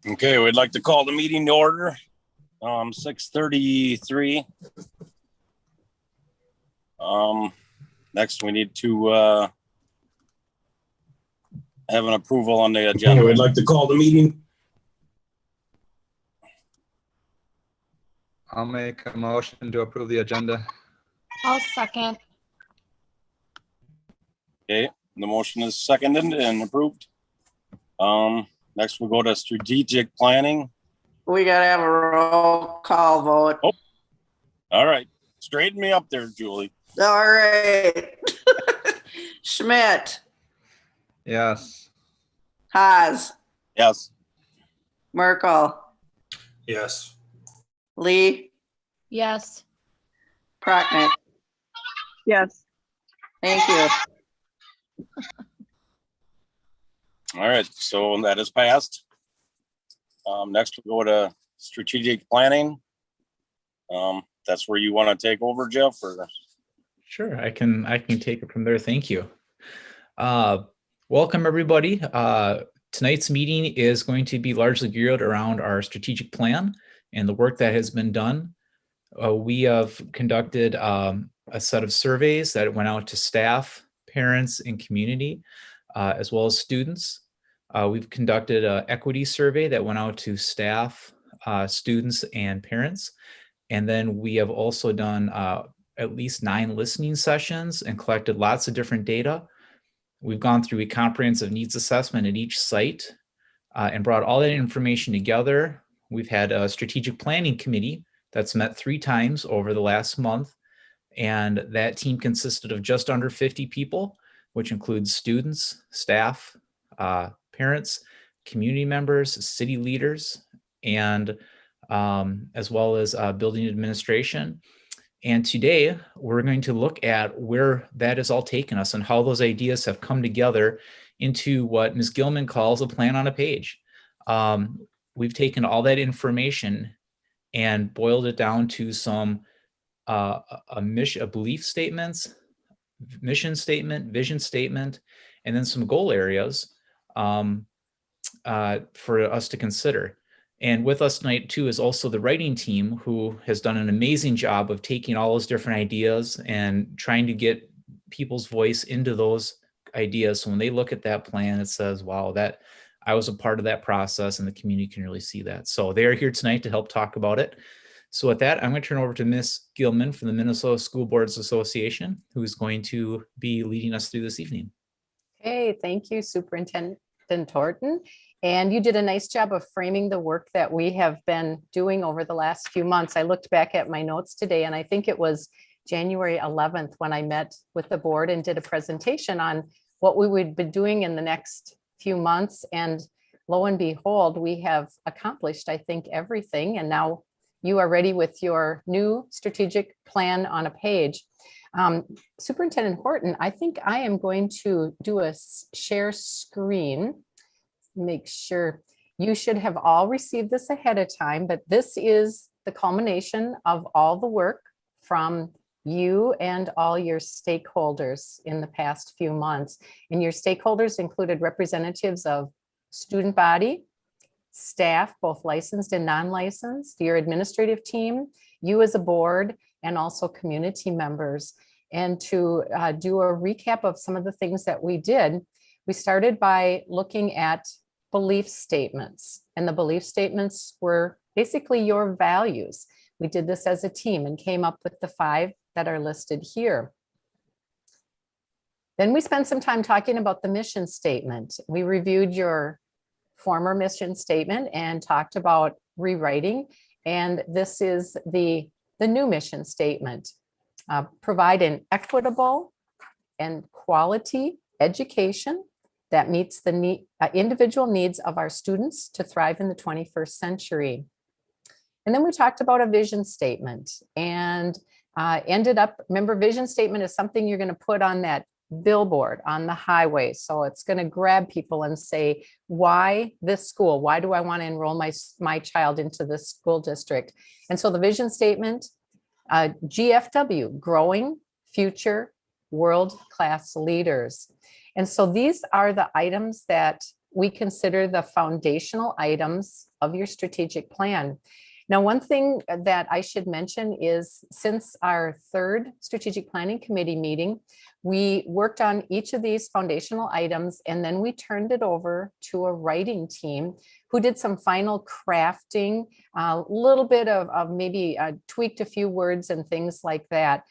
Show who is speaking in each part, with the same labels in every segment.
Speaker 1: Okay, we'd like to call the meeting to order. 6:33. Next, we need to have an approval on the agenda.
Speaker 2: We'd like to call the meeting.
Speaker 3: I'll make a motion to approve the agenda.
Speaker 4: I'll second.
Speaker 1: Okay, the motion is seconded and approved. Next we'll go to strategic planning.
Speaker 5: We gotta have a roll call vote.
Speaker 1: Oh. All right, straighten me up there, Julie.
Speaker 5: All right. Schmidt,
Speaker 3: Yes.
Speaker 5: Haas,
Speaker 1: Yes.
Speaker 5: Merkel,
Speaker 2: Yes.
Speaker 5: Lee,
Speaker 4: Yes.
Speaker 5: Prochnick.
Speaker 6: Yes.
Speaker 5: Thank you.
Speaker 1: All right, so that is passed. Next we'll go to strategic planning. That's where you want to take over, Jeff, or?
Speaker 7: Sure, I can take it from there. Thank you. Welcome, everybody. Tonight's meeting is going to be largely geared around our strategic plan and the work that has been done. We have conducted a set of surveys that went out to staff, parents, and community, as well as students. We've conducted an equity survey that went out to staff, students, and parents. And then we have also done at least 9 listening sessions and collected lots of different data. We've gone through a comprehensive needs assessment at each site and brought all that information together. We've had a strategic planning committee that's met 3 times over the last month. And that team consisted of just under 50 people, which includes students, staff, parents, community members, city leaders, and as well as building administration. And today we're going to look at where that has all taken us and how those ideas have come together into what Ms. Gilman calls a plan on a page. We've taken all that information and boiled it down to some belief statements, mission statement, vision statement, and then some goal areas for us to consider. And with us tonight too is also the writing team, who has done an amazing job of taking all those different ideas and trying to get people's voice into those ideas. So when they look at that plan, it says, wow, that I was a part of that process, and the community can really see that. So they are here tonight to help talk about it. So with that, I'm going to turn over to Ms. Gilman from the Minnesota School Boards Association, who is going to be leading us through this evening.
Speaker 6: Hey, thank you, Superintendent Horton. And you did a nice job of framing the work that we have been doing over the last few months. I looked back at my notes today, and I think it was January 11th when I met with the board and did a presentation on what we would be doing in the next few months. And lo and behold, we have accomplished, I think, everything. And now you are ready with your new strategic plan on a page. Superintendent Horton, I think I am going to do a share screen. Make sure you should have all received this ahead of time, but this is the culmination of all the work from you and all your stakeholders in the past few months. And your stakeholders included representatives of student body, staff, both licensed and non-licensed, your administrative team, you as a board, and also community members. And to do a recap of some of the things that we did, we started by looking at belief statements. And the belief statements were basically your values. We did this as a team and came up with the 5 that are listed here. Then we spent some time talking about the mission statement. We reviewed your former mission statement and talked about rewriting. And this is the new mission statement. Provide an equitable and quality education that meets the individual needs of our students to thrive in the 21st century. And then we talked about a vision statement and ended up, remember, vision statement is something you're going to put on that billboard on the highway. So it's going to grab people and say, why this school? Why do I want to enroll my child into this school district? And so the vision statement, GFW, growing future world-class leaders. And so these are the items that we consider the foundational items of your strategic plan. Now, one thing that I should mention is since our third strategic planning committee meeting, we worked on each of these foundational items and then we turned it over to a writing team who did some final crafting, a little bit of maybe tweaked a few words and things like that.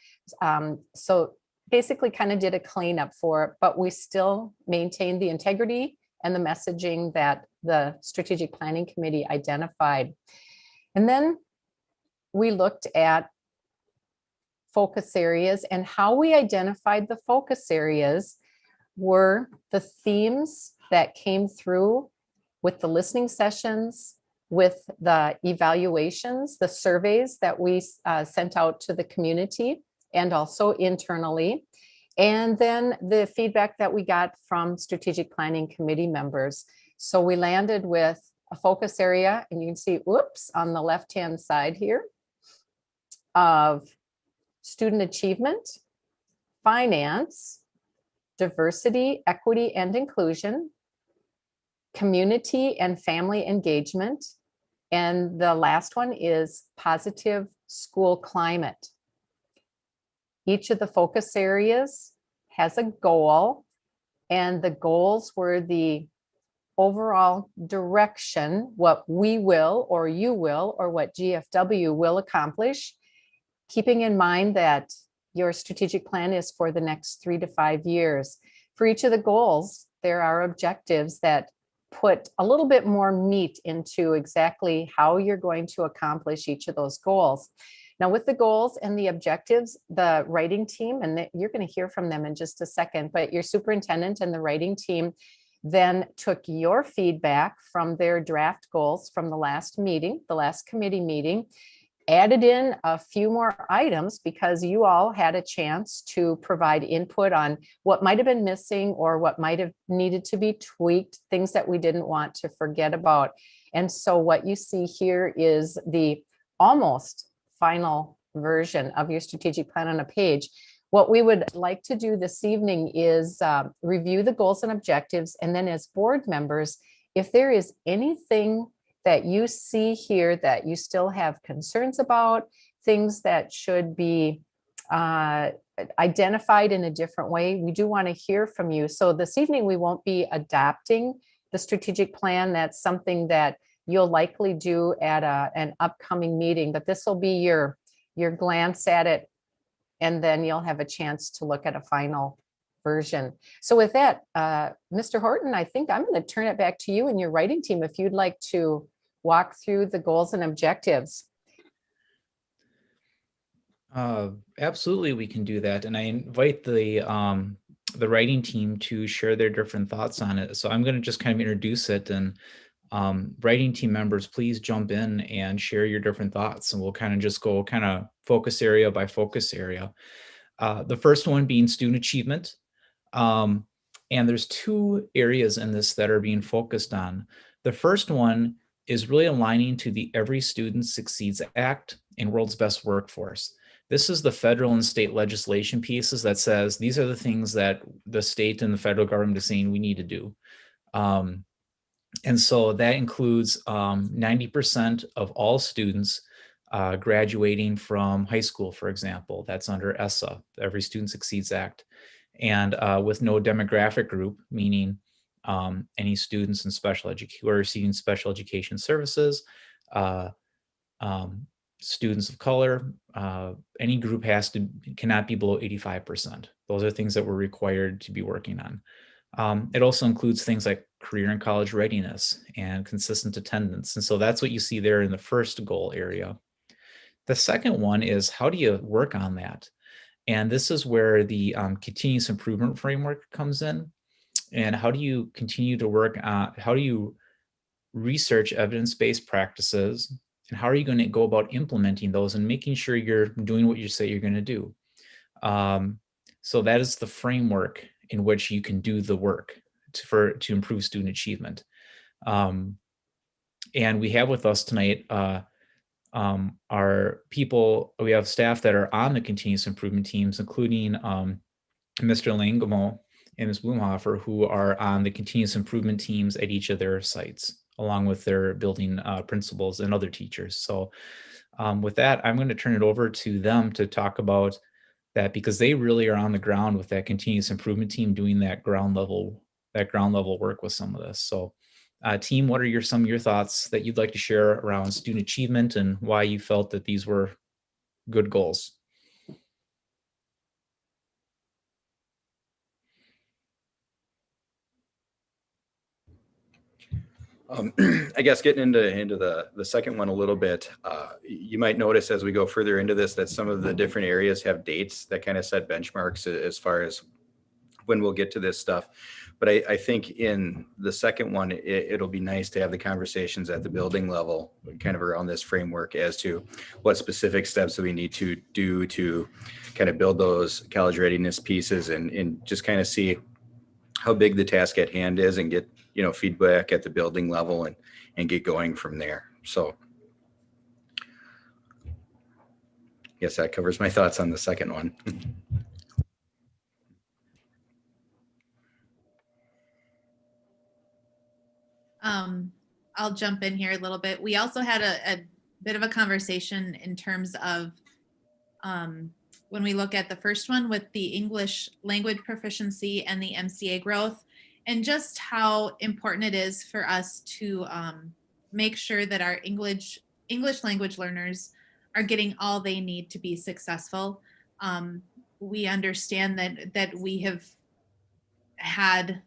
Speaker 6: So basically kind of did a cleanup for it, but we still maintained the integrity and the messaging that the strategic planning committee identified. And then we looked at focus areas, and how we identified the focus areas were the themes that came through with the listening sessions, with the evaluations, the surveys that we sent out to the community and also internally, and then the feedback that we got from strategic planning committee members. So we landed with a focus area, and you can see, whoops, on the left-hand side here of student achievement, finance, diversity, equity, and inclusion, community and family engagement, and the last one is positive school climate. Each of the focus areas has a goal, and the goals were the overall direction, what we will, or you will, or what GFW will accomplish, keeping in mind that your strategic plan is for the next 3 to 5 years. For each of the goals, there are objectives that put a little bit more meat into exactly how you're going to accomplish each of those goals. Now, with the goals and the objectives, the writing team, and you're going to hear from them in just a second, but your superintendent and the writing team then took your feedback from their draft goals from the last meeting, the last committee meeting, added in a few more items because you all had a chance to provide input on what might have been missing or what might have needed to be tweaked, things that we didn't want to forget about. And so what you see here is the almost final version of your strategic plan on a page. What we would like to do this evening is review the goals and objectives. And then as board members, if there is anything that you see here that you still have concerns about, things that should be identified in a different way, we do want to hear from you. So this evening, we won't be adopting the strategic plan. That's something that you'll likely do at an upcoming meeting, but this will be your glance at it, and then you'll have a chance to look at a final version. So with that, Mr. Horton, I think I'm going to turn it back to you and your writing team if you'd like to walk through the goals and objectives.
Speaker 7: Absolutely, we can do that. And I invite the writing team to share their different thoughts on it. So I'm going to just kind of introduce it, and writing team members, please jump in and share your different thoughts, and we'll kind of just go kind of focus area by focus area. The first one being student achievement. And there's 2 areas in this that are being focused on. The first one is really aligning to the Every Student Succeeds Act and World's Best Workforce. This is the federal and state legislation pieces that says these are the things that the state and the federal government is saying we need to do. And so that includes 90% of all students graduating from high school, for example. That's under ESSA, Every Student Succeeds Act. And with no demographic group, meaning any students in special education who are receiving special education services, students of color, any group cannot be below 85%. Those are things that we're required to be working on. It also includes things like career and college readiness and consistent attendance. And so that's what you see there in the first goal area. The second one is, how do you work on that? And this is where the continuous improvement framework comes in. And how do you continue to work on, how do you research evidence-based practices, and how are you going to go about implementing those and making sure you're doing what you say you're going to do? So that is the framework in which you can do the work to improve student achievement. And we have with us tonight our people, we have staff that are on the continuous improvement teams, including Mr. Langamo and Ms. Bloomhofer, who are on the continuous improvement teams at each of their sites, along with their building principals and other teachers. So with that, I'm going to turn it over to them to talk about that, because they really are on the ground with that continuous improvement team doing that ground level work with some of this. So team, what are some of your thoughts that you'd like to share around student achievement and why you felt that these were good goals?
Speaker 8: I guess getting into the second one a little bit, you might notice as we go further into this that some of the different areas have dates that kind of set benchmarks as far as when we'll get to this stuff. But I think in the second one, it'll be nice to have the conversations at the building level, kind of around this framework as to what specific steps that we need to do to kind of build those college readiness pieces and just kind of see how big the task at hand is and get, feedback at the building level and get going from there. So I guess that covers my thoughts on the second one.
Speaker 9: I'll jump in here a little bit. We also had a bit of a conversation in terms of when we look at the first one with the English language proficiency and the MCA growth, and just how important it is for us to make sure that our English language learners are getting all they need to be successful. We understand that we have had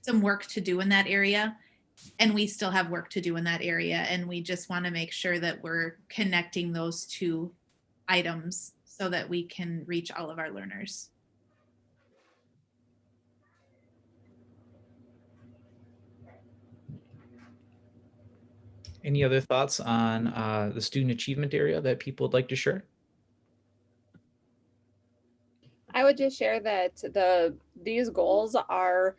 Speaker 9: some work to do in that area, and we still have work to do in that area. And we just want to make sure that we're connecting those two items so that we can reach all of our learners.
Speaker 7: Any other thoughts on the student achievement area that people would like to share?
Speaker 10: I would just share that these goals are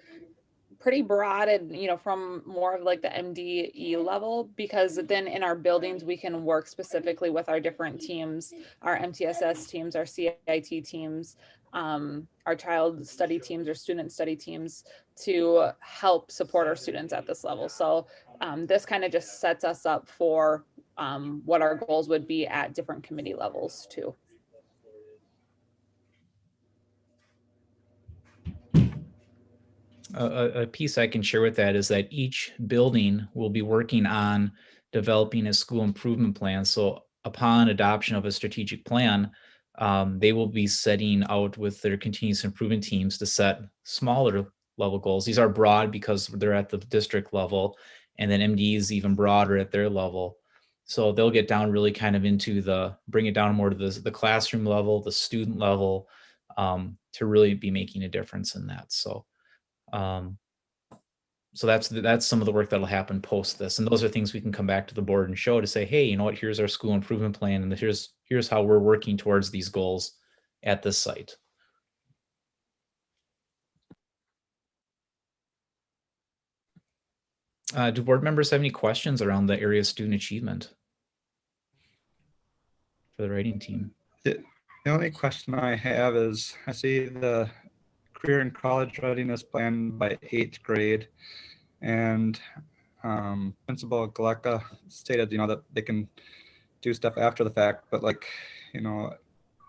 Speaker 10: pretty broad and, from more of like the MDE level, because then in our buildings, we can work specifically with our different teams, our MTSS teams, our CIT teams, our child study teams or student study teams to help support our students at this level. So this kind of just sets us up for what our goals would be at different committee levels too.
Speaker 7: A piece I can share with that is that each building will be working on developing a school improvement plan. So upon adoption of a strategic plan, they will be setting out with their continuous improvement teams to set smaller level goals. These are broad because they're at the district level, and then MD is even broader at their level. So they'll get down really kind of into bring it down more to the classroom level, the student level, to really be making a difference in that. So that's some of the work that'll happen post this. And those are things we can come back to the board and show to say, hey, you know what, here's our school improvement plan. And here's how we're working towards these goals at this site. Do board members have any questions around the area of student achievement for the writing team?
Speaker 3: The only question I have is, I see the career and college readiness plan by 8th grade, and Principal Galeka stated, that they can do stuff after the fact, but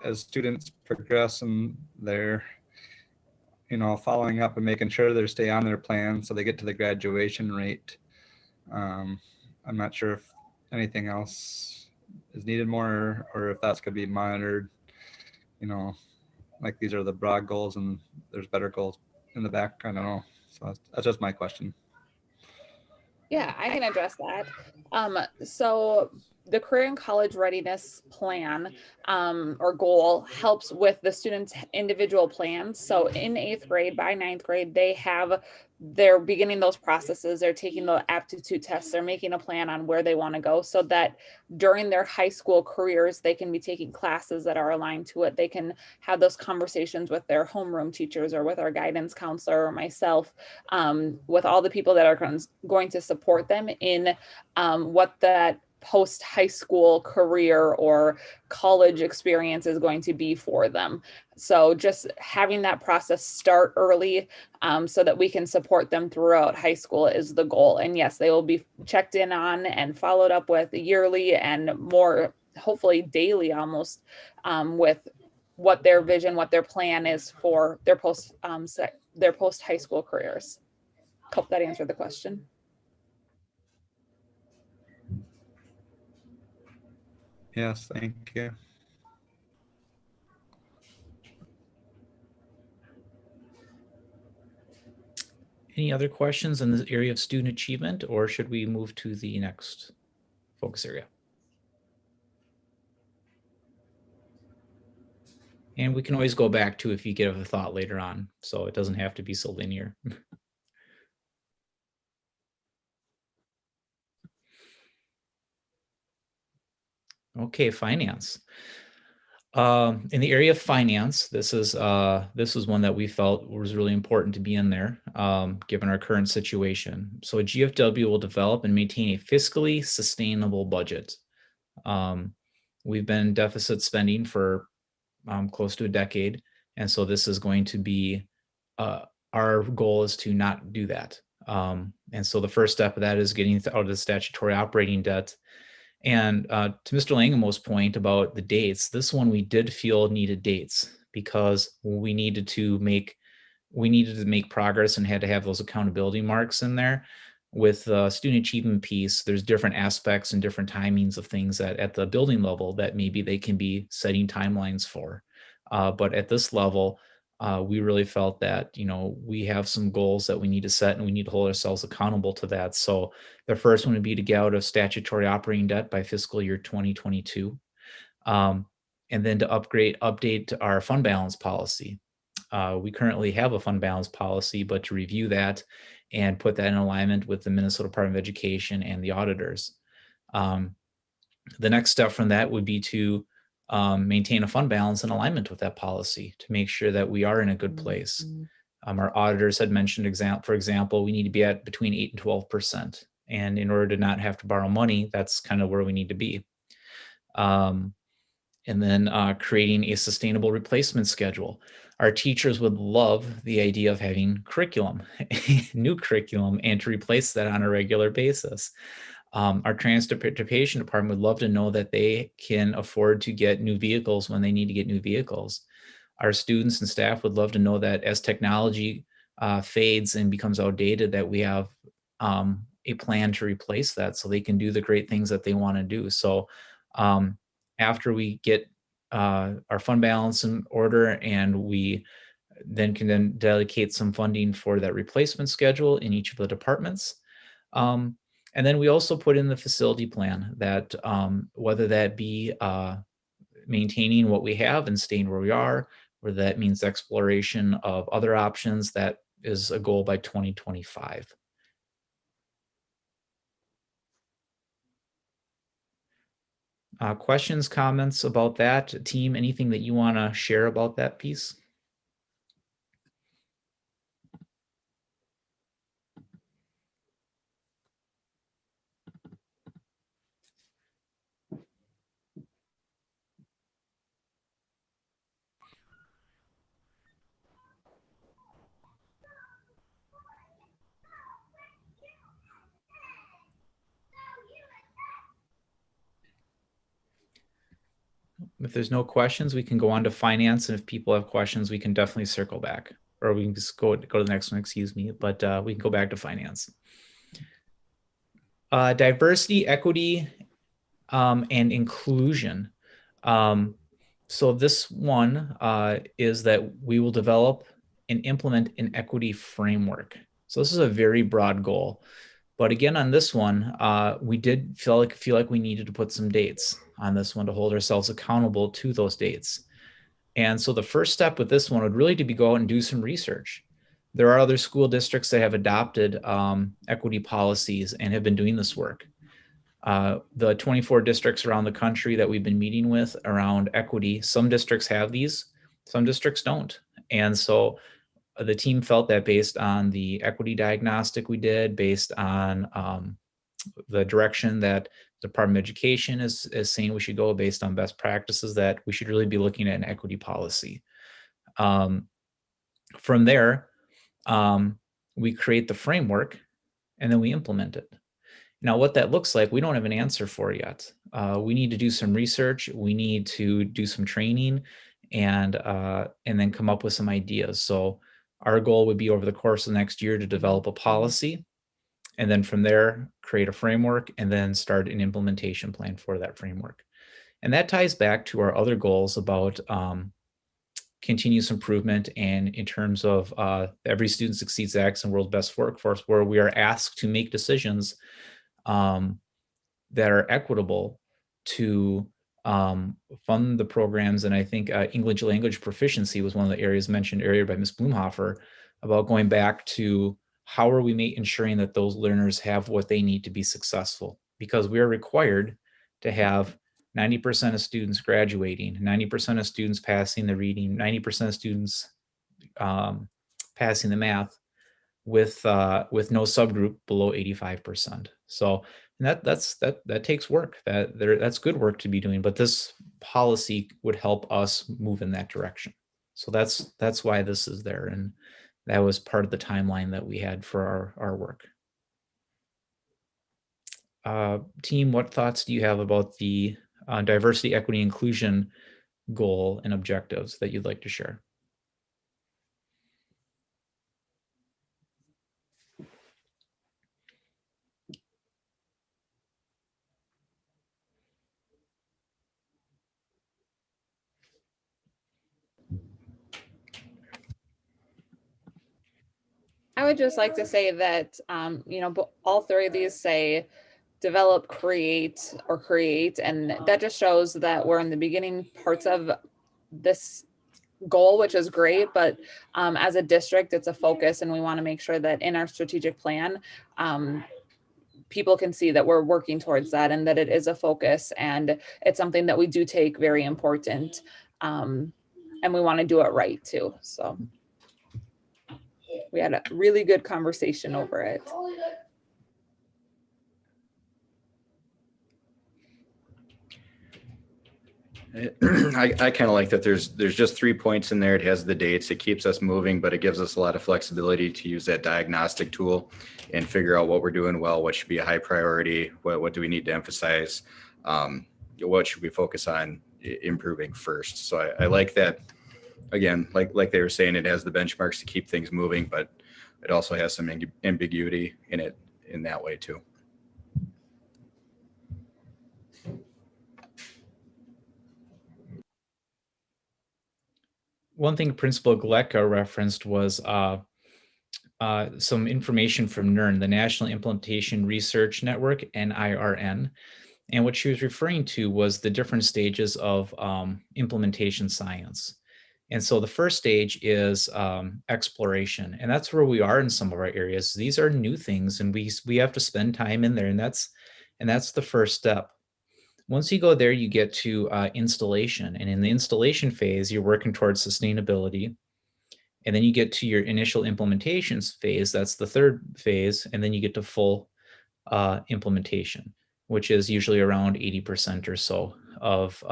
Speaker 3: as students progress and they're, following up and making sure they stay on their plan so they get to the graduation rate. I'm not sure if anything else is needed more, or if that's going to be monitored, like these are the broad goals and there's better goals in the back. I don't know. So that's just my question.
Speaker 10: Yeah, I can address that. So the career and college readiness plan or goal helps with the students' individual plans. So in 8th grade, by 9th grade, they're beginning those processes. They're taking the aptitude tests. They're making a plan on where they want to go so that during their high school careers, they can be taking classes that are aligned to it. They can have those conversations with their homeroom teachers or with our guidance counselor or myself, with all the people that are going to support them in what that post-high school career or college experience is going to be for them. So just having that process start early so that we can support them throughout high school is the goal. And yes, they will be checked in on and followed up with yearly and more, hopefully daily almost, with what their vision, what their plan is for their post-high school careers. Hope that answered the question.
Speaker 3: Yes, thank you.
Speaker 7: Any other questions in this area of student achievement, or should we move to the next focus area? And we can always go back to if you give a thought later on, so it doesn't have to be so linear. Okay, finance. In the area of finance, this is one that we felt was really important to be in there, given our current situation. So a GFW will develop and maintain a fiscally sustainable budget. We've been deficit spending for close to a decade, and so this is going to be our goal is to not do that. And so the first step of that is getting out of the statutory operating debt. And to Mr. Langamo's point about the dates, this one we did feel needed dates because we needed to make progress and had to have those accountability marks in there. With the student achievement piece, there's different aspects and different timings of things that at the building level that maybe they can be setting timelines for. But at this level, we really felt that, we have some goals that we need to set and we need to hold ourselves accountable to that. So the first one would be to get out of statutory operating debt by fiscal year 2022. And then to update our fund balance policy. We currently have a fund balance policy, but to review that and put that in alignment with the Minnesota Department of Education and the auditors. The next step from that would be to maintain a fund balance in alignment with that policy to make sure that we are in a good place. Our auditors had mentioned, for example, we need to be at between 8 and 12%. And in order to not have to borrow money, that's kind of where we need to be. And then creating a sustainable replacement schedule. Our teachers would love the idea of having curriculum, new curriculum, and to replace that on a regular basis. Our transportation department would love to know that they can afford to get new vehicles when they need to get new vehicles. Our students and staff would love to know that as technology fades and becomes outdated, that we have a plan to replace that so they can do the great things that they want to do. So after we get our fund balance in order, and we then can dedicate some funding for that replacement schedule in each of the departments. And then we also put in the facility plan that whether that be maintaining what we have and staying where we are, or that means exploration of other options, that is a goal by 2025. Questions, comments about that? Team, anything that you want to share about that piece? If there's no questions, we can go on to finance. And if people have questions, we can definitely circle back, or we can just go to the next one, excuse me, but we can go back to finance. Diversity, equity, and inclusion. So this one is that we will develop and implement an equity framework. So this is a very broad goal. But again, on this one, we did feel like we needed to put some dates on this one to hold ourselves accountable to those dates. And so the first step with this one would really be go out and do some research. There are other school districts that have adopted equity policies and have been doing this work. The 24 districts around the country that we've been meeting with around equity, some districts have these, some districts don't. And so the team felt that based on the equity diagnostic we did, based on the direction that the Department of Education is saying we should go based on best practices, that we should really be looking at an equity policy. From there, we create the framework and then we implement it. Now, what that looks like, we don't have an answer for yet. We need to do some research. We need to do some training and then come up with some ideas. So our goal would be over the course of the next year to develop a policy, and then from there, create a framework and then start an implementation plan for that framework. And that ties back to our other goals about continuous improvement, and in terms of every student succeeds X and world's best workforce, where we are asked to make decisions that are equitable to fund the programs. And I think English language proficiency was one of the areas mentioned earlier by Ms. Blumhofer, about going back to how are we ensuring that those learners have what they need to be successful, because we are required to have 90% of students graduating, 90% of students passing the reading, 90% of students passing the math, with no subgroup below 85%. So that takes work. That's good work to be doing, but this policy would help us move in that direction. So that's why this is there, and that was part of the timeline that we had for our work. Team, what thoughts do you have about the diversity, equity, inclusion goal and objectives that you'd like to share?
Speaker 10: I would just like to say that, all three of these say develop, create, or create. And that just shows that we're in the beginning parts of this goal, which is great. But as a district, it's a focus, and we want to make sure that in our strategic plan, people can see that we're working towards that, and that it is a focus, and it's something that we do take very important. And we want to do it right too. So we had a really good conversation over it.
Speaker 8: I kind of like that there's just 3 points in there. It has the dates, it keeps us moving, but it gives us a lot of flexibility to use that diagnostic tool and figure out what we're doing well, what should be a high priority, what do we need to emphasize, what should we focus on improving first. So I like that. Again, like they were saying, it has the benchmarks to keep things moving, but it also has some ambiguity in it in that way too.
Speaker 7: One thing Principal Glecka referenced was some information from NIRN, the National Implementation Research Network, NIRN. And what she was referring to was the different stages of implementation science. And so the first stage is exploration, and that's where we are in some of our areas. These are new things, and we have to spend time in there, and that's the first step. Once you go there, you get to installation, and in the installation phase, you're working towards sustainability. And then you get to your initial implementations phase. That's the third phase, and then you get to full implementation, which is usually around 80% or so of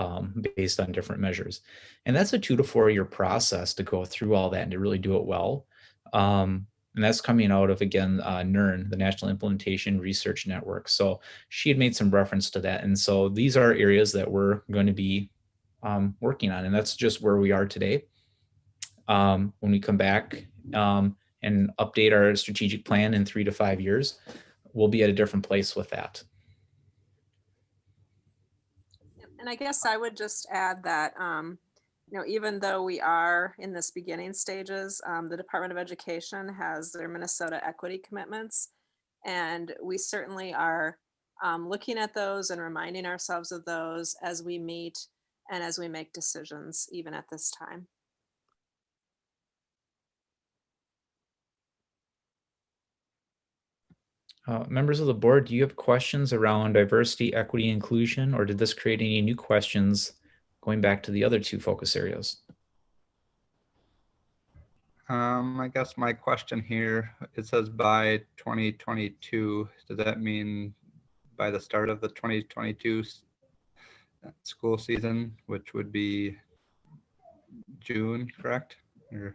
Speaker 7: based on different measures. And that's a 2 to 4 year process to go through all that and to really do it well. And that's coming out of, again, NIRN, the National Implementation Research Network. So she had made some reference to that. And so these are areas that we're going to be working on. And that's just where we are today. When we come back and update our strategic plan in 3 to 5 years, we'll be at a different place with that.
Speaker 11: And I guess I would just add that, even though we are in this beginning stages, the Department of Education has their Minnesota equity commitments, and we certainly are looking at those and reminding ourselves of those as we meet and as we make decisions, even at this time.
Speaker 7: Members of the board, do you have questions around diversity, equity, inclusion, or did this create any new questions going back to the other 2 focus areas?
Speaker 3: I guess my question here, it says by 2022, does that mean by the start of the 2022 school season, which would be June, correct? Or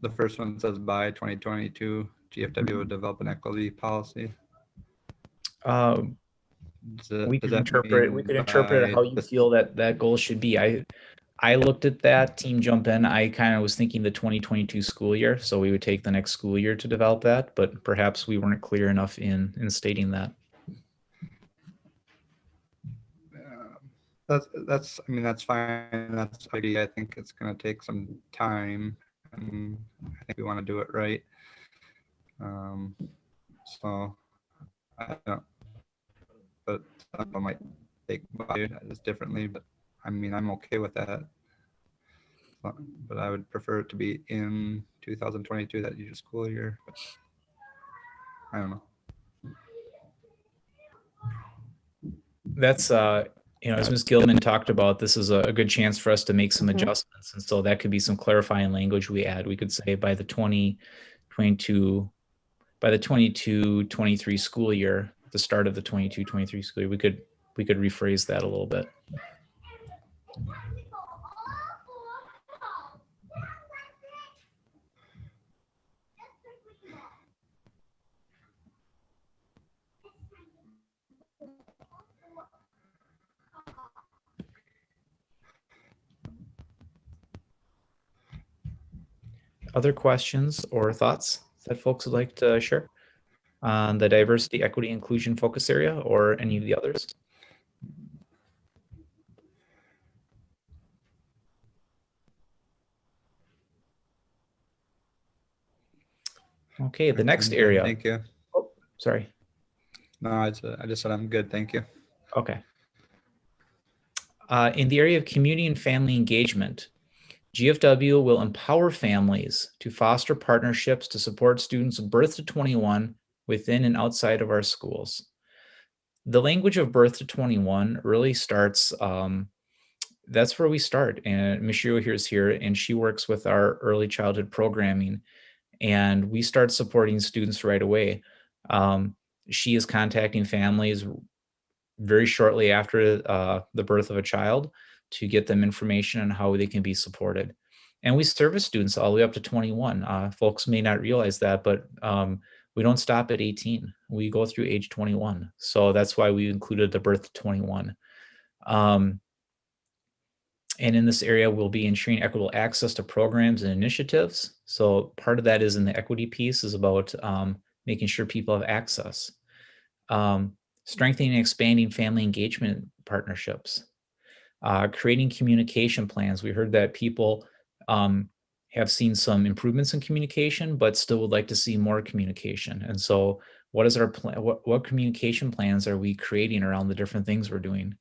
Speaker 3: the first one says by 2022, GFW will develop an equity policy.
Speaker 7: We could interpret it how you feel that goal should be. I looked at that, team jump in. I kind of was thinking the 2022 school year, so we would take the next school year to develop that, but perhaps we weren't clear enough in stating that.
Speaker 3: That's I mean, that's fine. That's idea. I think it's going to take some time, and I think we want to do it right. So I don't, but some people might take this differently, but I mean, I'm okay with that. But I would prefer it to be in 2022, that year school year. But I don't know.
Speaker 7: That's as Ms. Gilman talked about, this is a good chance for us to make some adjustments. And so that could be some clarifying language we add. We could say by the 22-23 school year, the start of the 22-23 school year, we could rephrase that a little bit. Other questions or thoughts that folks would like to share on the diversity, equity, inclusion focus area or any of the others? Okay, the next area.
Speaker 3: Thank you.
Speaker 7: Oh, sorry.
Speaker 3: No, I just said I'm good. Thank you.
Speaker 7: Okay. In the area of community and family engagement, GFW will empower families to foster partnerships to support students of birth to 21 within and outside of our schools. The language of birth to 21 really starts, that's where we start. And Michio here is here, and she works with our early childhood programming, and we start supporting students right away. She is contacting families very shortly after the birth of a child to get them information on how they can be supported. And we service students all the way up to 21. Folks may not realize that, but we don't stop at 18. We go through age 21. So that's why we included the birth to 21. And in this area, we'll be ensuring equitable access to programs and initiatives. So part of that is in the equity piece is about making sure people have access. Strengthening and expanding family engagement partnerships. Creating communication plans. We heard that people have seen some improvements in communication, but still would like to see more communication. And so what is our plan? What communication plans are we creating around the different things we're doing?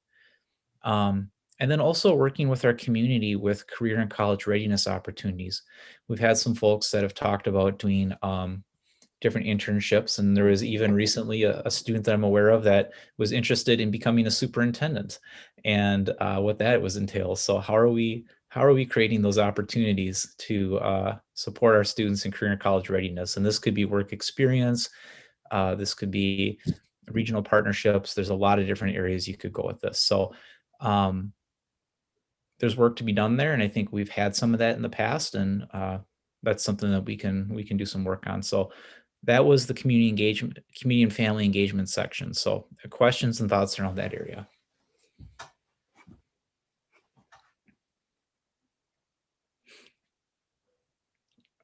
Speaker 7: And then also working with our community with career and college readiness opportunities. We've had some folks that have talked about doing different internships. And there was even recently a student that I'm aware of that was interested in becoming a superintendent and what that was entails. So how are we creating those opportunities to support our students in career and college readiness? And this could be work experience. This could be regional partnerships. There's a lot of different areas you could go with this. So there's work to be done there. And I think we've had some of that in the past, and that's something that we can do some work on. So that was the community and family engagement section. So questions and thoughts around that area.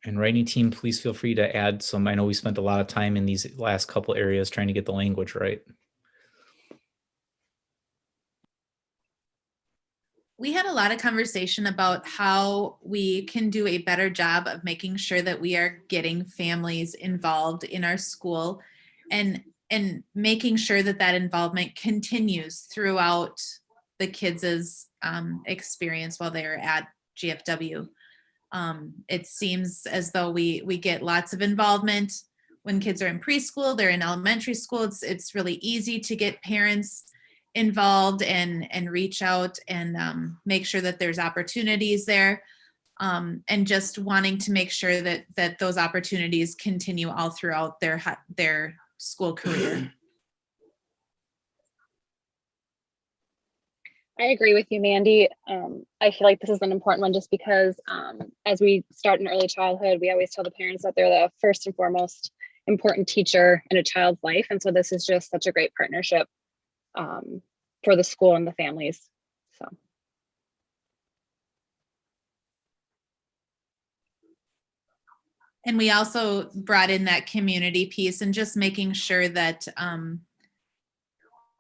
Speaker 7: And writing team, please feel free to add some. I know we spent a lot of time in these last couple areas trying to get the language right.
Speaker 9: We had a lot of conversation about how we can do a better job of making sure that we are getting families involved in our school and making sure that that involvement continues throughout the kids' experience while they're at GFW. It seems as though we get lots of involvement when kids are in preschool, they're in elementary school. It's really easy to get parents involved and reach out and make sure that there's opportunities there. and just wanting to make sure that those opportunities continue all throughout their school career.
Speaker 12: I agree with you, Mandy. I feel like this is an important one just because as we start in early childhood, we always tell the parents that they're the first and foremost important teacher in a child's life. And so this is just such a great partnership for the school and the families. So.
Speaker 9: And we also brought in that community piece and just making sure that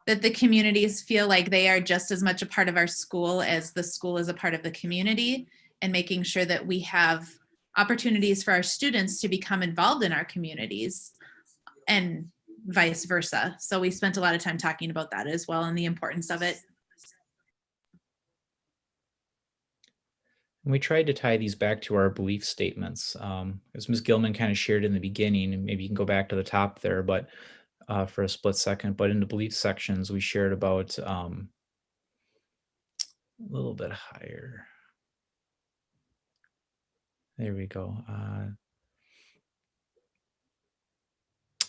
Speaker 9: that the communities feel like they are just as much a part of our school as the school is a part of the community, and making sure that we have opportunities for our students to become involved in our communities and vice versa. So we spent a lot of time talking about that as well and the importance of it.
Speaker 7: And we tried to tie these back to our belief statements. As Ms. Gilman kind of shared in the beginning, and maybe you can go back to the top there, but for a split second, but in the belief sections, we shared about a little bit higher. There we go.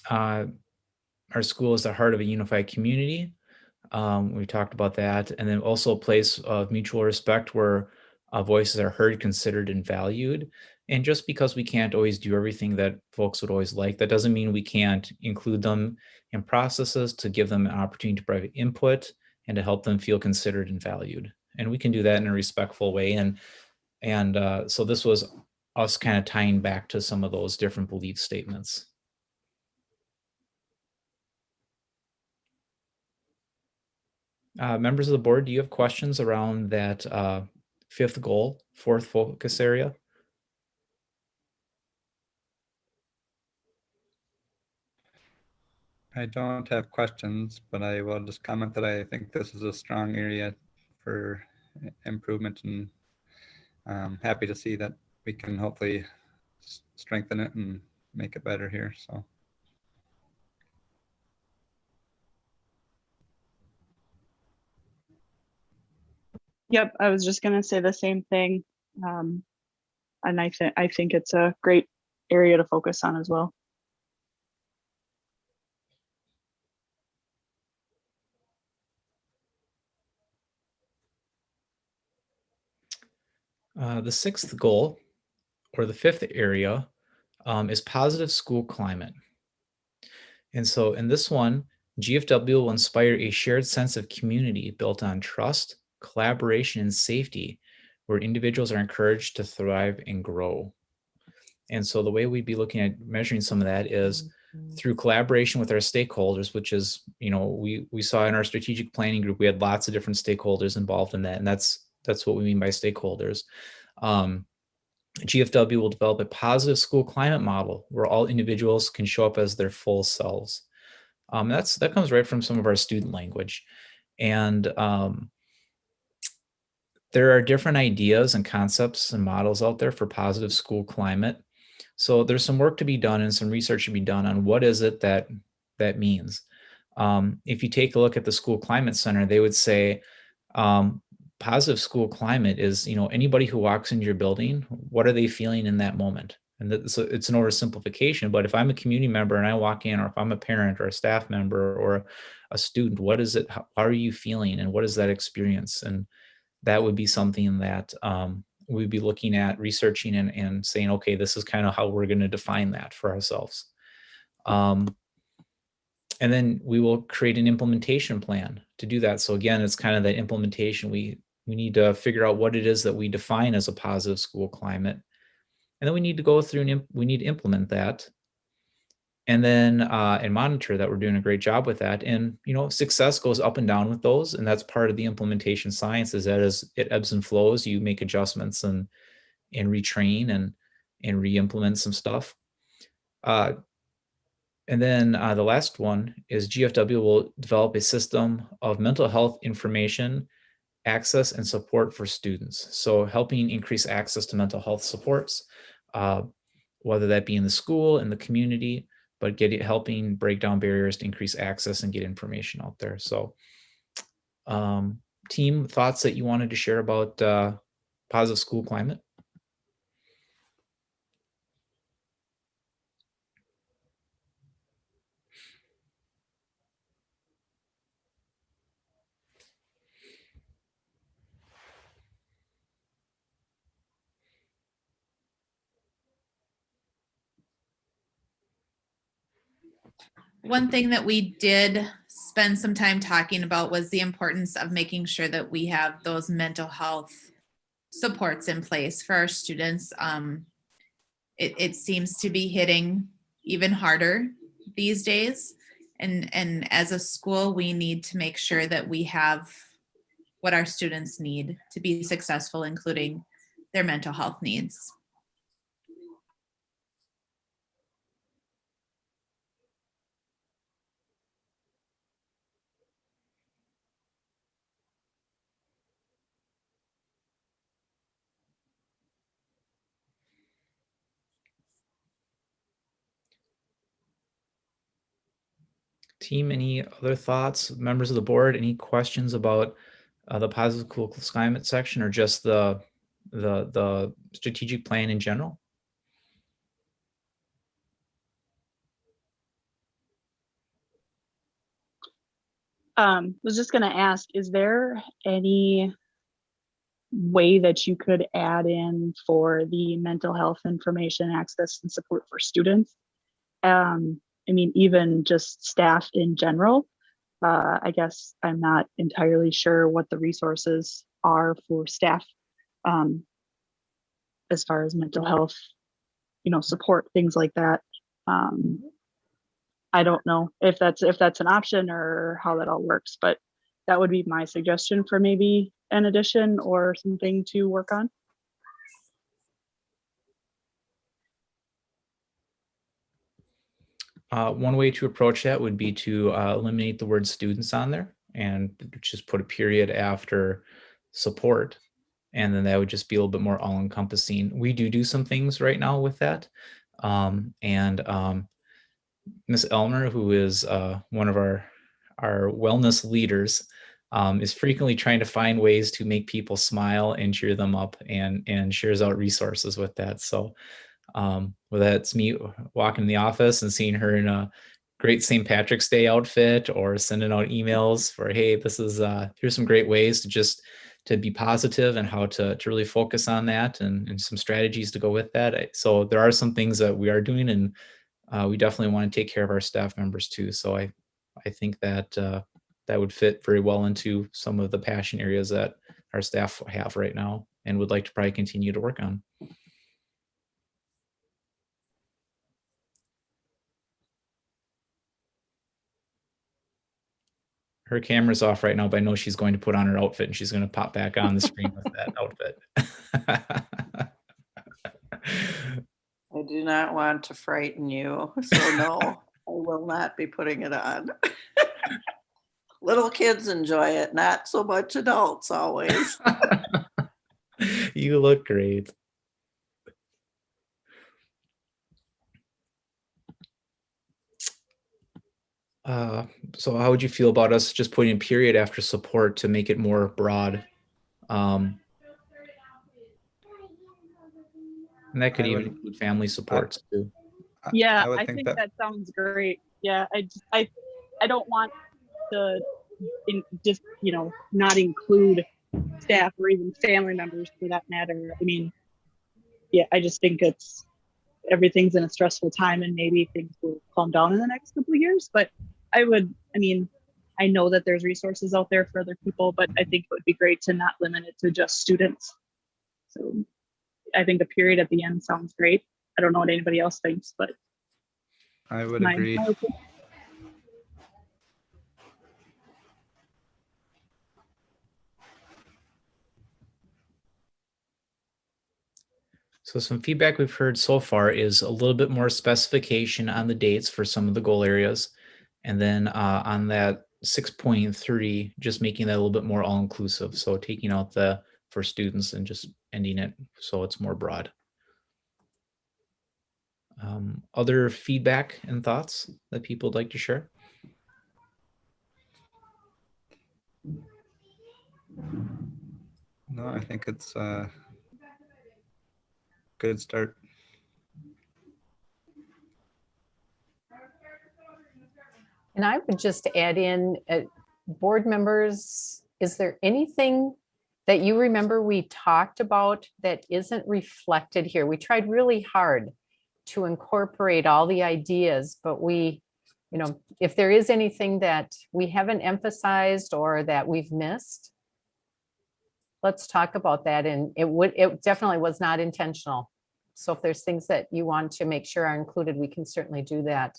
Speaker 7: Our school is the heart of a unified community. We talked about that. And then also a place of mutual respect where voices are heard, considered, and valued. And just because we can't always do everything that folks would always like, that doesn't mean we can't include them in processes to give them an opportunity to provide input and to help them feel considered and valued. And we can do that in a respectful way. And so this was us kind of tying back to some of those different belief statements. Members of the board, do you have questions around that fifth goal, fourth focus area?
Speaker 3: I don't have questions, but I will just comment that I think this is a strong area for improvement, and I'm happy to see that we can hopefully strengthen it and make it better here. So.
Speaker 13: Yep, I was just gonna say the same thing. And I think it's a great area to focus on as well.
Speaker 7: The sixth goal, or the fifth area, is positive school climate. And so in this one, GFW will inspire a shared sense of community built on trust, collaboration, and safety, where individuals are encouraged to thrive and grow. And so the way we'd be looking at measuring some of that is through collaboration with our stakeholders, which is, we saw in our strategic planning group, we had lots of different stakeholders involved in that. And that's what we mean by stakeholders. GFW will develop a positive school climate model where all individuals can show up as their full selves. That comes right from some of our student language. And there are different ideas and concepts and models out there for positive school climate. So there's some work to be done and some research to be done on what is it that means. If you take a look at the School Climate Center, they would say positive school climate is, anybody who walks into your building, what are they feeling in that moment? And so it's an oversimplification, but if I'm a community member and I walk in, or if I'm a parent or a staff member or a student, what is it? How are you feeling? And what is that experience? And that would be something that we'd be looking at researching and saying, okay, this is kind of how we're going to define that for ourselves. And then we will create an implementation plan to do that. So again, it's kind of that implementation. We need to figure out what it is that we define as a positive school climate. And then we need to go through and we need to implement that. And then and monitor that we're doing a great job with that. And, success goes up and down with those. And that's part of the implementation science, is that as it ebbs and flows, you make adjustments and retrain and re-implement some stuff. And then the last one is GFW will develop a system of mental health information, access, and support for students. So helping increase access to mental health supports, whether that be in the school, in the community, but helping break down barriers to increase access and get information out there. So team, thoughts that you wanted to share about positive school climate?
Speaker 9: One thing that we did spend some time talking about was the importance of making sure that we have those mental health supports in place for our students. It seems to be hitting even harder these days. And as a school, we need to make sure that we have what our students need to be successful, including their mental health needs.
Speaker 7: Team, any other thoughts? Members of the board, any questions about the positive school climate section, or just the strategic plan in general?
Speaker 13: Was just going to ask, is there any way that you could add in for the mental health information access and support for students? I mean, even just staff in general. I guess I'm not entirely sure what the resources are for staff as far as mental health, support, things like that. I don't know if that's an option or how that all works, but that would be my suggestion for maybe an addition or something to work on.
Speaker 7: One way to approach that would be to eliminate the word students on there and just put a period after support. And then that would just be a little bit more all-encompassing. We do some things right now with that. Ms. Elmer, who is one of our wellness leaders, is frequently trying to find ways to make people smile and cheer them up, and shares out resources with that. So whether that's me walking in the office and seeing her in a great St. Patrick's Day outfit, or sending out emails for, hey, this is here's some great ways to be positive and how to really focus on that, and some strategies to go with that. So there are some things that we are doing, and we definitely want to take care of our staff members too. So I think that that would fit very well into some of the passion areas that our staff have right now and would like to probably continue to work on. Her camera's off right now, but I know she's going to put on her outfit, and she's going to pop back on the screen with that outfit.
Speaker 5: I do not want to frighten you, so no, I will not be putting it on. Little kids enjoy it, not so much adults always.
Speaker 7: You look great. So how would you feel about us just putting a period after support to make it more broad? And that could even include family supports too.
Speaker 13: Yeah, I think that sounds great. Yeah, I don't want to just not include staff or even family members for that matter. I mean, yeah, I just think everything's in a stressful time, and maybe things will calm down in the next couple of years. But I know that there's resources out there for other people, but I think it would be great to not limit it to just students. So I think a period at the end sounds great. I don't know what anybody else thinks, but
Speaker 3: I would agree.
Speaker 7: So some feedback we've heard so far is a little bit more specification on the dates for some of the goal areas. And then on that 6.3, just making that a little bit more all-inclusive. So taking out the for students and just ending it so it's more broad. Other feedback and thoughts that people would like to share?
Speaker 3: No, I think it's a good start.
Speaker 6: And I would just add in, board members, is there anything that you remember we talked about that isn't reflected here? We tried really hard to incorporate all the ideas, but we if there is anything that we haven't emphasized or that we've missed, let's talk about that. And it definitely was not intentional. So if there's things that you want to make sure are included, we can certainly do that.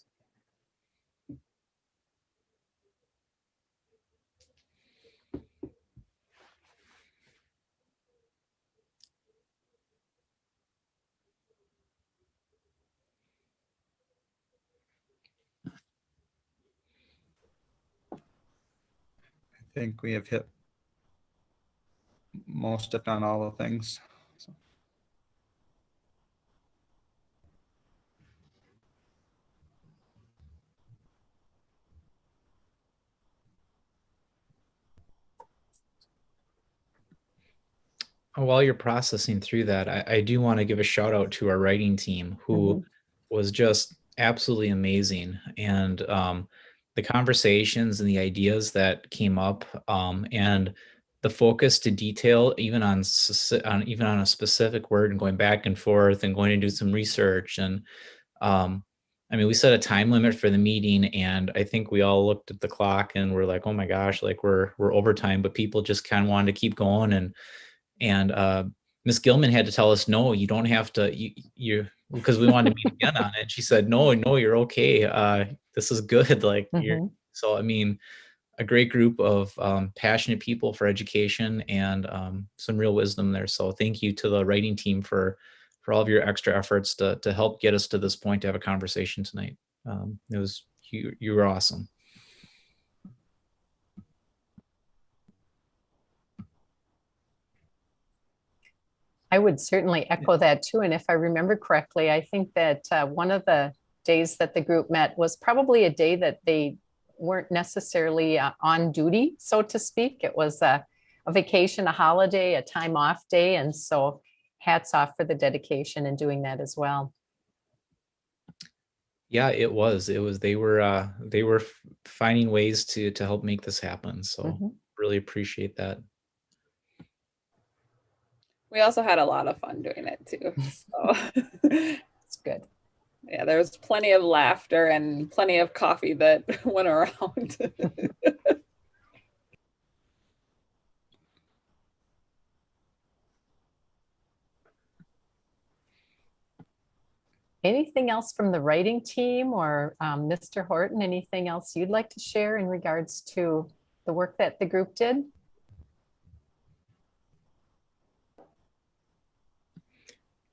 Speaker 3: I think we have hit most, if not all, the things. So.
Speaker 7: While you're processing through that, I do want to give a shout out to our writing team who was just absolutely amazing. And the conversations and the ideas that came up and the focus to detail, even on a specific word and going back and forth and going to do some research. And I mean, we set a time limit for the meeting, and I think we all looked at the clock and we're like, oh my gosh, like we're overtime, but people just kind of wanted to keep going. And Miss Gilman had to tell us, no, you don't have to, you because we wanted to meet again on it. She said, no, you're okay. This is good. Like so, I mean, a great group of passionate people for education and some real wisdom there. So thank you to the writing team for all of your extra efforts to help get us to this point to have a conversation tonight. You were awesome.
Speaker 6: I would certainly echo that too. And if I remember correctly, I think that one of the days that the group met was probably a day that they weren't necessarily on duty, so to speak. It was a vacation, a holiday, a time off day. And so hats off for the dedication and doing that as well.
Speaker 7: Yeah, it was. They were finding ways to help make this happen. So really appreciate that.
Speaker 10: We also had a lot of fun doing it too. So
Speaker 6: it's good.
Speaker 10: Yeah, there was plenty of laughter and plenty of coffee that went around.
Speaker 6: Anything else from the writing team or Mr. Horton, anything else you'd like to share in regards to the work that the group did?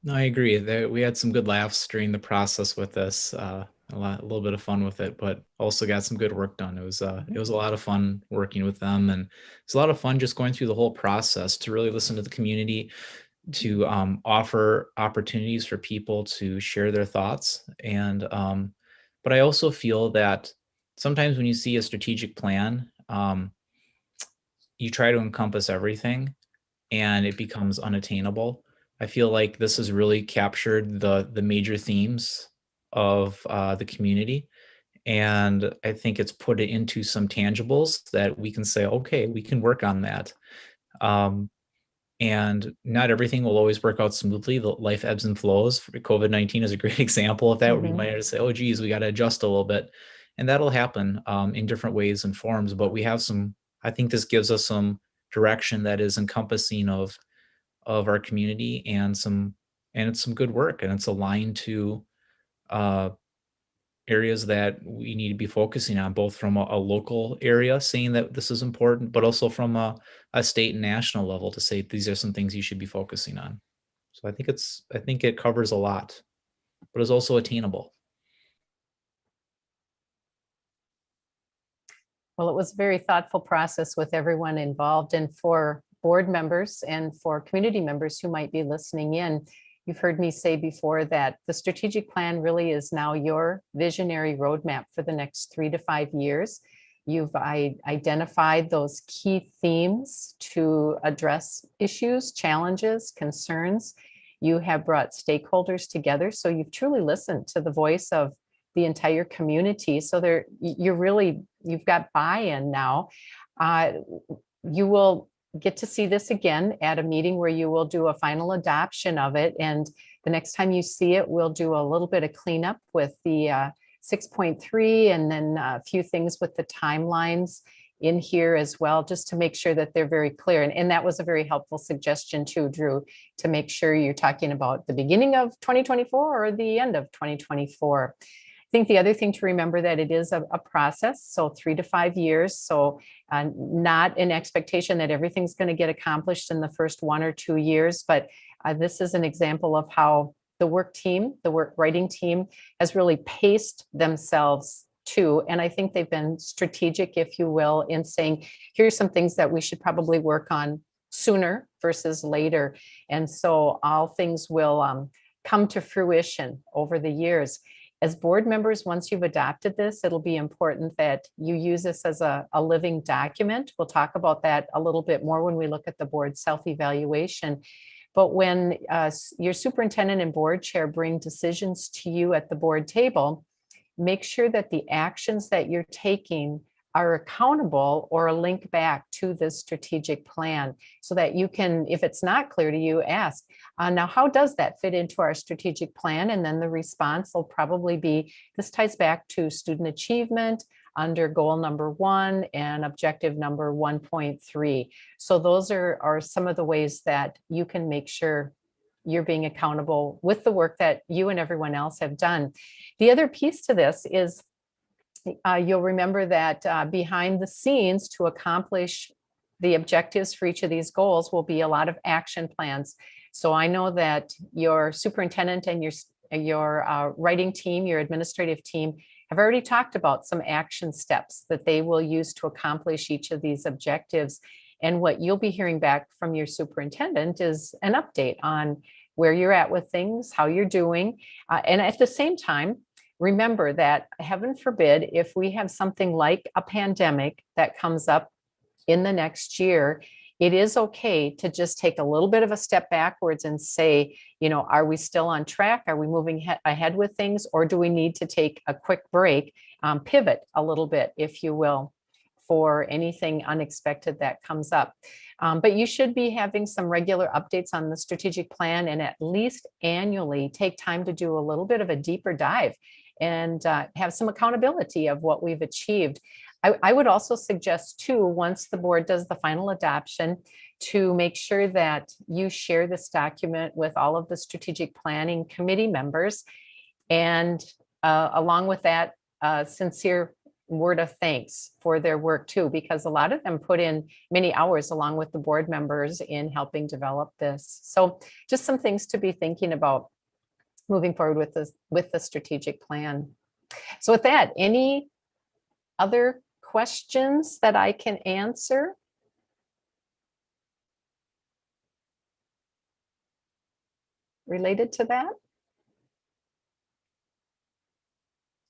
Speaker 7: No, I agree that we had some good laughs during the process with this, a little bit of fun with it, but also got some good work done. It was a lot of fun working with them, and it's a lot of fun just going through the whole process to really listen to the community, to offer opportunities for people to share their thoughts. And but I also feel that sometimes when you see a strategic plan, you try to encompass everything and it becomes unattainable. I feel like this has really captured the major themes of the community. And I think it's put it into some tangibles that we can say, okay, we can work on that. And not everything will always work out smoothly. The life ebbs and flows. COVID-19 is a great example of that, where we might have to say, oh, geez, we got to adjust a little bit. And that'll happen in different ways and forms. But we have I think this gives us some direction that is encompassing of our community and it's some good work, and it's aligned to areas that we need to be focusing on, both from a local area saying that this is important, but also from a state and national level to say these are some things you should be focusing on. So I think it covers a lot, but it's also attainable.
Speaker 6: Well, it was a very thoughtful process with everyone involved, and for board members and for community members who might be listening in. You've heard me say before that the strategic plan really is now your visionary roadmap for the next 3 to 5 years. You've identified those key themes to address issues, challenges, concerns. You have brought stakeholders together. So you've truly listened to the voice of the entire community. So you've got buy-in now. You will get to see this again at a meeting where you will do a final adoption of it. And the next time you see it, we'll do a little bit of cleanup with the 6.3, and then a few things with the timelines in here as well, just to make sure that they're very clear. And that was a very helpful suggestion too, Drew, to make sure you're talking about the beginning of 2024 or the end of 2024. I think the other thing to remember that it is a process, so 3 to 5 years. So not an expectation that everything's going to get accomplished in the first 1 or 2 years, but this is an example of how the work team, the work writing team, has really paced themselves too. And I think they've been strategic, if you will, in saying, here's some things that we should probably work on sooner versus later. And so all things will come to fruition over the years. As board members, once you've adopted this, it'll be important that you use this as a living document. We'll talk about that a little bit more when we look at the board self-evaluation. But when your superintendent and board chair bring decisions to you at the board table, make sure that the actions that you're taking are accountable or link back to this strategic plan, so that you can, if it's not clear to you, ask, now how does that fit into our strategic plan? And then the response will probably be, this ties back to student achievement under goal number 1 and objective number 1.3. So those are some of the ways that you can make sure you're being accountable with the work that you and everyone else have done. The other piece to this is you'll remember that behind the scenes, to accomplish the objectives for each of these goals will be a lot of action plans. So I know that your superintendent and your writing team, your administrative team, have already talked about some action steps that they will use to accomplish each of these objectives. And what you'll be hearing back from your superintendent is an update on where you're at with things, how you're doing. And at the same time, remember that, heaven forbid, if we have something like a pandemic that comes up in the next year, it is okay to just take a little bit of a step backwards and say, are we still on track? Are we moving ahead with things? Or do we need to take a quick break, pivot a little bit, if you will, for anything unexpected that comes up? But you should be having some regular updates on the strategic plan, and at least annually take time to do a little bit of a deeper dive and have some accountability of what we've achieved. I would also suggest too, once the board does the final adoption, to make sure that you share this document with all of the strategic planning committee members. And along with that, sincere word of thanks for their work too, because a lot of them put in many hours along with the board members in helping develop this. So just some things to be thinking about moving forward with the strategic plan. So with that, any other questions that I can answer? Related to that?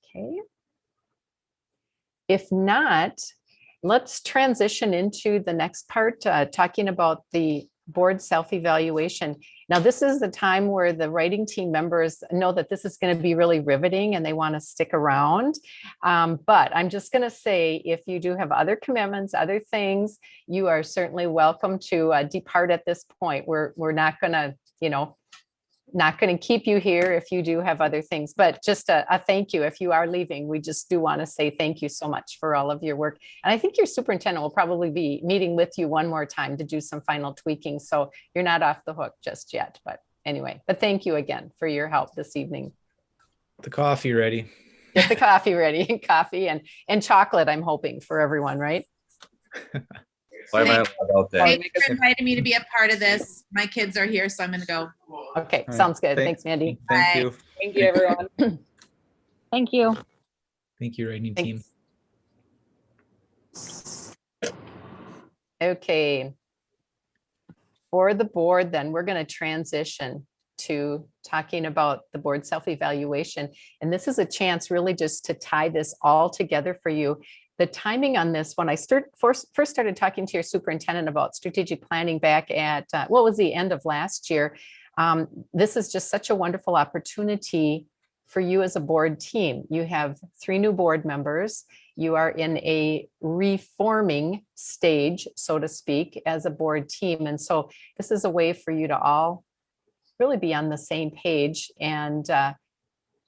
Speaker 6: Okay. If not, let's transition into the next part, talking about the board self-evaluation. Now, this is the time where the writing team members know that this is going to be really riveting and they want to stick around. But I'm just going to say, if you do have other commitments, other things, you are certainly welcome to depart at this point. We're not going to, not going to keep you here if you do have other things, but just a thank you. If you are leaving, we just do want to say thank you so much for all of your work. And I think your superintendent will probably be meeting with you one more time to do some final tweaking. So you're not off the hook just yet, but anyway, but thank you again for your help this evening.
Speaker 7: The coffee ready.
Speaker 6: Get the coffee ready. Coffee and chocolate, I'm hoping, for everyone, right?
Speaker 8: Why am I allowed out there?
Speaker 9: Thanks for inviting me to be a part of this. My kids are here, so I'm going to go.
Speaker 6: Okay, sounds good. Thanks, Mandy.
Speaker 3: Thank you.
Speaker 10: Thank you, everyone.
Speaker 12: Thank you.
Speaker 7: Thank you, writing team.
Speaker 6: Okay. For the board, then, we're going to transition to talking about the board self-evaluation. And this is a chance really just to tie this all together for you. The timing on this, when I first started talking to your superintendent about strategic planning back at, what was the end of last year, this is just such a wonderful opportunity for you as a board team. You have 3 new board members. You are in a reforming stage, so to speak, as a board team. And so this is a way for you to all really be on the same page and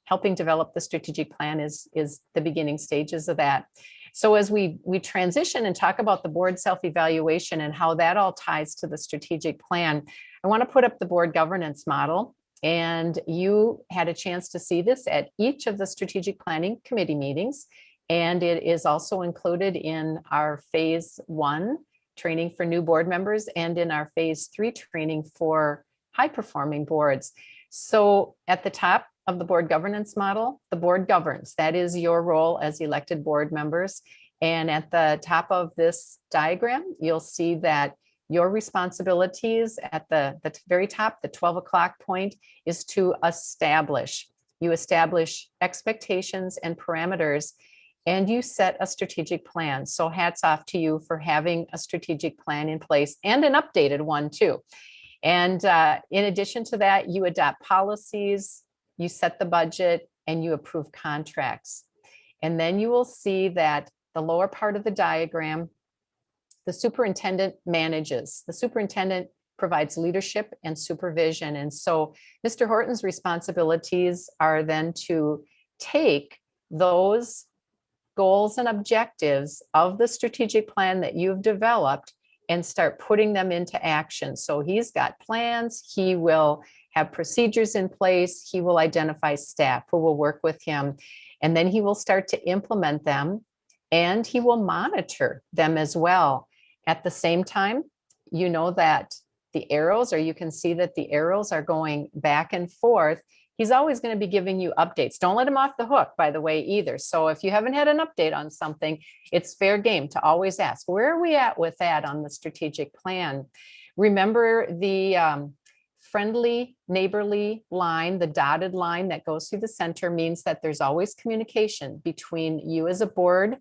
Speaker 6: helping develop the strategic plan is the beginning stages of that. So as we transition and talk about the board self-evaluation and how that all ties to the strategic plan, I want to put up the board governance model. And you had a chance to see this at each of the strategic planning committee meetings. And it is also included in our phase 1 training for new board members and in our phase 3 training for high performing boards. So at the top of the board governance model, the board governs. That is your role as elected board members. And at the top of this diagram, you'll see that your responsibilities at the very top, the 12 o'clock point, is to establish. You establish expectations and parameters, and you set a strategic plan. So hats off to you for having a strategic plan in place and an updated one too. And in addition to that, you adopt policies, you set the budget, and you approve contracts. And then you will see that the lower part of the diagram, the superintendent manages. The superintendent provides leadership and supervision. And so Mr. Horton's responsibilities are then to take those goals and objectives of the strategic plan that you've developed and start putting them into action. So he's got plans, he will have procedures in place, he will identify staff who will work with him, and then he will start to implement them, and he will monitor them as well. At the same time, you know that the arrows, or you can see that the arrows are going back and forth. He's always going to be giving you updates. Don't let him off the hook, by the way, either. So if you haven't had an update on something, it's fair game to always ask, where are we at with that on the strategic plan? Remember the friendly, neighborly line, the dotted line that goes through the center means that there's always communication between you as a board,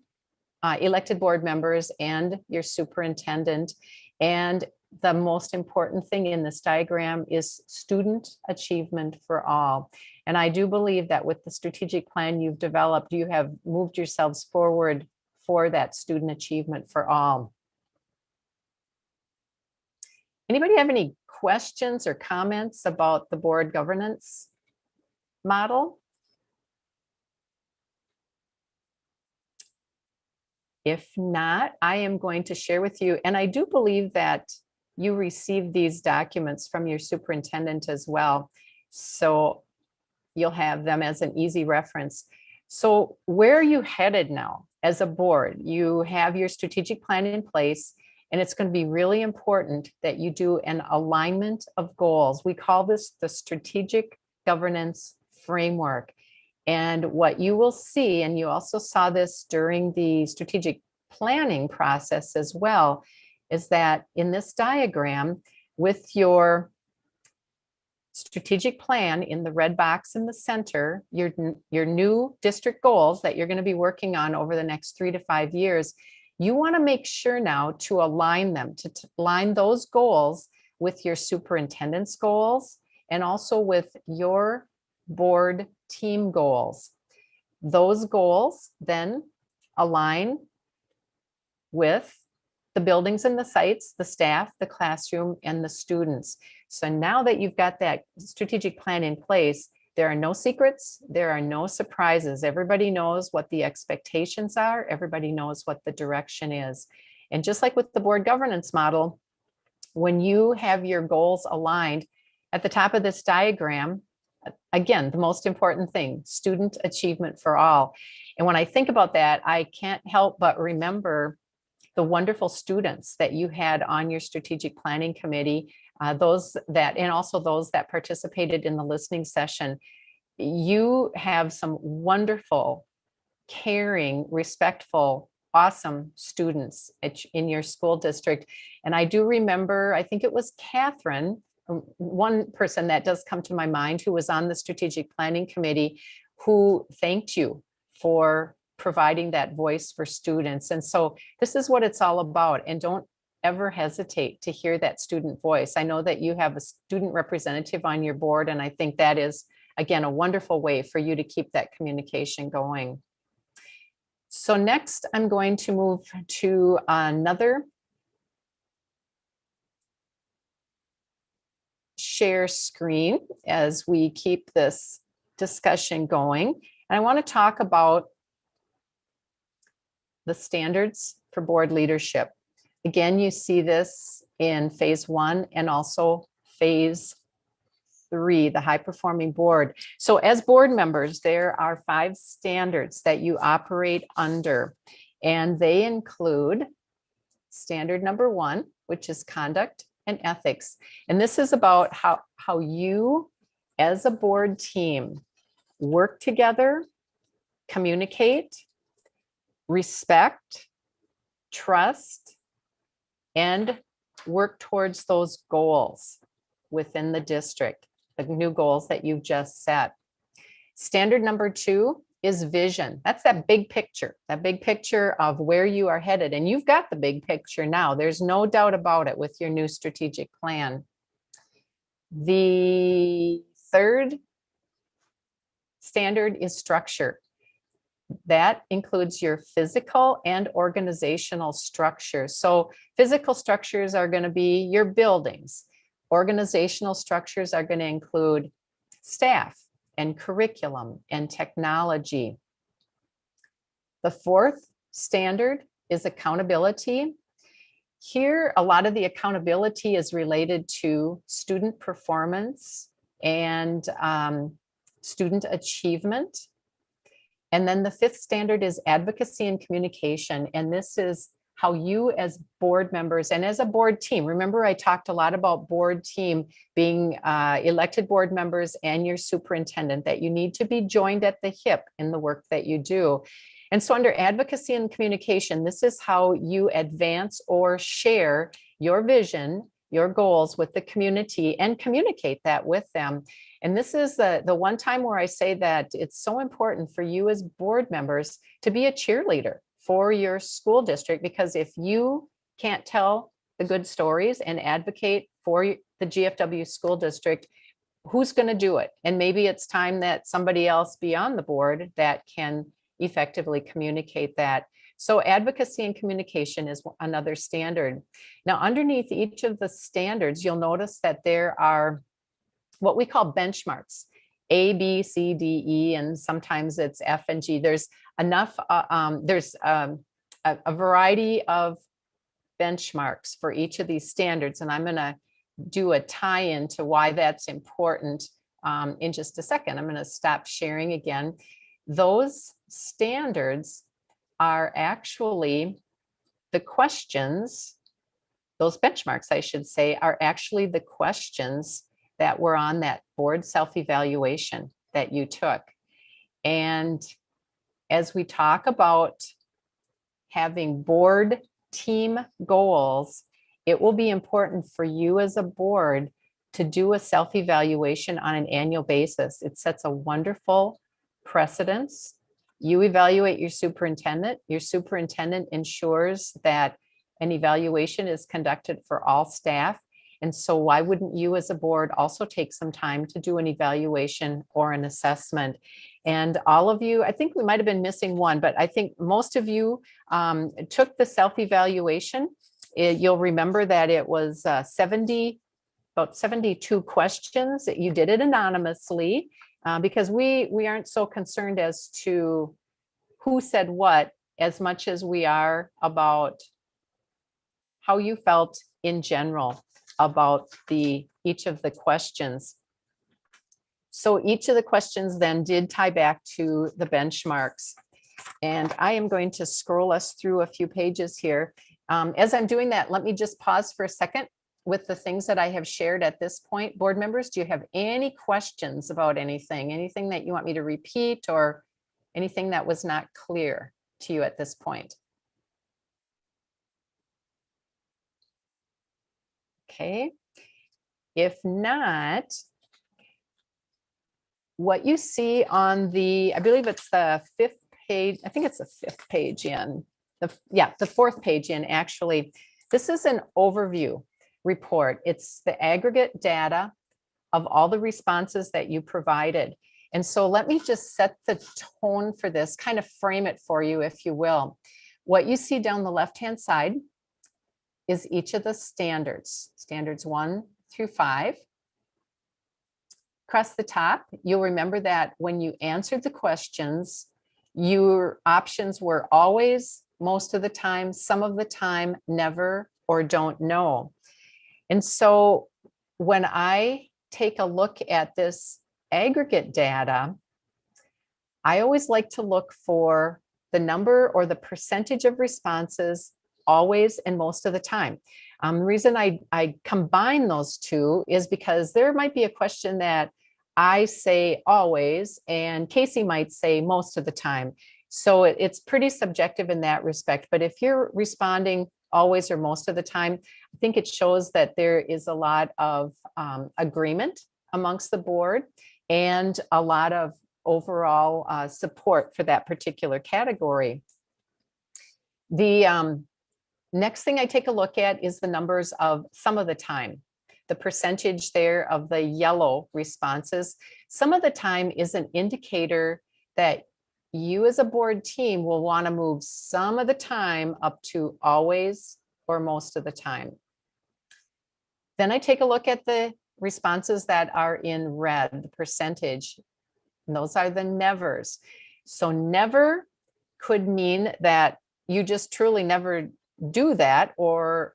Speaker 6: elected board members, and your superintendent. And the most important thing in this diagram is student achievement for all. And I do believe that with the strategic plan you've developed, you have moved yourselves forward for that student achievement for all. Anybody have any questions or comments about the board governance model? If not, I am going to share with you, and I do believe that you received these documents from your superintendent as well. So you'll have them as an easy reference. So where are you headed now as a board? You have your strategic plan in place, and it's going to be really important that you do an alignment of goals. We call this the strategic governance framework. And what you will see, and you also saw this during the strategic planning process as well, is that in this diagram with your strategic plan in the red box in the center, your new district goals that you're going to be working on over the next 3 to 5 years, you want to make sure now to align them, to align those goals with your superintendent's goals and also with your board team goals. Those goals then align with the buildings and the sites, the staff, the classroom, and the students. So now that you've got that strategic plan in place, there are no secrets, there are no surprises. Everybody knows what the expectations are. Everybody knows what the direction is. And just like with the board governance model, when you have your goals aligned, at the top of this diagram, again, the most important thing, student achievement for all. And when I think about that, I can't help but remember the wonderful students that you had on your strategic planning committee, and also those that participated in the listening session. You have some wonderful, caring, respectful, awesome students in your school district. And I do remember, I think it was Catherine, one person that does come to my mind who was on the strategic planning committee, who thanked you for providing that voice for students. And so this is what it's all about. And don't ever hesitate to hear that student voice. I know that you have a student representative on your board, and I think that is, again, a wonderful way for you to keep that communication going. So next, I'm going to move to another share screen as we keep this discussion going. And I want to talk about the standards for board leadership. Again, you see this in phase 1 and also phase 3, the high performing board. So as board members, there are 5 standards that you operate under, and they include standard number 1, which is conduct and ethics. And this is about how you as a board team work together, communicate, respect, trust, and work towards those goals within the district, the new goals that you've just set. Standard number 2 is vision. That's that big picture of where you are headed. And you've got the big picture now. There's no doubt about it with your new strategic plan. The third standard is structure. That includes your physical and organizational structure. So physical structures are going to be your buildings. Organizational structures are going to include staff and curriculum and technology. The fourth standard is accountability. Here, a lot of the accountability is related to student performance and student achievement. And then the fifth standard is advocacy and communication. And this is how you as board members and as a board team, remember I talked a lot about board team being elected board members and your superintendent, that you need to be joined at the hip in the work that you do. And so under advocacy and communication, this is how you advance or share your vision, your goals with the community and communicate that with them. And this is the one time where I say that it's so important for you as board members to be a cheerleader for your school district, because if you can't tell the good stories and advocate for the GFW school district, who's going to do it? And maybe it's time that somebody else beyond the board that can effectively communicate that. So advocacy and communication is another standard. Now, underneath each of the standards, you'll notice that there are what we call benchmarks, A, B, C, D, E, and sometimes it's F and G. There's enough, there's a variety of benchmarks for each of these standards. And I'm gonna do a tie-in to why that's important in just a second. I'm gonna stop sharing again. Those standards are actually the questions, those benchmarks, I should say, are actually the questions that were on that board self-evaluation that you took. And as we talk about having board team goals, it will be important for you as a board to do a self-evaluation on an annual basis. It sets a wonderful precedence. You evaluate your superintendent. Your superintendent ensures that an evaluation is conducted for all staff. And so why wouldn't you as a board also take some time to do an evaluation or an assessment? And all of you, I think we might have been missing one, but I think most of you took the self-evaluation. You'll remember that it was about 72 questions. You did it anonymously because we aren't so concerned as to who said what as much as we are about how you felt in general about each of the questions. So each of the questions then did tie back to the benchmarks. And I am going to scroll us through a few pages here. As I'm doing that, let me just pause for a second with the things that I have shared at this point. Board members, do you have any questions about anything? Anything that you want me to repeat or anything that was not clear to you at this point? Okay, if not, what you see on the, I believe it's the 5th page, I think it's the 5th page in, the 4th page in actually. This is an overview report. It's the aggregate data of all the responses that you provided. And so let me just set the tone for this, kind of frame it for you, if you will. What you see down the left-hand side is each of the standards, standards 1 through 5. across the top, you'll remember that when you answered the questions, your options were always, most of the time, some of the time, never, or don't know. And so when I take a look at this aggregate data, I always like to look for the number or the percentage of responses always and most of the time. The reason I combine those two is because there might be a question that I say always and Casey might say most of the time. So it's pretty subjective in that respect. But if you're responding always or most of the time, I think it shows that there is a lot of agreement amongst the board and a lot of overall support for that particular category. The next thing I take a look at is the numbers of some of the time. The percentage there of the yellow responses. Some of the time is an indicator that you as a board team will want to move some of the time up to always or most of the time. Then I take a look at the responses that are in red, the percentage, and those are the nevers. So never could mean that you just truly never do that or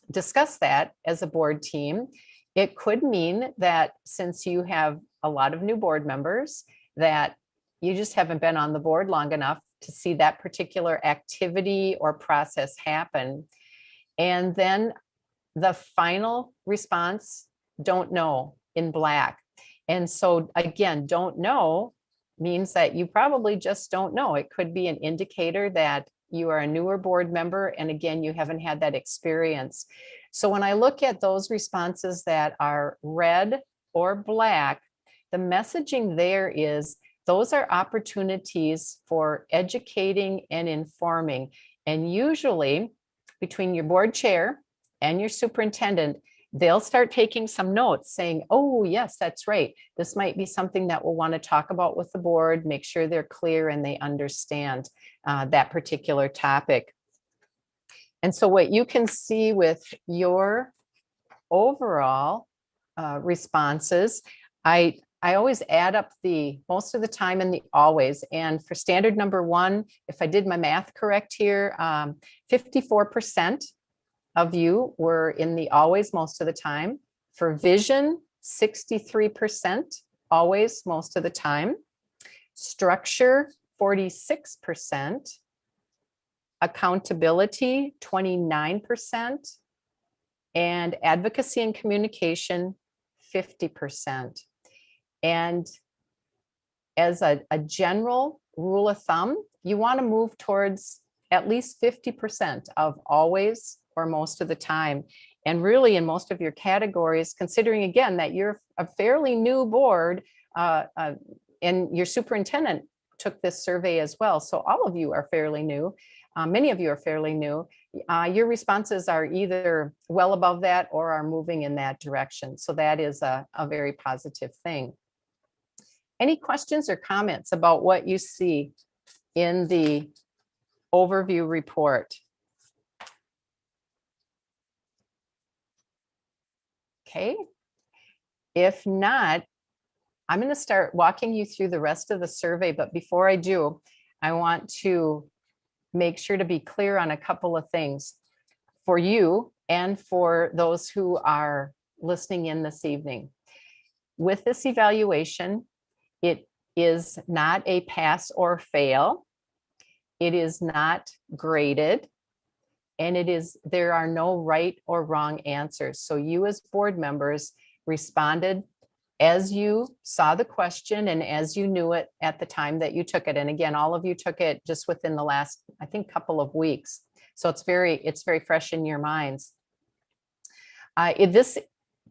Speaker 6: discuss that as a board team. It could mean that since you have a lot of new board members, that you just haven't been on the board long enough to see that particular activity or process happen. And then the final response, don't know, in black. And so again, don't know means that you probably just don't know. It could be an indicator that you are a newer board member. And again, you haven't had that experience. So when I look at those responses that are red or black, the messaging there is those are opportunities for educating and informing. And usually between your board chair and your superintendent, they'll start taking some notes saying, oh, yes, that's right. This might be something that we'll want to talk about with the board, make sure they're clear and they understand that particular topic. And so what you can see with your overall responses, I always add up the most of the time and the always. And for standard number one, if I did my math correct here, 54% of you were in the always most of the time. For vision, 63% always most of the time. Structure, 46%. Accountability, 29%. And advocacy and communication, 50%. And as a general rule of thumb, you want to move towards at least 50% of always or most of the time. And really in most of your categories, considering again that you're a fairly new board and your superintendent took this survey as well. So all of you are fairly new. Many of you are fairly new. Your responses are either well above that or are moving in that direction. So that is a very positive thing. Any questions or comments about what you see in the overview report? Okay. If not, I'm going to start walking you through the rest of the survey. But before I do, I want to make sure to be clear on a couple of things for you and for those who are listening in this evening. With this evaluation, it is not a pass or fail. It is not graded. And there are no right or wrong answers. So you as board members responded as you saw the question and as you knew it at the time that you took it. And again, all of you took it just within the last, I think, couple of weeks. So it's very fresh in your minds. This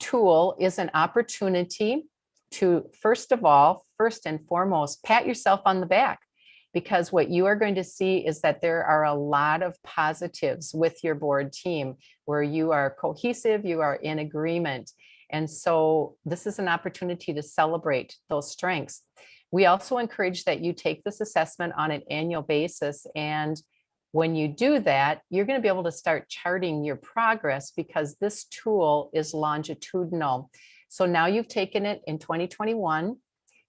Speaker 6: tool is an opportunity to, first and foremost, pat yourself on the back, because what you are going to see is that there are a lot of positives with your board team where you are cohesive, you are in agreement. And so this is an opportunity to celebrate those strengths. We also encourage that you take this assessment on an annual basis. And when you do that, you're going to be able to start charting your progress because this tool is longitudinal. So now you've taken it in 2021.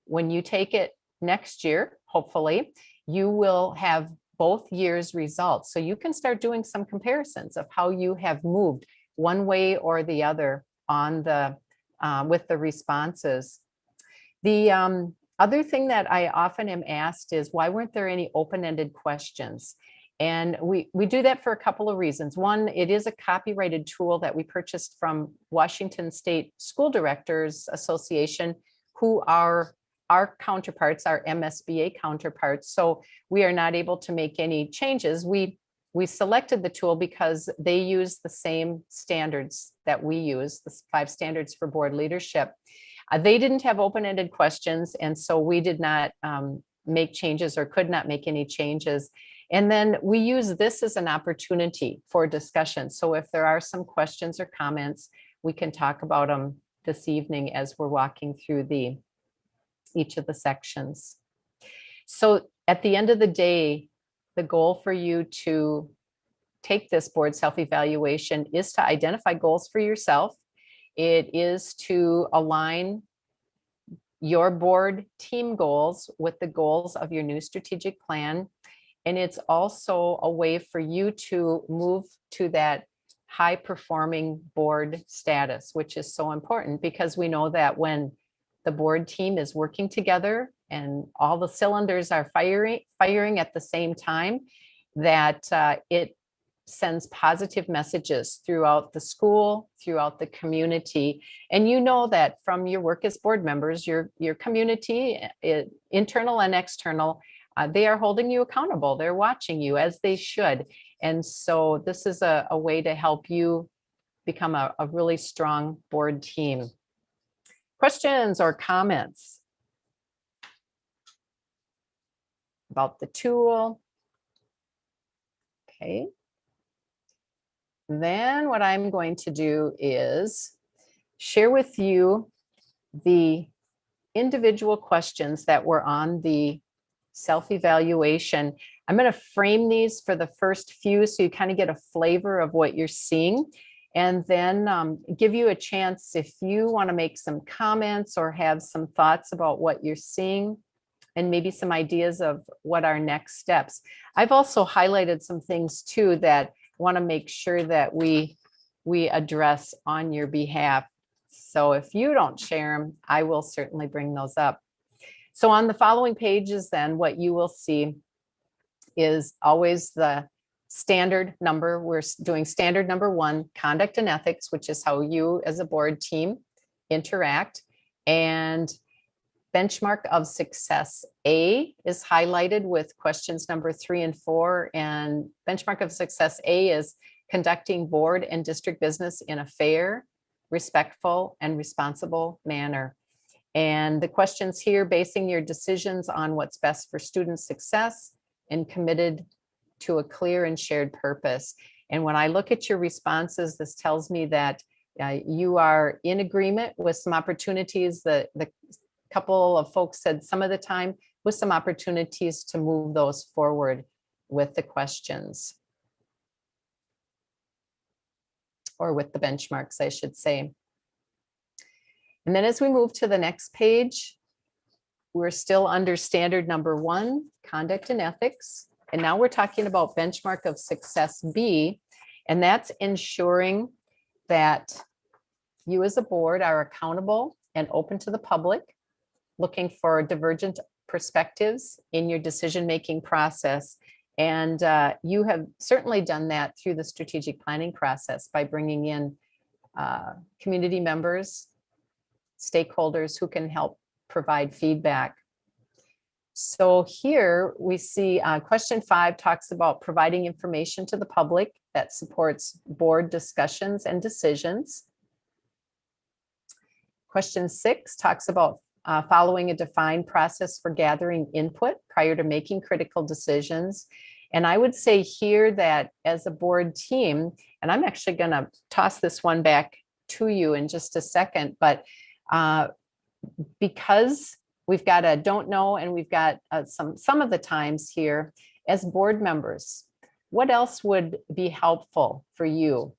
Speaker 6: When you take it next year, hopefully, you will have both years' results. So you can start doing some comparisons of how you have moved one way or the other on the with the responses. The other thing that I often am asked is, why weren't there any open-ended questions? And we do that for a couple of reasons. One, it is a copyrighted tool that we purchased from Washington State School Directors Association, who are our counterparts, our MSBA counterparts. So we are not able to make any changes. We selected the tool because they use the same standards that we use, the 5 standards for board leadership. They didn't have open-ended questions, and so we did not make changes or could not make any changes. And then we use this as an opportunity for discussion. So if there are some questions or comments, we can talk about them this evening as we're walking through each of the sections. So at the end of the day, the goal for you to take this board self-evaluation is to identify goals for yourself. It is to align your board team goals with the goals of your new strategic plan. And it's also a way for you to move to that high-performing board status, which is so important, because we know that when the board team is working together and all the cylinders are firing at the same time, that it sends positive messages throughout the school, throughout the community. And you know that from your work as board members, your community, internal and external, they are holding you accountable. They're watching you, as they should. And so this is a way to help you become a really strong board team. Questions or comments about the tool? Okay. Then what I'm going to do is share with you the individual questions that were on the self-evaluation. I'm going to frame these for the first few so you kind of get a flavor of what you're seeing, and then give you a chance if you want to make some comments or have some thoughts about what you're seeing and maybe some ideas of what our next steps. I've also highlighted some things too that I want to make sure that we address on your behalf. So if you don't share them, I will certainly bring those up. So on the following pages, then, what you will see is always the standard number. We're doing standard number 1, conduct and ethics, which is how you as a board team interact. And benchmark of success A is highlighted with questions number 3 and 4. And benchmark of success A is conducting board and district business in a fair, respectful, and responsible manner. And the questions here, basing your decisions on what's best for student success and committed to a clear and shared purpose. And when I look at your responses, this tells me that you are in agreement with some opportunities. The couple of folks said some of the time, with some opportunities to move those forward with the questions. Or with the benchmarks, I should say. And then as we move to the next page, we're still under standard number 1, conduct and ethics. And now we're talking about benchmark of success B, and that's ensuring that you as a board are accountable and open to the public, looking for divergent perspectives in your decision-making process. And you have certainly done that through the strategic planning process by bringing in community members, stakeholders who can help provide feedback. So here we see question 5 talks about providing information to the public that supports board discussions and decisions. Question 6 talks about following a defined process for gathering input prior to making critical decisions. And I would say here that as a board team, and I'm actually going to toss this one back to you in just a second, but because we've got a don't know and we've got some of the times here as board members, what else would be helpful for you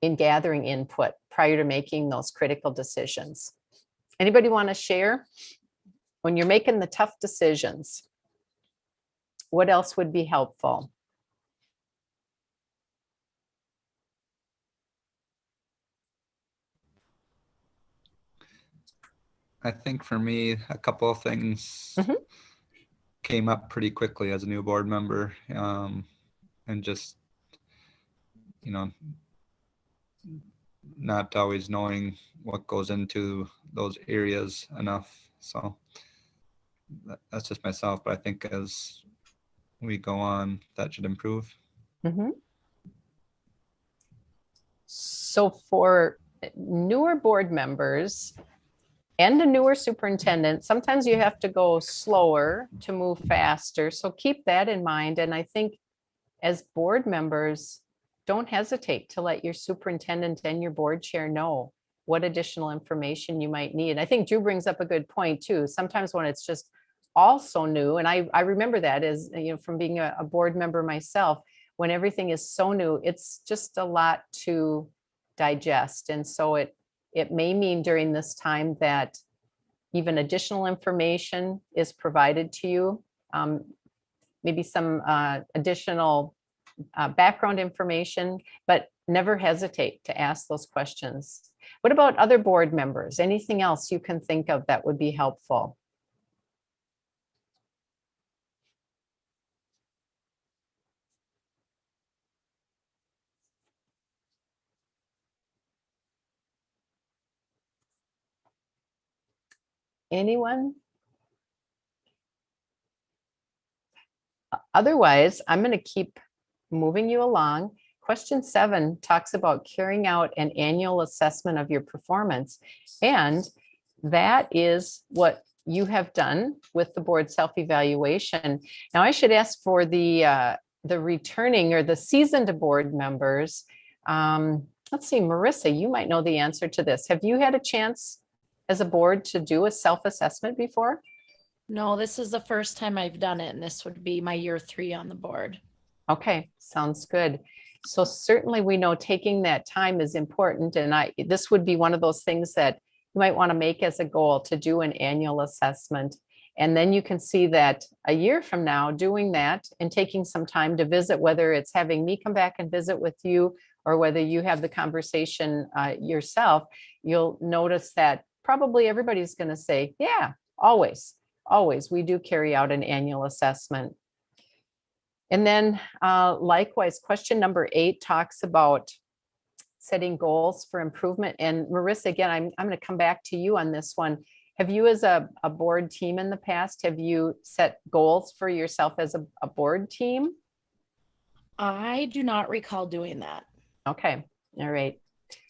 Speaker 6: in gathering input prior to making those critical decisions? Anybody want to share? When you're making the tough decisions, what else would be helpful?
Speaker 3: I think for me, a couple of things came up pretty quickly as a new board member, and just, you know, not always knowing what goes into those areas enough. So that's just myself, but I think as we go on, that should improve.
Speaker 6: So for newer board members and a newer superintendent, sometimes you have to go slower to move faster. So keep that in mind. And I think as board members, don't hesitate to let your superintendent and your board chair know what additional information you might need. I think Drew brings up a good point too. Sometimes when it's just all so new, and I remember that as, you know, from being a board member myself, when everything is so new, it's just a lot to digest. And so it may mean during this time that even additional information is provided to you, maybe some additional background information, but never hesitate to ask those questions. What about other board members? Anything else you can think of that would be helpful? Anyone? Otherwise, I'm going to keep moving you along. Question 7 talks about carrying out an annual assessment of your performance. And that is what you have done with the board self-evaluation. Now, I should ask for the returning or the seasoned board members. Let's see, Marissa, you might know the answer to this. Have you had a chance as a board to do a self-assessment before?
Speaker 4: No, this is the first time I've done it, and this would be my year 3 on the board.
Speaker 6: Okay, sounds good. So certainly we know taking that time is important, and this would be one of those things that you might want to make as a goal to do an annual assessment. And then you can see that a year from now, doing that and taking some time to visit, whether it's having me come back and visit with you or whether you have the conversation yourself, you'll notice that probably everybody's going to say, yeah, always we do carry out an annual assessment. And then likewise, question number 8 talks about setting goals for improvement. And Marissa, again, I'm going to come back to you on this one. Have you as a board team in the past, have you set goals for yourself as a board team?
Speaker 4: I do not recall doing that.
Speaker 6: Okay, all right.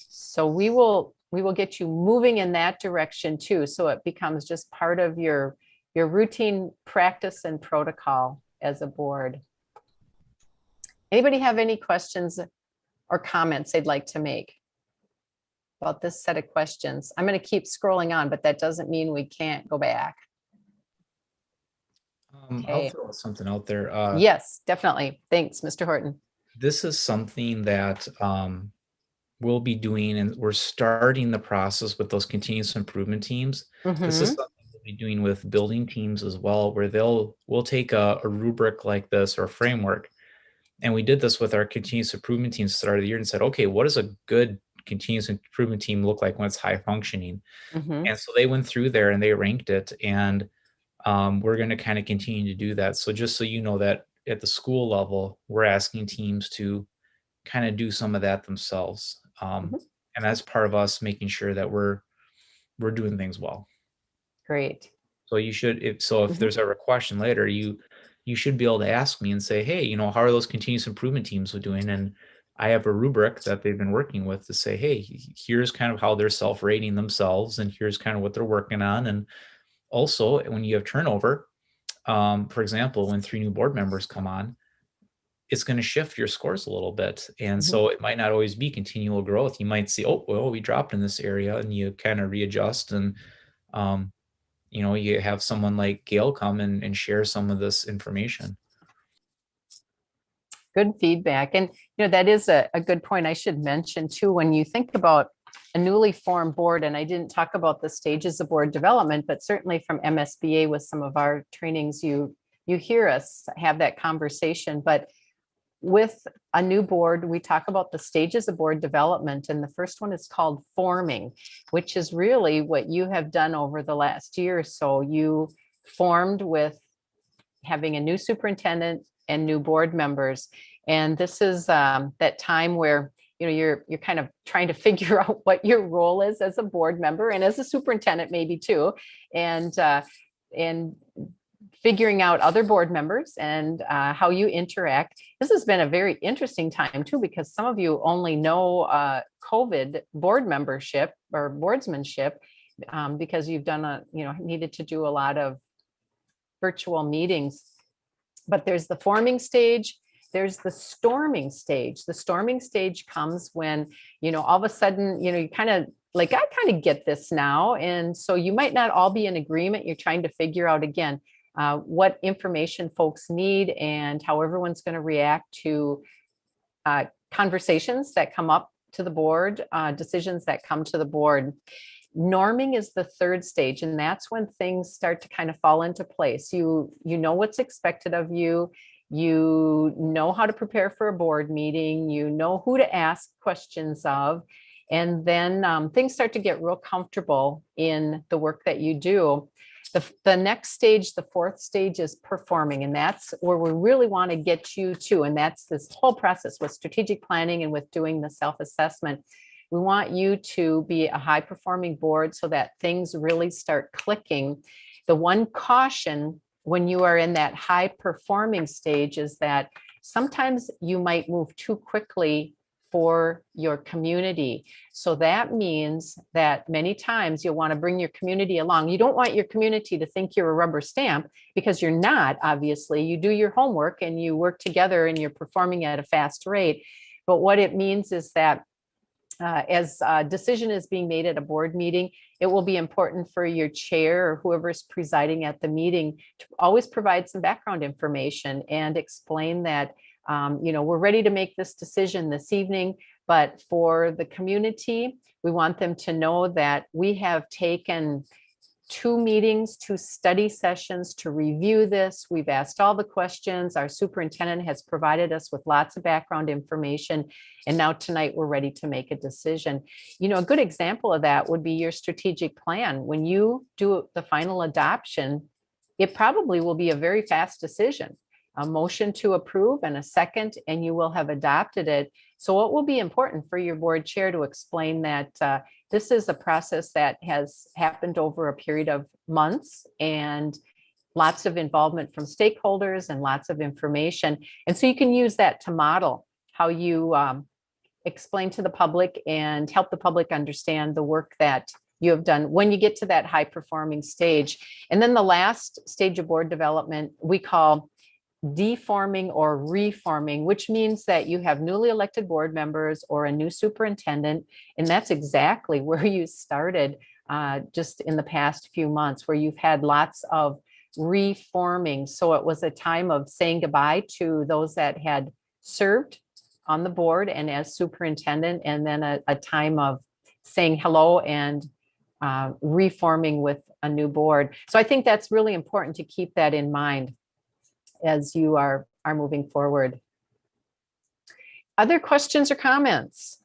Speaker 6: So we will get you moving in that direction too. So it becomes just part of your routine practice and protocol as a board. Anybody have any questions or comments they'd like to make about this set of questions? I'm going to keep scrolling on, but that doesn't mean we can't go back.
Speaker 7: I'll throw something out there.
Speaker 6: Yes, definitely. Thanks, Mr. Horton.
Speaker 7: This is something that we'll be doing, and we're starting the process with those continuous improvement teams. This is something we'll be doing with building teams as well, where we'll take a rubric like this or a framework. And we did this with our continuous improvement team at the start of the year and said, okay, what does a good continuous improvement team look like when it's high functioning? And so they went through there and they ranked it. And we're going to kind of continue to do that. So just so you know that at the school level, we're asking teams to kind of do some of that themselves. And that's part of us making sure that we're doing things well.
Speaker 6: Great.
Speaker 7: So you should, if there's ever a question later, you should be able to ask me and say, hey, you know, how are those continuous improvement teams doing? And I have a rubric that they've been working with to say, hey, here's kind of how they're self-rating themselves, and here's kind of what they're working on. And also, when you have turnover, for example, when 3 new board members come on, it's going to shift your scores a little bit. And so it might not always be continual growth. You might see, oh, well, we dropped in this area, and you kind of readjust. And you know, you have someone like Gail come and share some of this information.
Speaker 6: Good feedback. And, you know, that is a good point. I should mention too, when you think about a newly formed board, and I didn't talk about the stages of board development, but certainly from MSBA with some of our trainings, you hear us have that conversation. But with a new board, we talk about the stages of board development, and the first one is called forming, which is really what you have done over the last year or so. You formed with having a new superintendent and new board members. And this is that time where you're kind of trying to figure out what your role is as a board member and as a superintendent maybe too, and figuring out other board members and how you interact. This has been a very interesting time too, because some of you only know COVID board membership or boardsmanship because you've done needed to do a lot of virtual meetings. But there's the forming stage. There's the storming stage. The storming stage comes when, all of a sudden, you kind of like, I kind of get this now. And so you might not all be in agreement. You're trying to figure out again, what information folks need and how everyone's going to react to conversations that come up to the board, decisions that come to the board. Norming is the third stage, and that's when things start to kind of fall into place. You know what's expected of you. You know how to prepare for a board meeting. You know who to ask questions of. And then things start to get real comfortable in the work that you do. The next stage, the fourth stage, is performing, and that's where we really want to get you to. And that's this whole process with strategic planning and with doing the self-assessment. We want you to be a high-performing board so that things really start clicking. The one caution when you are in that high-performing stage is that sometimes you might move too quickly for your community. So that means that many times you'll want to bring your community along. You don't want your community to think you're a rubber stamp, because you're not, obviously. You do your homework and you work together and you're performing at a fast rate. But what it means is that as a decision is being made at a board meeting, it will be important for your chair or whoever is presiding at the meeting to always provide some background information and explain that we're ready to make this decision this evening, but for the community, we want them to know that we have taken 2 meetings, 2 study sessions to review this. We've asked all the questions. Our superintendent has provided us with lots of background information. And now tonight we're ready to make a decision. A good example of that would be your strategic plan. When you do the final adoption, it probably will be a very fast decision. A motion to approve and a second, and you will have adopted it. So it will be important for your board chair to explain that this is a process that has happened over a period of months and lots of involvement from stakeholders and lots of information. And so you can use that to model how you explain to the public and help the public understand the work that you have done when you get to that high performing stage. And then the last stage of board development we call deforming or reforming, which means that you have newly elected board members or a new superintendent. And that's exactly where you started just in the past few months, where you've had lots of reforming. So it was a time of saying goodbye to those that had served on the board and as superintendent, and then a time of saying hello and reforming with a new board. So I think that's really important to keep that in mind as you are moving forward. Other questions or comments?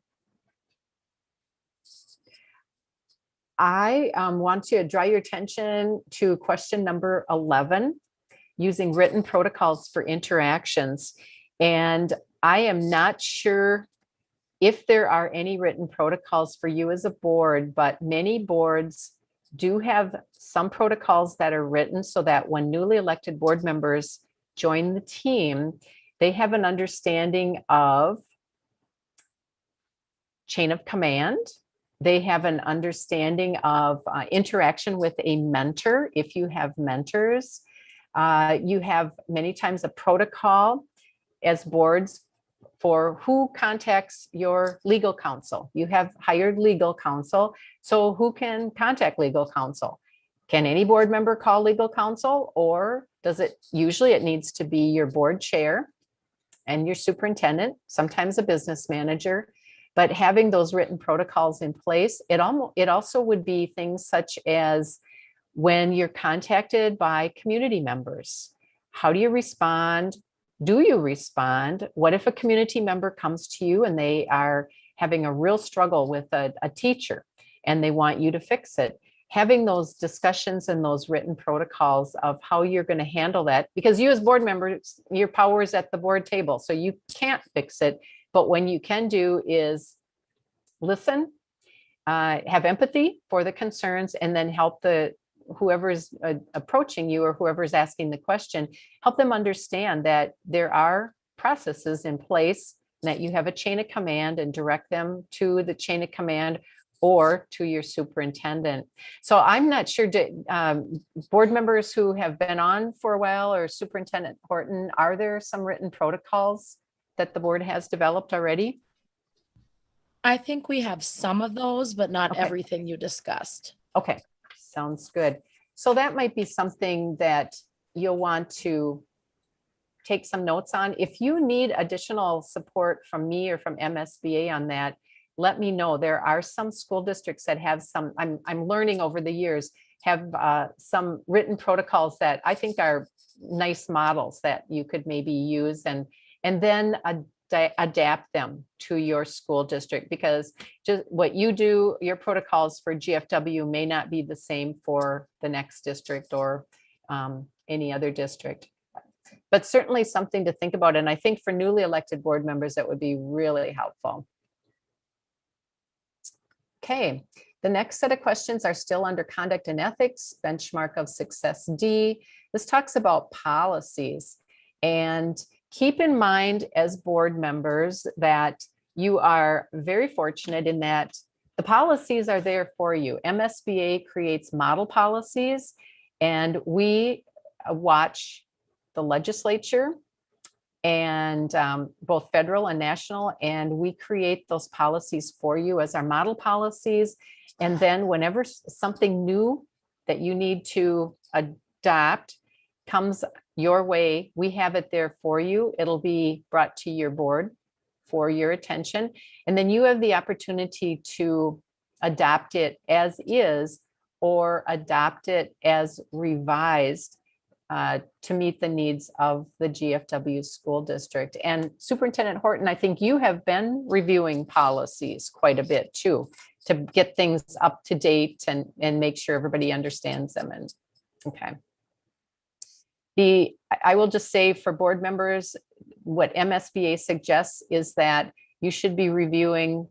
Speaker 6: I want to draw your attention to question number 11, using written protocols for interactions. And I am not sure if there are any written protocols for you as a board, but many boards do have some protocols that are written so that when newly elected board members join the team, they have an understanding of chain of command. They have an understanding of interaction with a mentor, if you have mentors. You have many times a protocol as boards for who contacts your legal counsel. You have hired legal counsel, so who can contact legal counsel? Can any board member call legal counsel, or does it usually it needs to be your board chair and your superintendent, sometimes a business manager. But having those written protocols in place, it also would be things such as when you're contacted by community members, how do you respond? Do you respond? What if a community member comes to you and they are having a real struggle with a teacher and they want you to fix it? Having those discussions and those written protocols of how you're going to handle that, because you as board members, your power is at the board table, so you can't fix it. But when you can do is listen, have empathy for the concerns, and then help whoever is approaching you or whoever is asking the question, help them understand that there are processes in place, that you have a chain of command, and direct them to the chain of command or to your superintendent. So I'm not sure, board members who have been on for a while, or Superintendent Horton, are there some written protocols that the board has developed already?
Speaker 4: I think we have some of those, but not
Speaker 6: Okay.
Speaker 4: everything you discussed.
Speaker 6: Okay, sounds good. So that might be something that you'll want to take some notes on. If you need additional support from me or from MSBA on that, let me know. There are some school districts that have some, I'm learning over the years, have some written protocols that I think are nice models that you could maybe use, and then adapt them to your school district, because just what you do, your protocols for GFW may not be the same for the next district or any other district. But certainly something to think about. And I think for newly elected board members, that would be really helpful. Okay, the next set of questions are still under conduct and ethics, benchmark of success D. This talks about policies. And keep in mind as board members that you are very fortunate in that the policies are there for you. MSBA creates model policies, and we watch the legislature and both federal and national, and we create those policies for you as our model policies. And then whenever something new that you need to adopt comes your way, we have it there for you. It'll be brought to your board for your attention. And then you have the opportunity to adopt it as is or adopt it as revised to meet the needs of the GFW school district. And Superintendent Horton, I think you have been reviewing policies quite a bit too, to get things up to date and make sure everybody understands them. And okay. I will just say for board members, what MSBA suggests is that you should be reviewing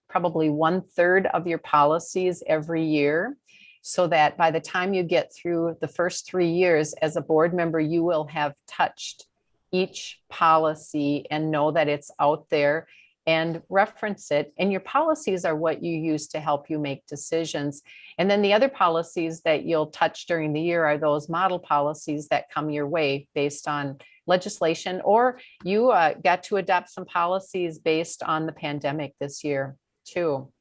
Speaker 6: probably 1/3 of your policies every year, so that by the time you get through the first 3 years as a board member, you will have touched each policy and know that it's out there and reference it. And your policies are what you use to help you make decisions. And then the other policies that you'll touch during the year are those model policies that come your way based on legislation, or you got to adopt some policies based on the pandemic this year too.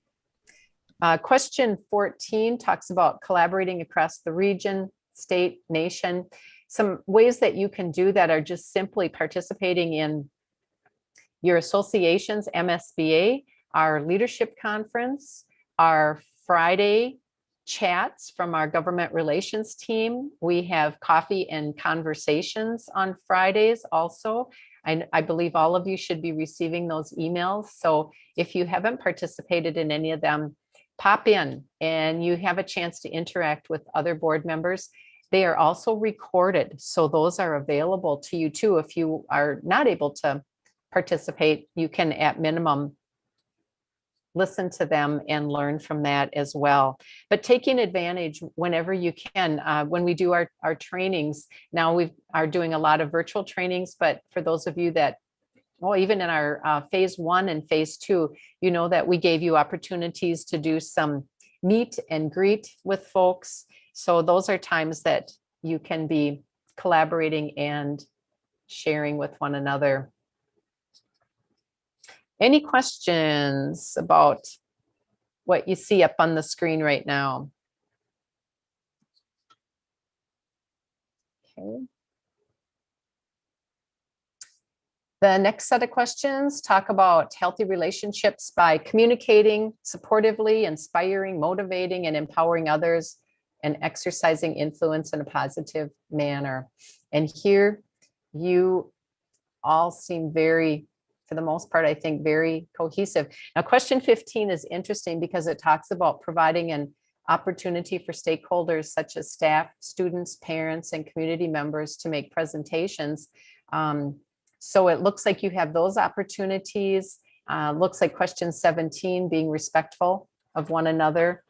Speaker 6: Question 14 talks about collaborating across the region, state, nation. Some ways that you can do that are just simply participating in your associations, MSBA, our leadership conference, our Friday chats from our government relations team. We have coffee and conversations on Fridays also. I believe all of you should be receiving those emails. So if you haven't participated in any of them, pop in and you have a chance to interact with other board members. They are also recorded, so those are available to you too. If you are not able to participate, you can at minimum listen to them and learn from that as well. But taking advantage whenever you can, when we do our trainings, now we are doing a lot of virtual trainings, but for those of you that, well, even in our phase 1 and phase 2, you know that we gave you opportunities to do some meet and greet with folks. So those are times that you can be collaborating and sharing with one another. Any questions about what you see up on the screen right now? Okay. The next set of questions talk about healthy relationships by communicating supportively, inspiring, motivating, and empowering others, and exercising influence in a positive manner. And here you all seem very, for the most part, I think, very cohesive. Now, question 15 is interesting because it talks about providing an opportunity for stakeholders such as staff, students, parents, and community members to make presentations. So it looks like you have those opportunities. Looks like question 17, being respectful of one another.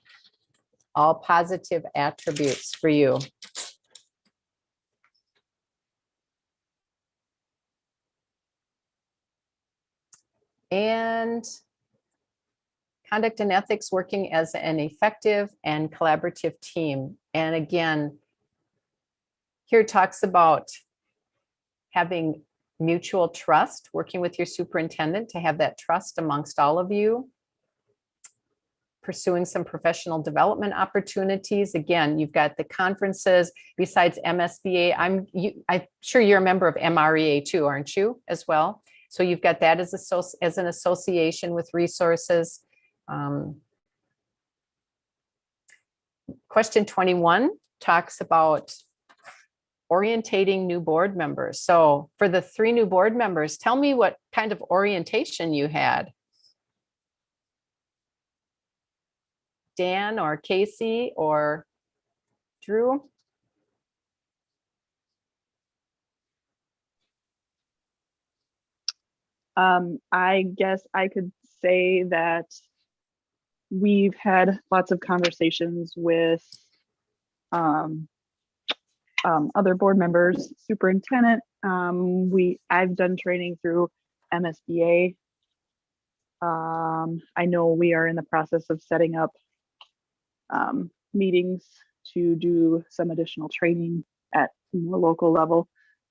Speaker 6: All positive attributes for you. And conduct and ethics, working as an effective and collaborative team. And again, here it talks about having mutual trust, working with your superintendent to have that trust amongst all of you. Pursuing some professional development opportunities. Again, you've got the conferences besides MSBA. I'm sure you're a member of MREA too, aren't you, as well? So you've got that as an association with resources. Question 21 talks about orientating new board members. So for the 3 new board members, tell me what kind of orientation you had. Dan or Casey or Drew?
Speaker 13: I guess I could say that we've had lots of conversations with other board members, superintendent. I've done training through MSBA. I know we are in the process of setting up meetings to do some additional training at more local level.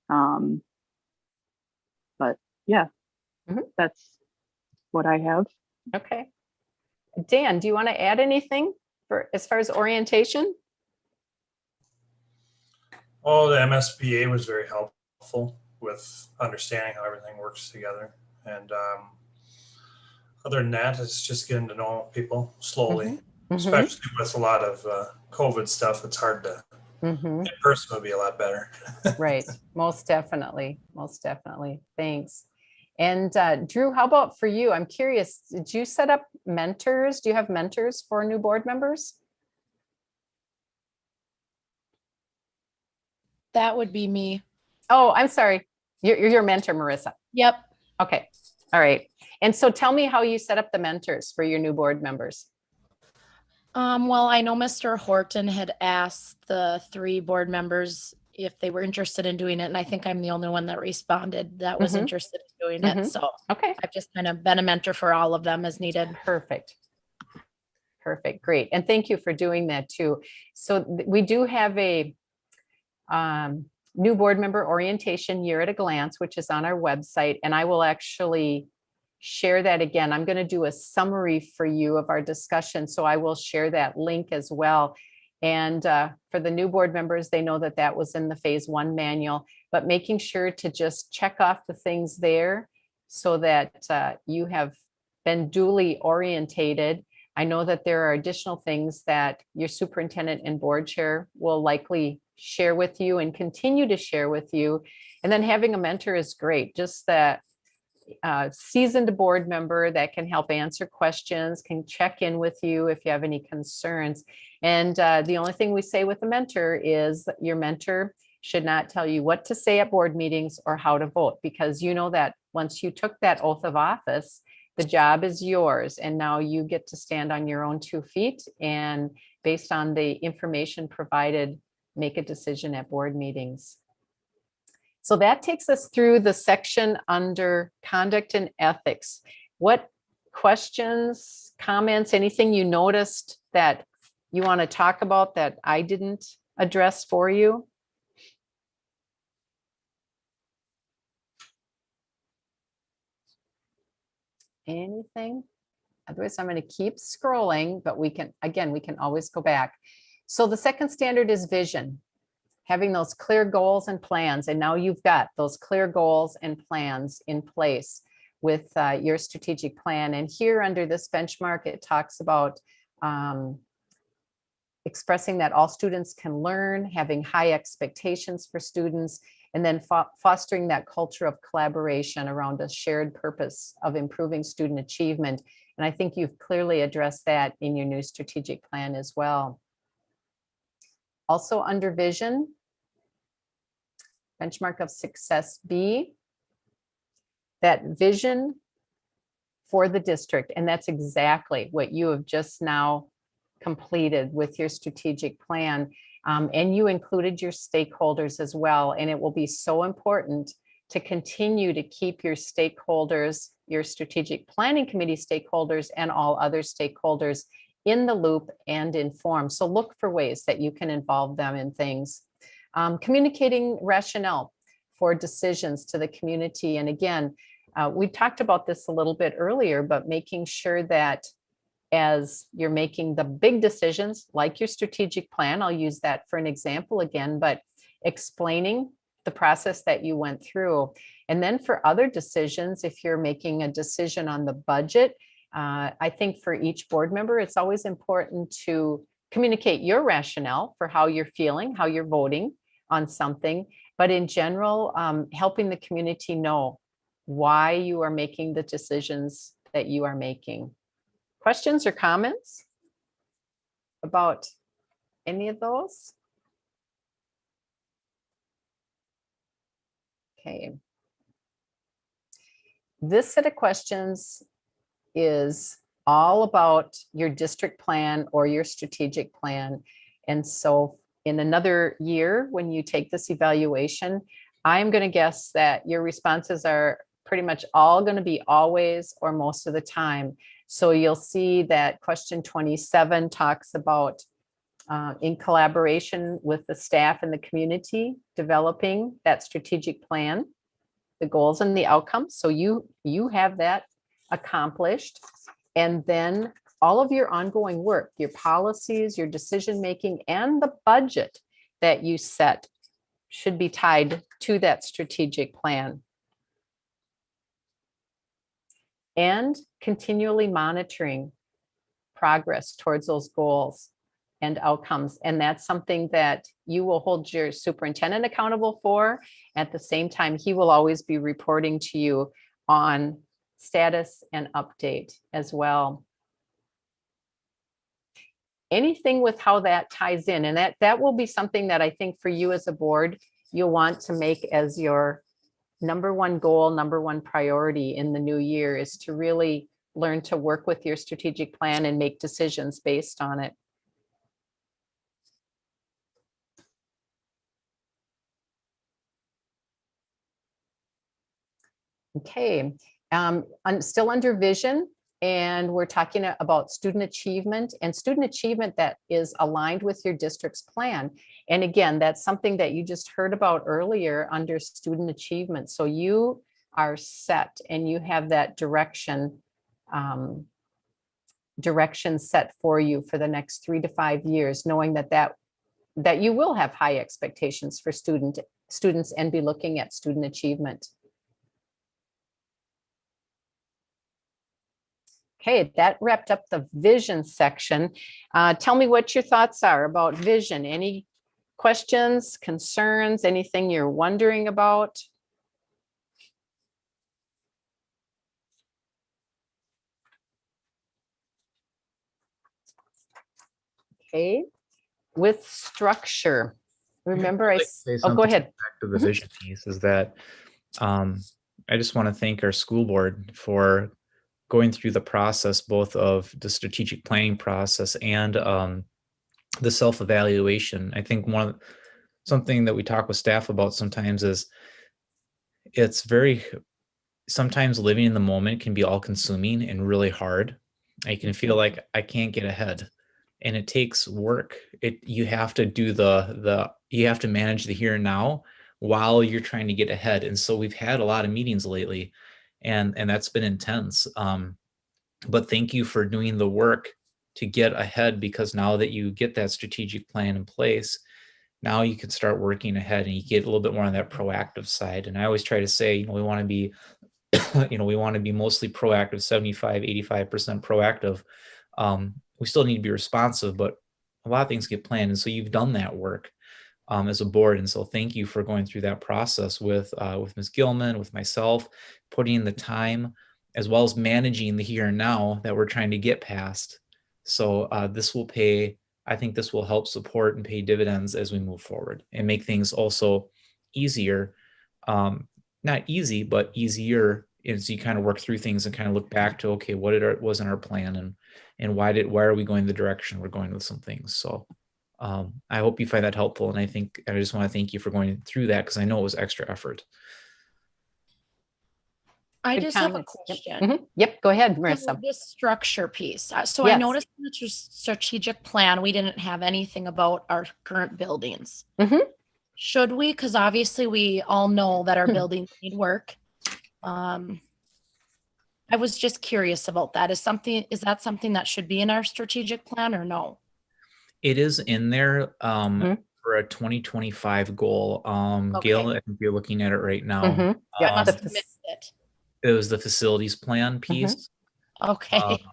Speaker 13: But yeah, that's what I have.
Speaker 6: Okay. Dan, do you want to add anything for as far as orientation?
Speaker 2: Oh, the MSBA was very helpful with understanding how everything works together. And other than that, it's just getting to know people slowly, especially with a lot of COVID stuff. It's hard to, in person would be a lot better.
Speaker 6: Right, most definitely, most definitely. Thanks. And Drew, how about for you? I'm curious, did you set up mentors? Do you have mentors for new board members?
Speaker 4: That would be me.
Speaker 6: Oh, I'm sorry. You're your mentor, Marissa.
Speaker 4: Yep.
Speaker 6: Okay. All right. And so tell me how you set up the mentors for your new board members.
Speaker 4: Well, I know Mr. Horton had asked the 3 board members if they were interested in doing it. And I think I'm the only one that responded that was interested in doing it. So
Speaker 6: okay,
Speaker 4: I've just kind of been a mentor for all of them as needed.
Speaker 6: Perfect. Perfect. Great. And thank you for doing that too. So we do have a new board member orientation year at a glance, which is on our website. And I will actually share that again. I'm going to do a summary for you of our discussion. So I will share that link as well. And for the new board members, they know that that was in the phase 1 manual, but making sure to just check off the things there so that you have been duly orientated. I know that there are additional things that your superintendent and board chair will likely share with you and continue to share with you. And then having a mentor is great. Just that seasoned board member that can help answer questions, can check in with you if you have any concerns. And the only thing we say with a mentor is your mentor should not tell you what to say at board meetings or how to vote, because you know that once you took that oath of office, the job is yours. And now you get to stand on your own 2 feet and based on the information provided, make a decision at board meetings. So that takes us through the section under conduct and ethics. What questions, comments, anything you noticed that you want to talk about that I didn't address for you? Anything? Otherwise, I'm going to keep scrolling, but we can, again, we can always go back. So the second standard is vision. having those clear goals and plans. And now you've got those clear goals and plans in place with your strategic plan. And here under this benchmark, it talks about expressing that all students can learn, having high expectations for students, and then fostering that culture of collaboration around a shared purpose of improving student achievement. And I think you've clearly addressed that in your new strategic plan as well. Also under vision, benchmark of success B, that vision for the district. And that's exactly what you have just now completed with your strategic plan. And you included your stakeholders as well. And it will be so important to continue to keep your stakeholders, your strategic planning committee stakeholders, and all other stakeholders in the loop and informed. So look for ways that you can involve them in things. Communicating rationale for decisions to the community. And again, we talked about this a little bit earlier, but making sure that as you're making the big decisions, like your strategic plan, I'll use that for an example again, but explaining the process that you went through. And then for other decisions, if you're making a decision on the budget, I think for each board member, it's always important to communicate your rationale for how you're feeling, how you're voting on something, but in general, helping the community know why you are making the decisions that you are making. Questions or comments about any of those? Okay. This set of questions is all about your district plan or your strategic plan. And so in another year, when you take this evaluation, I'm going to guess that your responses are pretty much all going to be always or most of the time. So you'll see that question 27 talks about in collaboration with the staff and the community, developing that strategic plan, the goals and the outcomes. So you have that accomplished. And then all of your ongoing work, your policies, your decision-making, and the budget that you set should be tied to that strategic plan. And continually monitoring progress towards those goals and outcomes. And that's something that you will hold your superintendent accountable for. At the same time, he will always be reporting to you on status and update as well. Anything with how that ties in, and that will be something that I think for you as a board, you'll want to make as your number one goal, number one priority in the new year, is to really learn to work with your strategic plan and make decisions based on it. Okay, I'm still under vision, and we're talking about student achievement that is aligned with your district's plan. And again, that's something that you just heard about earlier under student achievement. So you are set and you have that direction set for you for the next 3 to 5 years, knowing that you will have high expectations for students and be looking at student achievement. Okay, that wrapped up the vision section. Tell me what your thoughts are about vision. Any questions, concerns, anything you're wondering about? Okay, with structure. Remember, go ahead.
Speaker 7: Back to the vision piece is that I just want to thank our school board for going through the process, both of the strategic planning process and the self-evaluation. I think something that we talk with staff about sometimes is sometimes living in the moment can be all consuming and really hard. I can feel like I can't get ahead, and it takes work. You have to do you have to manage the here and now while you're trying to get ahead. And so we've had a lot of meetings lately, and that's been intense. But thank you for doing the work to get ahead, because now that you get that strategic plan in place, now you can start working ahead and you get a little bit more on that proactive side. And I always try to say, we want to be, we want to be mostly proactive, 75, 85% proactive. We still need to be responsive, but a lot of things get planned. And so you've done that work as a board. And so thank you for going through that process with Ms. Gilman, with myself, putting in the time, as well as managing the here and now that we're trying to get past. So this will pay, I think this will help support and pay dividends as we move forward and make things also easier. Not easy, but easier as you kind of work through things and kind of look back to, okay, what was in our plan and why are we going the direction we're going with some things. So I hope you find that helpful. And I just want to thank you for going through that because I know it was extra effort.
Speaker 4: I
Speaker 6: Good
Speaker 4: just have a
Speaker 6: comments.
Speaker 4: question.
Speaker 6: Yep, go ahead,
Speaker 4: So
Speaker 6: Marissa.
Speaker 4: this structure piece. So I
Speaker 6: Yes.
Speaker 4: noticed in the strategic plan, we didn't have anything about our current buildings.
Speaker 6: Mhm.
Speaker 4: Should we? Because obviously we all know that our buildings need work. I was just curious about that. Is that something that should be in our strategic plan or no?
Speaker 7: It is in there for a 2025 goal. Gail, I think you're looking at it right now.
Speaker 6: Yeah,
Speaker 4: I must have missed it.
Speaker 7: It was the facilities plan piece.
Speaker 4: Okay.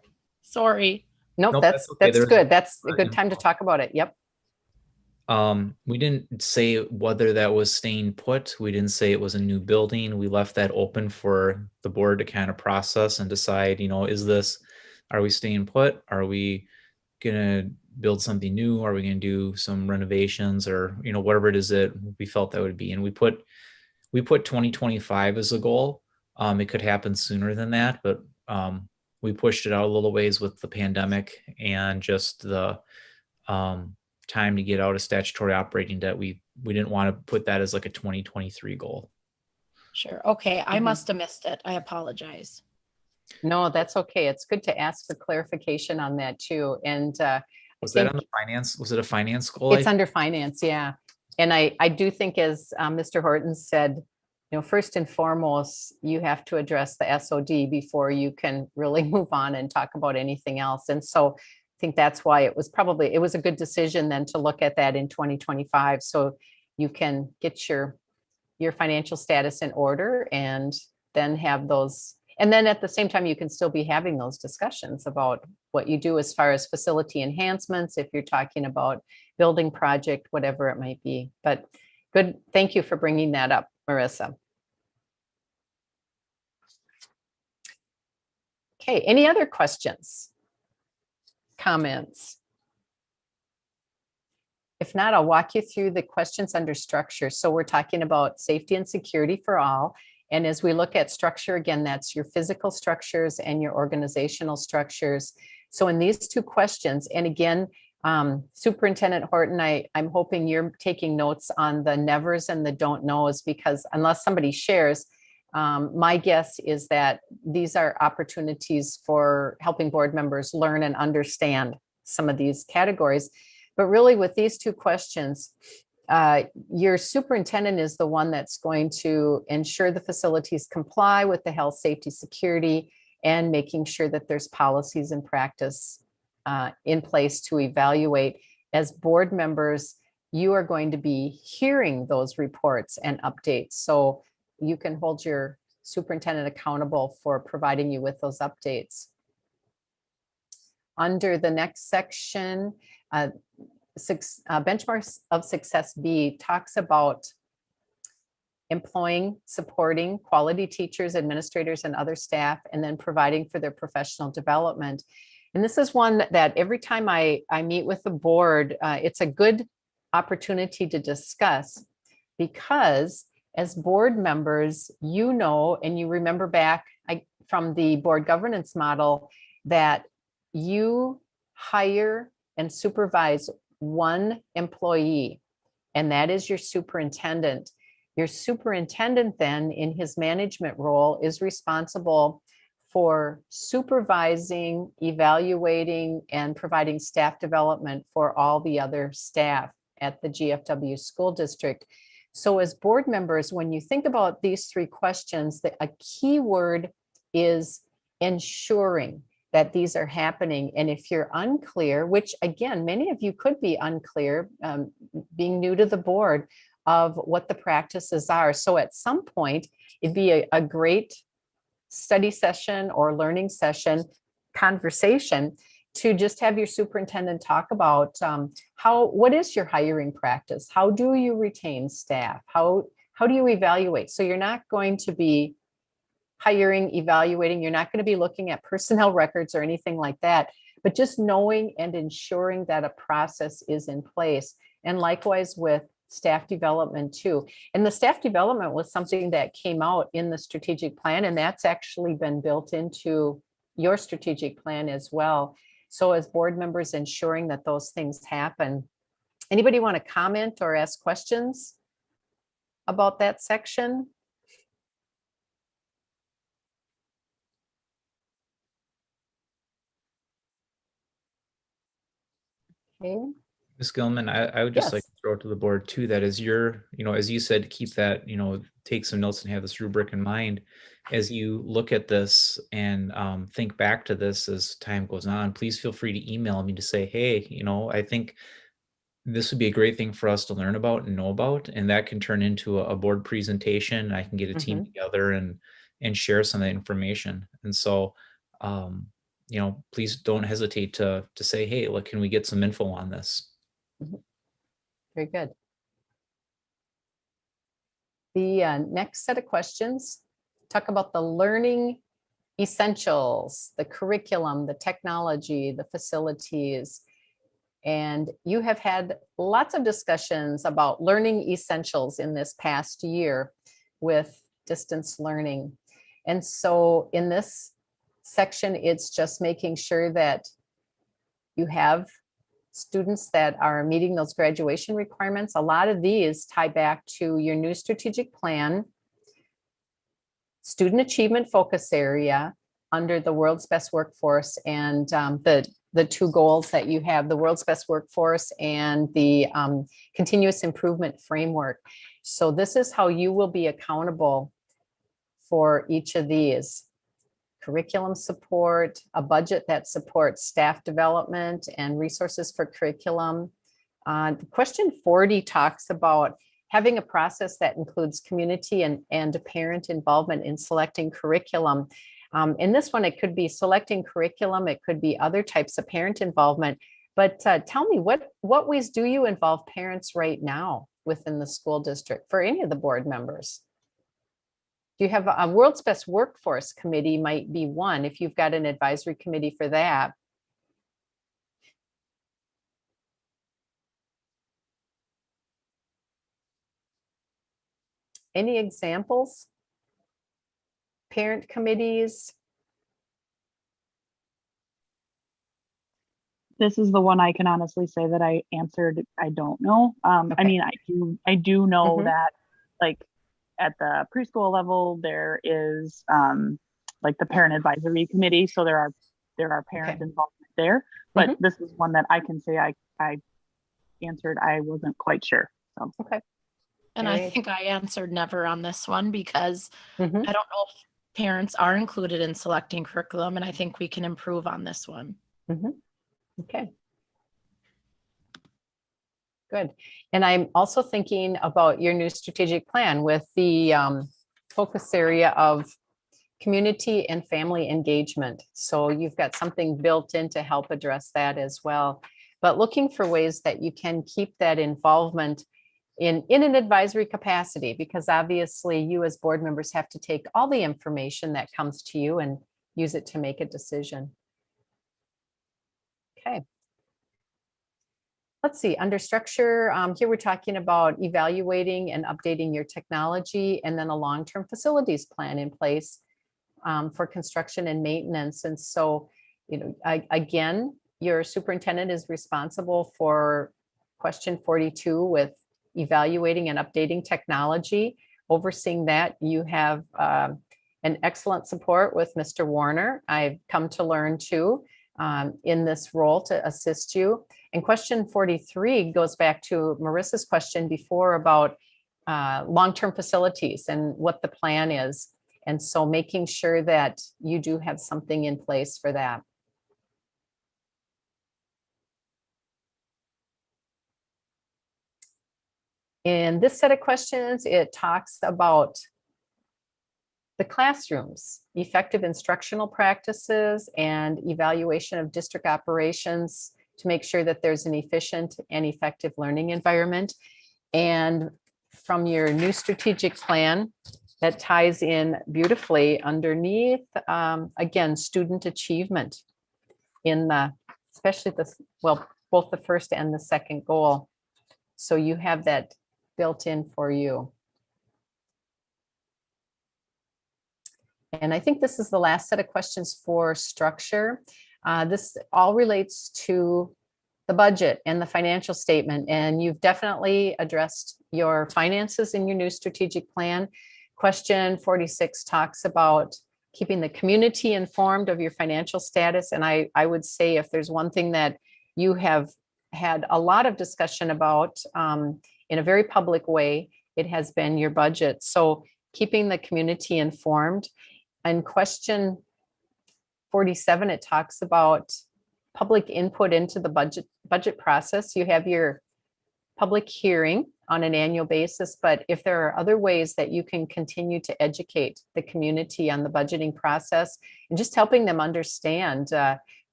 Speaker 4: Sorry.
Speaker 6: Nope,
Speaker 7: that's
Speaker 6: that's
Speaker 7: okay.
Speaker 6: good. That's a good time to talk about it. Yep.
Speaker 7: We didn't say whether that was staying put. We didn't say it was a new building. We left that open for the board to kind of process and decide, are we staying put? Are we gonna build something new? Are we gonna do some renovations or, whatever it is that we felt that would be? And we put 2025 as a goal. It could happen sooner than that, but we pushed it out a little ways with the pandemic and just the time to get out of statutory operating debt. We didn't want to put that as like a 2023 goal.
Speaker 4: Sure. Okay. I must have missed it. I apologize.
Speaker 6: No, that's okay. It's good to ask for clarification on that too. And
Speaker 7: was that on the finance? Was it a finance goal?
Speaker 6: It's under finance, yeah. And I do think, as Mr. Horton said, first and foremost, you have to address the SOD before you can really move on and talk about anything else. And so I think that's why it was a good decision then to look at that in 2025. So you can get your financial status in order and then have those. And then at the same time, you can still be having those discussions about what you do as far as facility enhancements, if you're talking about building project, whatever it might be. But good. Thank you for bringing that up, Marissa. Okay, any other questions? Comments? If not, I'll walk you through the questions under structure. So we're talking about safety and security for all. And as we look at structure, again, that's your physical structures and your organizational structures. So in these two questions, and again, Superintendent Horton, I'm hoping you're taking notes on the nevers and the don't knows, because unless somebody shares, my guess is that these are opportunities for helping board members learn and understand some of these categories. But really with these two questions, your superintendent is the one that's going to ensure the facilities comply with the health, safety, security, and making sure that there's policies and practice in place to evaluate. As board members, you are going to be hearing those reports and updates. So you can hold your superintendent accountable for providing you with those updates. Under the next section, Benchmarks of Success B talks about employing, supporting quality teachers, administrators, and other staff, and then providing for their professional development. And this is one that every time I meet with the board, it's a good opportunity to discuss, because as board members, and you remember back from the board governance model that you hire and supervise one employee, and that is your superintendent. Your superintendent then, in his management role, is responsible for supervising, evaluating, and providing staff development for all the other staff at the GFW school district. So as board members, when you think about these three questions, a key word is ensuring. that these are happening. And if you're unclear, which again, many of you could be unclear, being new to the board, of what the practices are. So at some point, it'd be a great study session or learning session, conversation, to just have your superintendent talk about what is your hiring practice? How do you retain staff? How do you evaluate? So you're not going to be hiring, evaluating, you're not going to be looking at personnel records or anything like that, but just knowing and ensuring that a process is in place. And likewise with staff development too. And the staff development was something that came out in the strategic plan, and that's actually been built into your strategic plan as well. So as board members, ensuring that those things happen. Anybody want to comment or ask questions about that section? Okay.
Speaker 7: Ms. Gilman, I would just like to throw it to the board too, that as you're, as you said, keep that, take some notes and have this rubric in mind. As you look at this and think back to this as time goes on, please feel free to email me to say, hey, I think this would be a great thing for us to learn about and know about. And that can turn into a board presentation. I can get a team together and share some of that information. And so, please don't hesitate to say, hey, look, can we get some info on this?
Speaker 6: Very good. The next set of questions talk about the learning essentials, the curriculum, the technology, the facilities. And you have had lots of discussions about learning essentials in this past year with distance learning. And so in this section, it's just making sure that you have students that are meeting those graduation requirements. A lot of these tie back to your new strategic plan, student achievement focus area under the world's best workforce, and the two goals that you have, the world's best workforce and the continuous improvement framework. So this is how you will be accountable for each of these. Curriculum support, a budget that supports staff development and resources for curriculum. Question 40 talks about having a process that includes community and parent involvement in selecting curriculum. In this one, it could be selecting curriculum, it could be other types of parent involvement. But tell me, what ways do you involve parents right now within the school district for any of the board members? Do you have a World's Best Workforce Committee might be one, if you've got an advisory committee for that. Any examples? Parent committees?
Speaker 13: This is the one I can honestly say that I answered. I don't know.
Speaker 6: Okay.
Speaker 13: I mean, I do know that, like, at the preschool level, there is like the parent advisory committee. So there are parent involvement there, but this is one that I can say I answered. I wasn't quite sure. So
Speaker 6: okay.
Speaker 4: And I think I answered never on this one because I don't know if parents are included in selecting curriculum, and I think we can improve on this one.
Speaker 6: Okay. Good. And I'm also thinking about your new strategic plan with the focus area of community and family engagement. So you've got something built in to help address that as well. But looking for ways that you can keep that involvement in an advisory capacity, because obviously you as board members have to take all the information that comes to you and use it to make a decision. Okay. Let's see, under structure, here we're talking about evaluating and updating your technology, and then a long-term facilities plan in place for construction and maintenance. And so, again, your superintendent is responsible for question 42 with evaluating and updating technology. Overseeing that, you have an excellent support with Mr. Warner. I've come to learn too in this role to assist you. And question 43 goes back to Marissa's question before about long-term facilities and what the plan is. And so making sure that you do have something in place for that. In this set of questions, it talks about the classrooms, effective instructional practices, and evaluation of district operations to make sure that there's an efficient and effective learning environment. And from your new strategic plan, that ties in beautifully underneath, again, student achievement in the, especially the, well, both the first and the second goal. So you have that built in for you. And I think this is the last set of questions for structure. This all relates to the budget and the financial statement, and you've definitely addressed your finances in your new strategic plan. Question 46 talks about keeping the community informed of your financial status. And I would say if there's one thing that you have had a lot of discussion about in a very public way, it has been your budget. So keeping the community informed. And question 47, it talks about public input into the budget process. You have your public hearing on an annual basis, but if there are other ways that you can continue to educate the community on the budgeting process and just helping them understand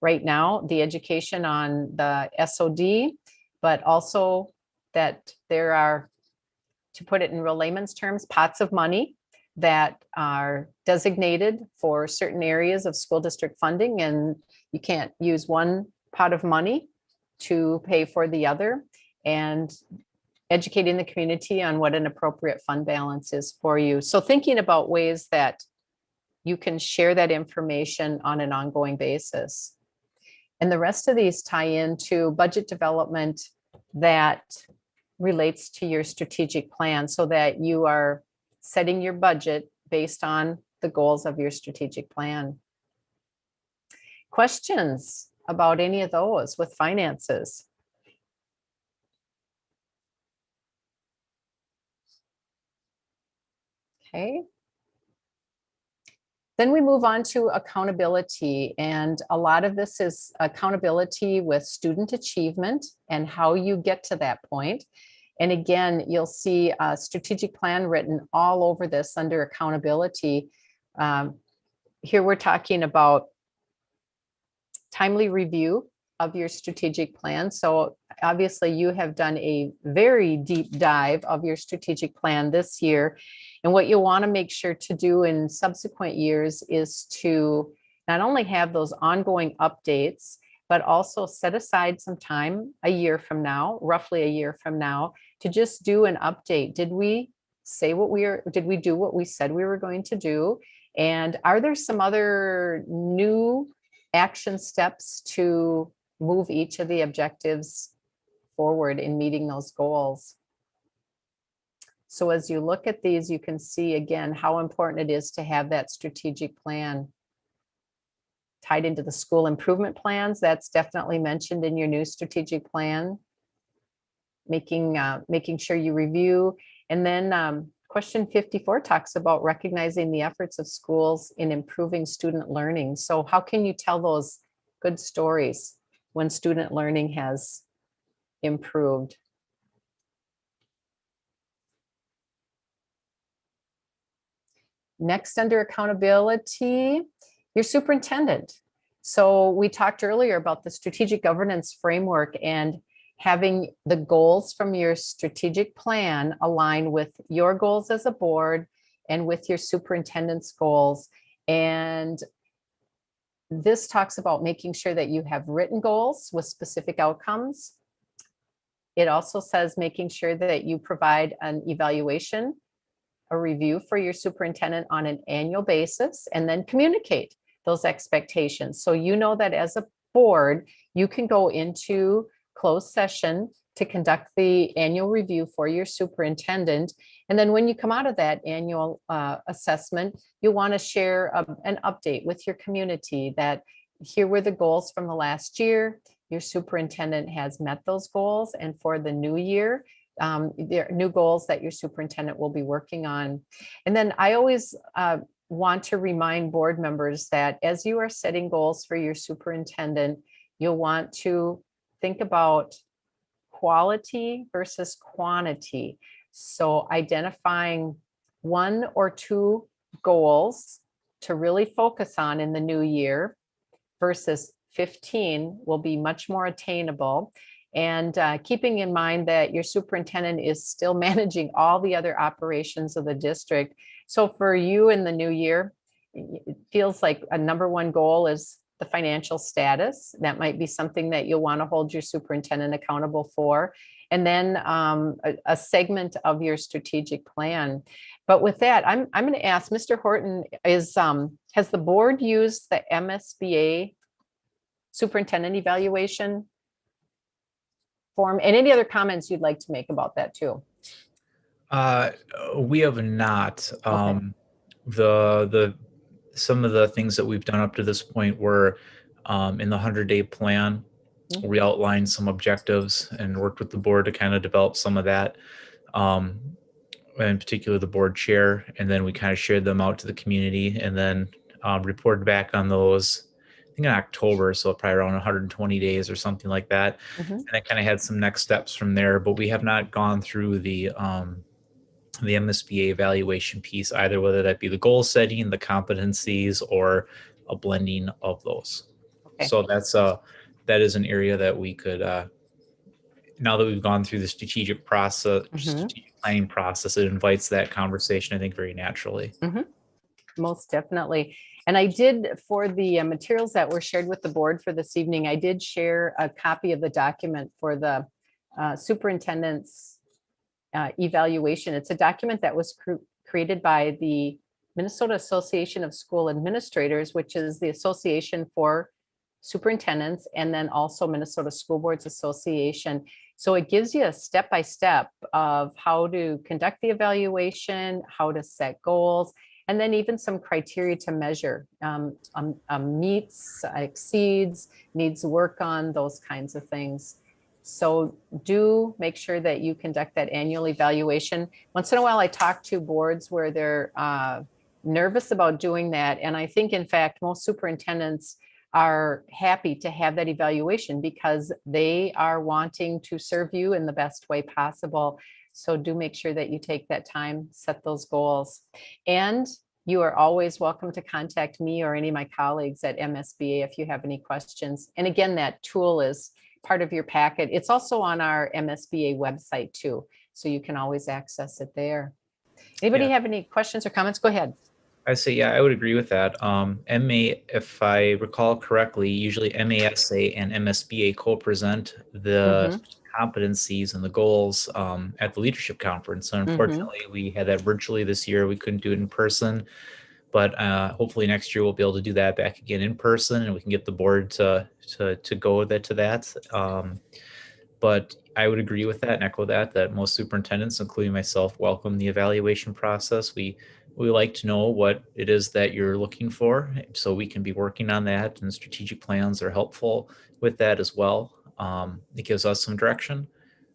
Speaker 6: right now the education on the SOD, but also that there are, to put it in real layman's terms, pots of money that are designated for certain areas of school district funding, and you can't use one pot of money to pay for the other, and educating the community on what an appropriate fund balance is for you. So thinking about ways that you can share that information on an ongoing basis. And the rest of these tie into budget development that relates to your strategic plan so that you are setting your budget based on the goals of your strategic plan. Questions about any of those with finances? Okay. Then we move on to accountability, and a lot of this is accountability with student achievement and how you get to that point. And again, you'll see a strategic plan written all over this under accountability. Here we're talking about timely review of your strategic plan. So obviously you have done a very deep dive of your strategic plan this year. And what you'll want to make sure to do in subsequent years is to not only have those ongoing updates, but also set aside some time a year from now, roughly a year from now, to just do an update. Did we say did we do what we said we were going to do? And are there some other new action steps to move each of the objectives forward in meeting those goals? So as you look at these, you can see again how important it is to have that strategic plan tied into the school improvement plans. That's definitely mentioned in your new strategic plan. Making sure you review. And then question 54 talks about recognizing the efforts of schools in improving student learning. So how can you tell those good stories when student learning has improved? Next, under accountability, your superintendent. So we talked earlier about the strategic governance framework and having the goals from your strategic plan align with your goals as a board and with your superintendent's goals. And this talks about making sure that you have written goals with specific outcomes. It also says making sure that you provide an evaluation, a review for your superintendent on an annual basis, and then communicate those expectations. So you know that as a board, you can go into closed session to conduct the annual review for your superintendent. And then when you come out of that annual assessment, you want to share an update with your community that here were the goals from the last year. Your superintendent has met those goals. And for the new year, there are new goals that your superintendent will be working on. And then I always want to remind board members that as you are setting goals for your superintendent, you'll want to think about quality versus quantity. So identifying 1 or 2 goals to really focus on in the new year versus 15 will be much more attainable. And keeping in mind that your superintendent is still managing all the other operations of the district. So for you in the new year, it feels like a number 1 goal is the financial status. That might be something that you'll want to hold your superintendent accountable for. And then a segment of your strategic plan. But with that, I'm going to ask Mr. Horton, has the board used the MSBA superintendent evaluation form? And any other comments you'd like to make about that too?
Speaker 7: We have not. Some of the things that we've done up to this point were in the 100-day plan. We outlined some objectives and worked with the board to kind of develop some of that, in particular the board chair, and then we kind of shared them out to the community and then reported back on those, I think in October, so probably around 120 days or something like that. And I kind of had some next steps from there, but we have not gone through the MSBA evaluation piece either, whether that be the goal setting, the competencies, or a blending of those. So that is an area that we could, now that we've gone through the strategic process, strategic planning process, it invites that conversation, I think, very naturally.
Speaker 6: Most definitely. And I did, for the materials that were shared with the board for this evening, I did share a copy of the document for the superintendent's evaluation. It's a document that was created by the Minnesota Association of School Administrators, which is the association for superintendents, and then also Minnesota School Boards Association. So it gives you a step-by-step of how to conduct the evaluation, how to set goals, and then even some criteria to measure meets, exceeds, needs work on, those kinds of things. So do make sure that you conduct that annual evaluation. Once in a while, I talk to boards where they're nervous about doing that. And I think, in fact, most superintendents are happy to have that evaluation because they are wanting to serve you in the best way possible. So do make sure that you take that time, set those goals. And you are always welcome to contact me or any of my colleagues at MSBA if you have any questions. And again, that tool is part of your packet. It's also on our MSBA website too, so you can always access it there. Anybody have any questions or comments? Go ahead.
Speaker 7: I say, yeah, I would agree with that. If I recall correctly, usually MASA and MSBA co-present the competencies and the goals at the leadership conference. So unfortunately, we had that virtually this year. We couldn't do it in person, but hopefully next year we'll be able to do that back again in person, and we can get the board to go with it to that. But I would agree with that and echo that most superintendents, including myself, welcome the evaluation process. We like to know what it is that you're looking for, so we can be working on that, and strategic plans are helpful with that as well. It gives us some direction.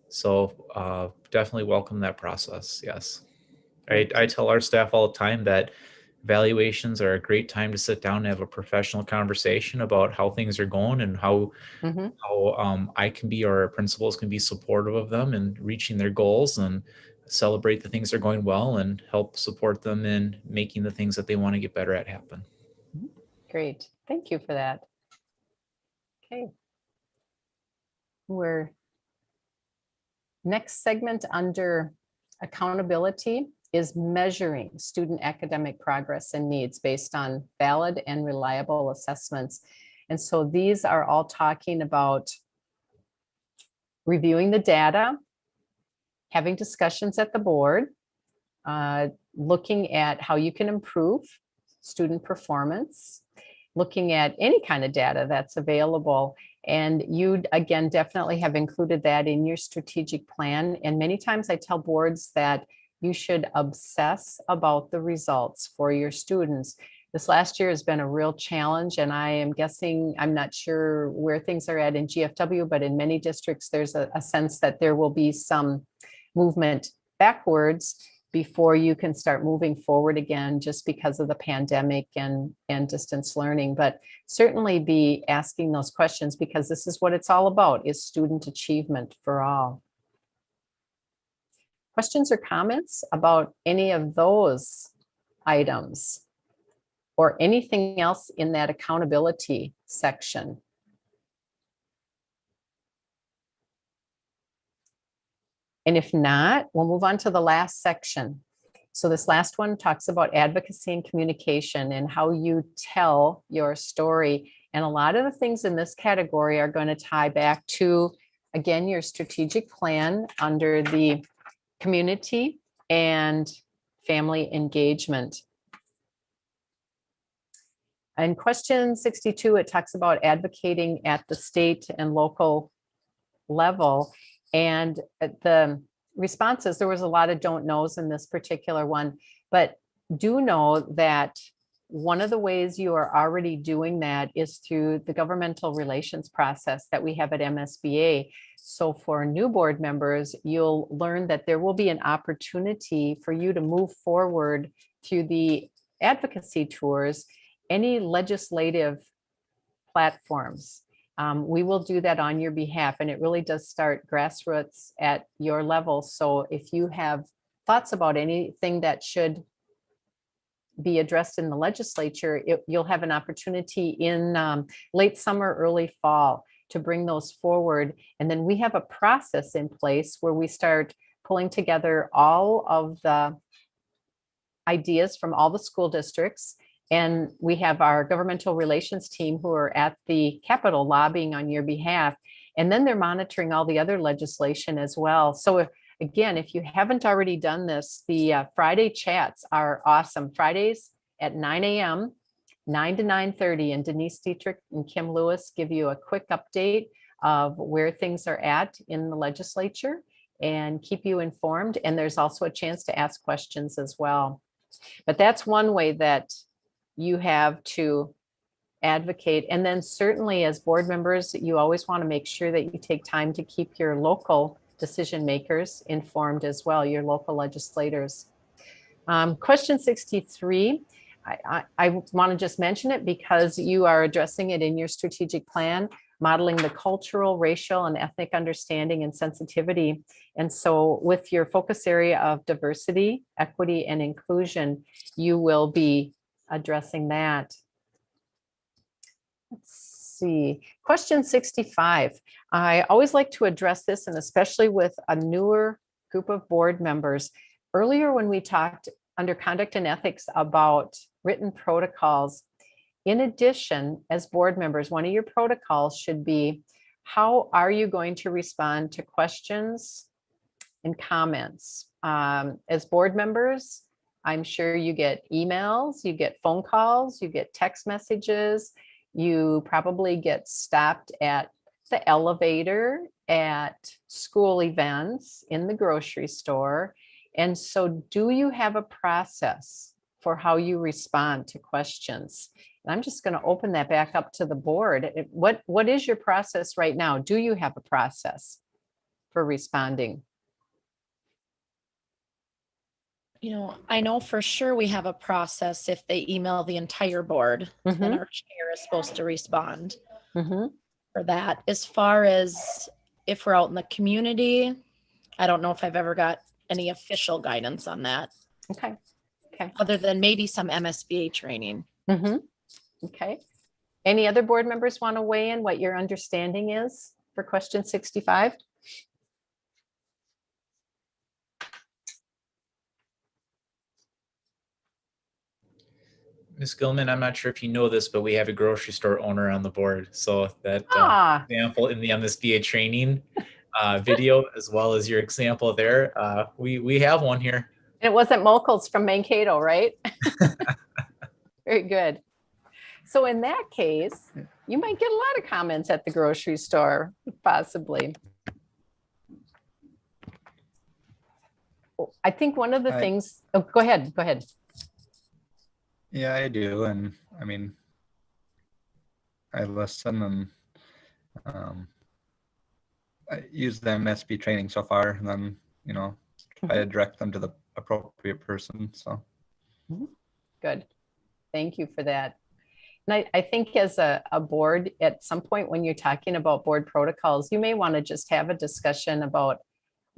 Speaker 7: So definitely welcome that process. Yes. I tell our staff all the time that evaluations are a great time to sit down and have a professional conversation about how things are going and how I can be, or our principals can be supportive of them in reaching their goals, and celebrate the things that are going well and help support them in making the things that they want to get better at happen.
Speaker 6: Great. Thank you for that. Okay. Next segment under accountability is measuring student academic progress and needs based on valid and reliable assessments. And so these are all talking about reviewing the data, having discussions at the board, looking at how you can improve student performance, looking at any kind of data that's available. And you, again, definitely have included that in your strategic plan. And many times I tell boards that you should obsess about the results for your students. This last year has been a real challenge, and I am guessing, I'm not sure where things are at in GFW, but in many districts, there's a sense that there will be some movement backwards before you can start moving forward again, just because of the pandemic and distance learning. But certainly be asking those questions, because this is what it's all about, is student achievement for all. Questions or comments about any of those items or anything else in that accountability section? And if not, we'll move on to the last section. So this last one talks about advocacy and communication and how you tell your story. And a lot of the things in this category are going to tie back to, again, your strategic plan under the community and family engagement. In question 62, it talks about advocating at the state and local level. And the responses, there was a lot of don't knows in this particular one, but do know that one of the ways you are already doing that is through the governmental relations process that we have at MSBA. So for new board members, you'll learn that there will be an opportunity for you to move forward through the advocacy tours, any legislative platforms. We will do that on your behalf, and it really does start grassroots at your level. So if you have thoughts about anything that should be addressed in the legislature, you'll have an opportunity in late summer, early fall to bring those forward. And then we have a process in place where we start pulling together all of the ideas from all the school districts. And we have our governmental relations team who are at the Capitol lobbying on your behalf. And then they're monitoring all the other legislation as well. So again, if you haven't already done this, the Friday chats are awesome. Fridays at 9 a.m., 9 to 9:30, and Denise Dietrich and Kim Lewis give you a quick update of where things are at in the legislature and keep you informed. And there's also a chance to ask questions as well. But that's one way that you have to advocate. And then certainly as board members, you always want to make sure that you take time to keep your local decision makers informed as well, your local legislators. Question 63, I want to just mention it because you are addressing it in your strategic plan, modeling the cultural, racial, and ethnic understanding and sensitivity. And so with your focus area of diversity, equity, and inclusion, you will be addressing that. Let's see, question 65. I always like to address this, and especially with a newer group of board members. Earlier when we talked under conduct and ethics about written protocols, in addition, as board members, one of your protocols should be, how are you going to respond to questions and comments? As board members, I'm sure you get emails, you get phone calls, you get text messages, you probably get stopped at the elevator, at school events, in the grocery store. And so do you have a process for how you respond to questions? And I'm just going to open that back up to the board. What is your process right now? Do you have a process for responding?
Speaker 4: You know, I know for sure we have a process if they email the entire board, then our chair is supposed to respond for that. As far as if we're out in the community, I don't know if I've ever got any official guidance on that.
Speaker 6: Okay. Okay.
Speaker 4: Other than maybe some MSBA training.
Speaker 6: Okay. Any other board members want to weigh in what your understanding is for question 65?
Speaker 7: Ms. Gilman, I'm not sure if you know this, but we have a grocery store owner on the board. So that example in the MSBA training video, as well as your example there, we have one here.
Speaker 6: And it wasn't Mokel's from Mankato, right? Very good. So in that case, you might get a lot of comments at the grocery store, possibly. I think one of the things, oh, go ahead.
Speaker 3: Yeah, I do. And I mean, I listen and I use the MSB training so far, and then, you know, try to direct them to the appropriate person. So
Speaker 6: good. Thank you for that. And I think as a board, at some point when you're talking about board protocols, you may want to just have a discussion about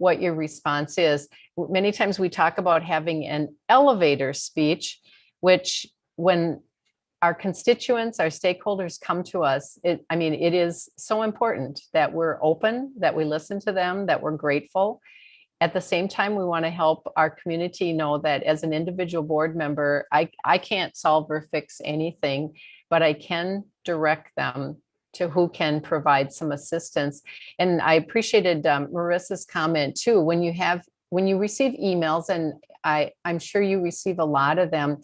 Speaker 6: what your response is. Many times we talk about having an elevator speech, which when our constituents, our stakeholders come to us, it is so important that we're open, that we listen to them, that we're grateful. At the same time, we want to help our community know that as an individual board member, I can't solve or fix anything, but I can direct them to who can provide some assistance. And I appreciated Marissa's comment too. When you receive emails, and I'm sure you receive a lot of them,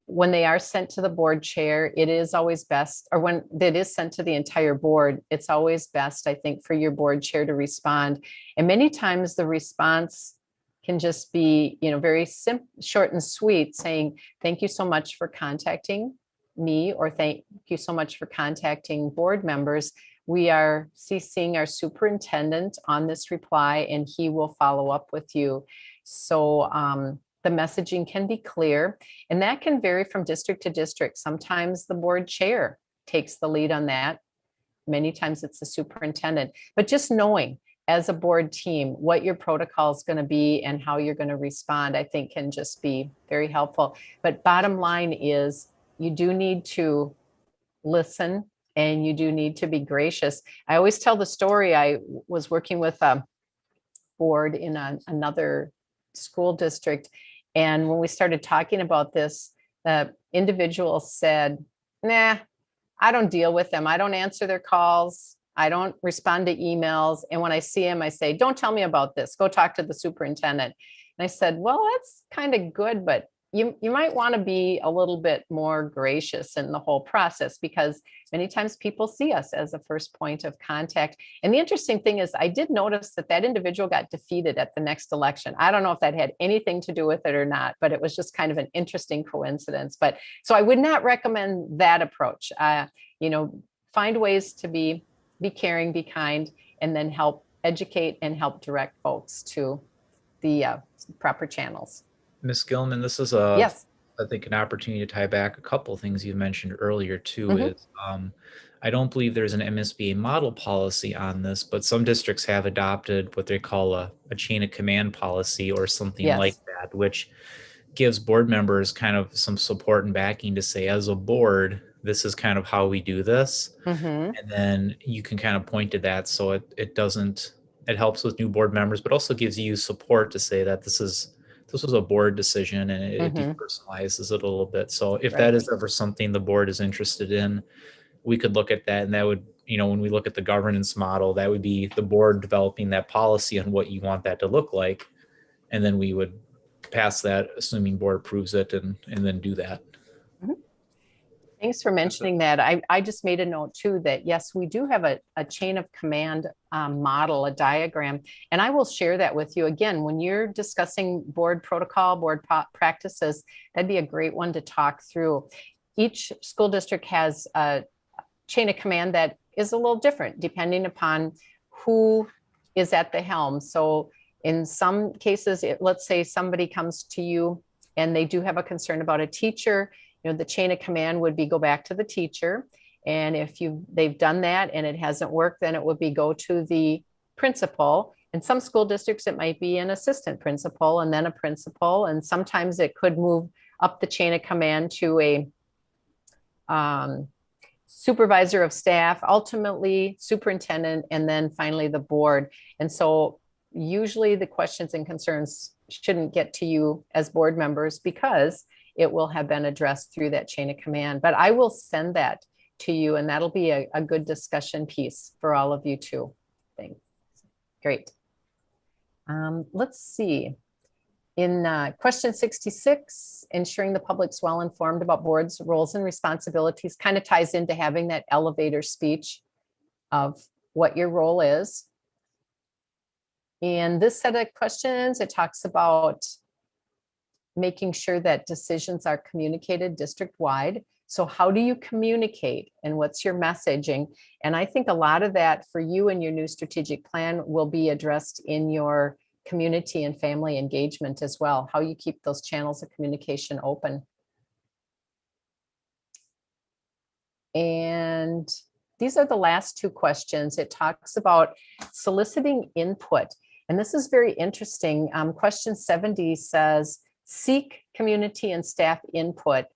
Speaker 6: when they are sent to the board chair, it is always best, or when it is sent to the entire board, it's always best, I think, for your board chair to respond. And many times the response can just be, very simple, short and sweet, saying, thank you so much for contacting me, or thank you so much for contacting board members. We are CCing our superintendent on this reply, and he will follow up with you. So the messaging can be clear, and that can vary from district to district. Sometimes the board chair takes the lead on that. Many times it's the superintendent, but just knowing as a board team what your protocol is going to be and how you're going to respond, I think can just be very helpful. But bottom line is, you do need to listen, and you do need to be gracious. I always tell the story. I was working with a board in another school district, and when we started talking about this, the individual said, nah, I don't deal with them. I don't answer their calls. I don't respond to emails. And when I see him, I say, don't tell me about this. Go talk to the superintendent. And I said, well, that's kind of good, but you might want to be a little bit more gracious in the whole process, because many times people see us as a first point of contact. And the interesting thing is, I did notice that individual got defeated at the next election. I don't know if that had anything to do with it or not, but it was just kind of an interesting coincidence. But so I would not recommend that approach. Find ways to be caring, be kind, and then help educate and help direct folks to the proper channels.
Speaker 7: Ms. Gilman, this is
Speaker 6: yes,
Speaker 7: I think an opportunity to tie back a couple of things you mentioned earlier too. Is I don't believe there's an MSBA model policy on this, but some districts have adopted what they call a chain of command policy or something like that, which gives board members kind of some support and backing to say, as a board, this is kind of how we do this. And then you can kind of point to that. So it helps with new board members, but also gives you support to say that this was a board decision, and it depersonalizes it a little bit. So if that is ever something the board is interested in, we could look at that. And that would, when we look at the governance model, that would be the board developing that policy on what you want that to look like. And then we would pass that, assuming board approves it, and then do that.
Speaker 6: Thanks for mentioning that. I just made a note too that yes, we do have a chain of command model, a diagram, and I will share that with you. Again, when you're discussing board protocol, board practices, that'd be a great one to talk through. Each school district has a chain of command that is a little different depending upon who is at the helm. So in some cases, let's say somebody comes to you and they do have a concern about a teacher. The chain of command would be go back to the teacher. And if they've done that and it hasn't worked, then it would be go to the principal. In some school districts, it might be an assistant principal and then a principal. And sometimes it could move up the chain of command to a supervisor of staff, ultimately superintendent, and then finally the board. And so usually the questions and concerns shouldn't get to you as board members, because it will have been addressed through that chain of command. But I will send that to you, and that'll be a good discussion piece for all of you too. Thanks. Great. Let's see. In question 66, ensuring the public's well informed about board's roles and responsibilities kind of ties into having that elevator speech of what your role is. In this set of questions, it talks about making sure that decisions are communicated district-wide. So how do you communicate and what's your messaging? And I think a lot of that for you and your new strategic plan will be addressed in your community and family engagement as well, how you keep those channels of communication open. And these are the last two questions. It talks about soliciting input. And this is very interesting. Question 70 says, seek community and staff input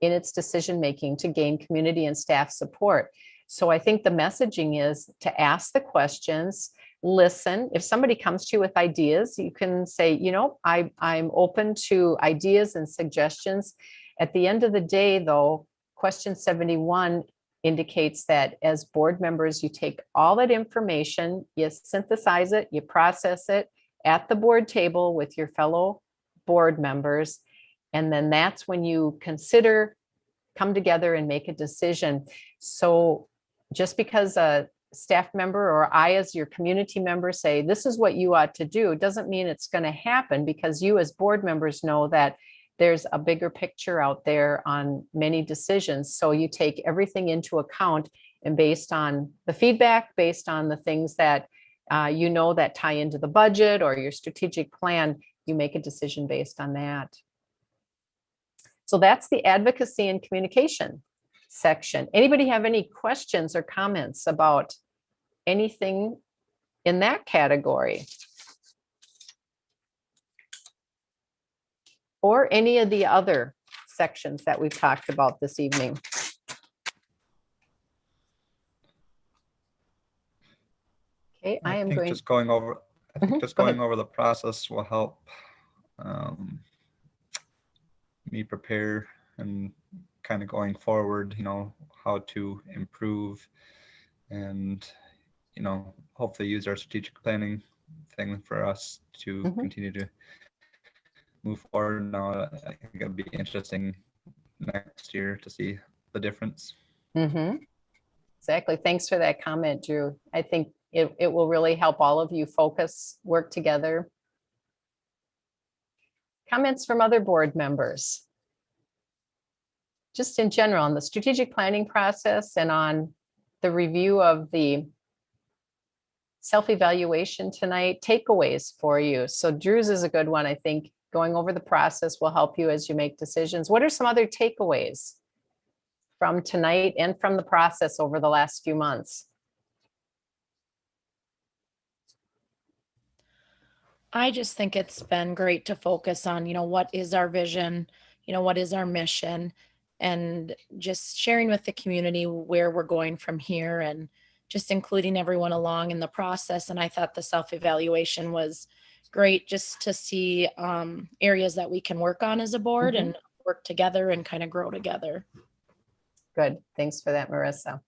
Speaker 6: in its decision-making to gain community and staff support. So I think the messaging is to ask the questions, listen. If somebody comes to you with ideas, you can say, you know, I'm open to ideas and suggestions. At the end of the day, though, question 71 indicates that as board members, you take all that information, you synthesize it, you process it at the board table with your fellow board members. And then that's when you consider, come together and make a decision. So just because a staff member or I as your community member say, this is what you ought to do, doesn't mean it's going to happen, because you as board members know that there's a bigger picture out there on many decisions. So you take everything into account, and based on the feedback, based on the things that you know that tie into the budget or your strategic plan, you make a decision based on that. So that's the advocacy and communication section. Anybody have any questions or comments about anything in that category? Or any of the other sections that we've talked about this evening? Okay, I am going.
Speaker 3: Just going over, I think just
Speaker 6: Go
Speaker 3: going
Speaker 6: ahead.
Speaker 3: over the process will help me prepare, and kind of going forward, you know, how to improve, and, you know, hopefully use our strategic planning thing for us to continue to move forward. Now, I think it'll be interesting next year to see the difference.
Speaker 6: Exactly. Thanks for that comment, Drew. I think it will really help all of you focus, work together. Comments from other board members? Just in general on the strategic planning process and on the review of the self-evaluation tonight, takeaways for you. So Drew's is a good one. I think going over the process will help you as you make decisions. What are some other takeaways from tonight and from the process over the last few months?
Speaker 4: I just think it's been great to focus on, you know, what is our vision, you know, what is our mission, and just sharing with the community where we're going from here, and just including everyone along in the process. And I thought the self-evaluation was great, just to see areas that we can work on as a board and work together and kind of grow together.
Speaker 6: Good. Thanks for that, Marissa.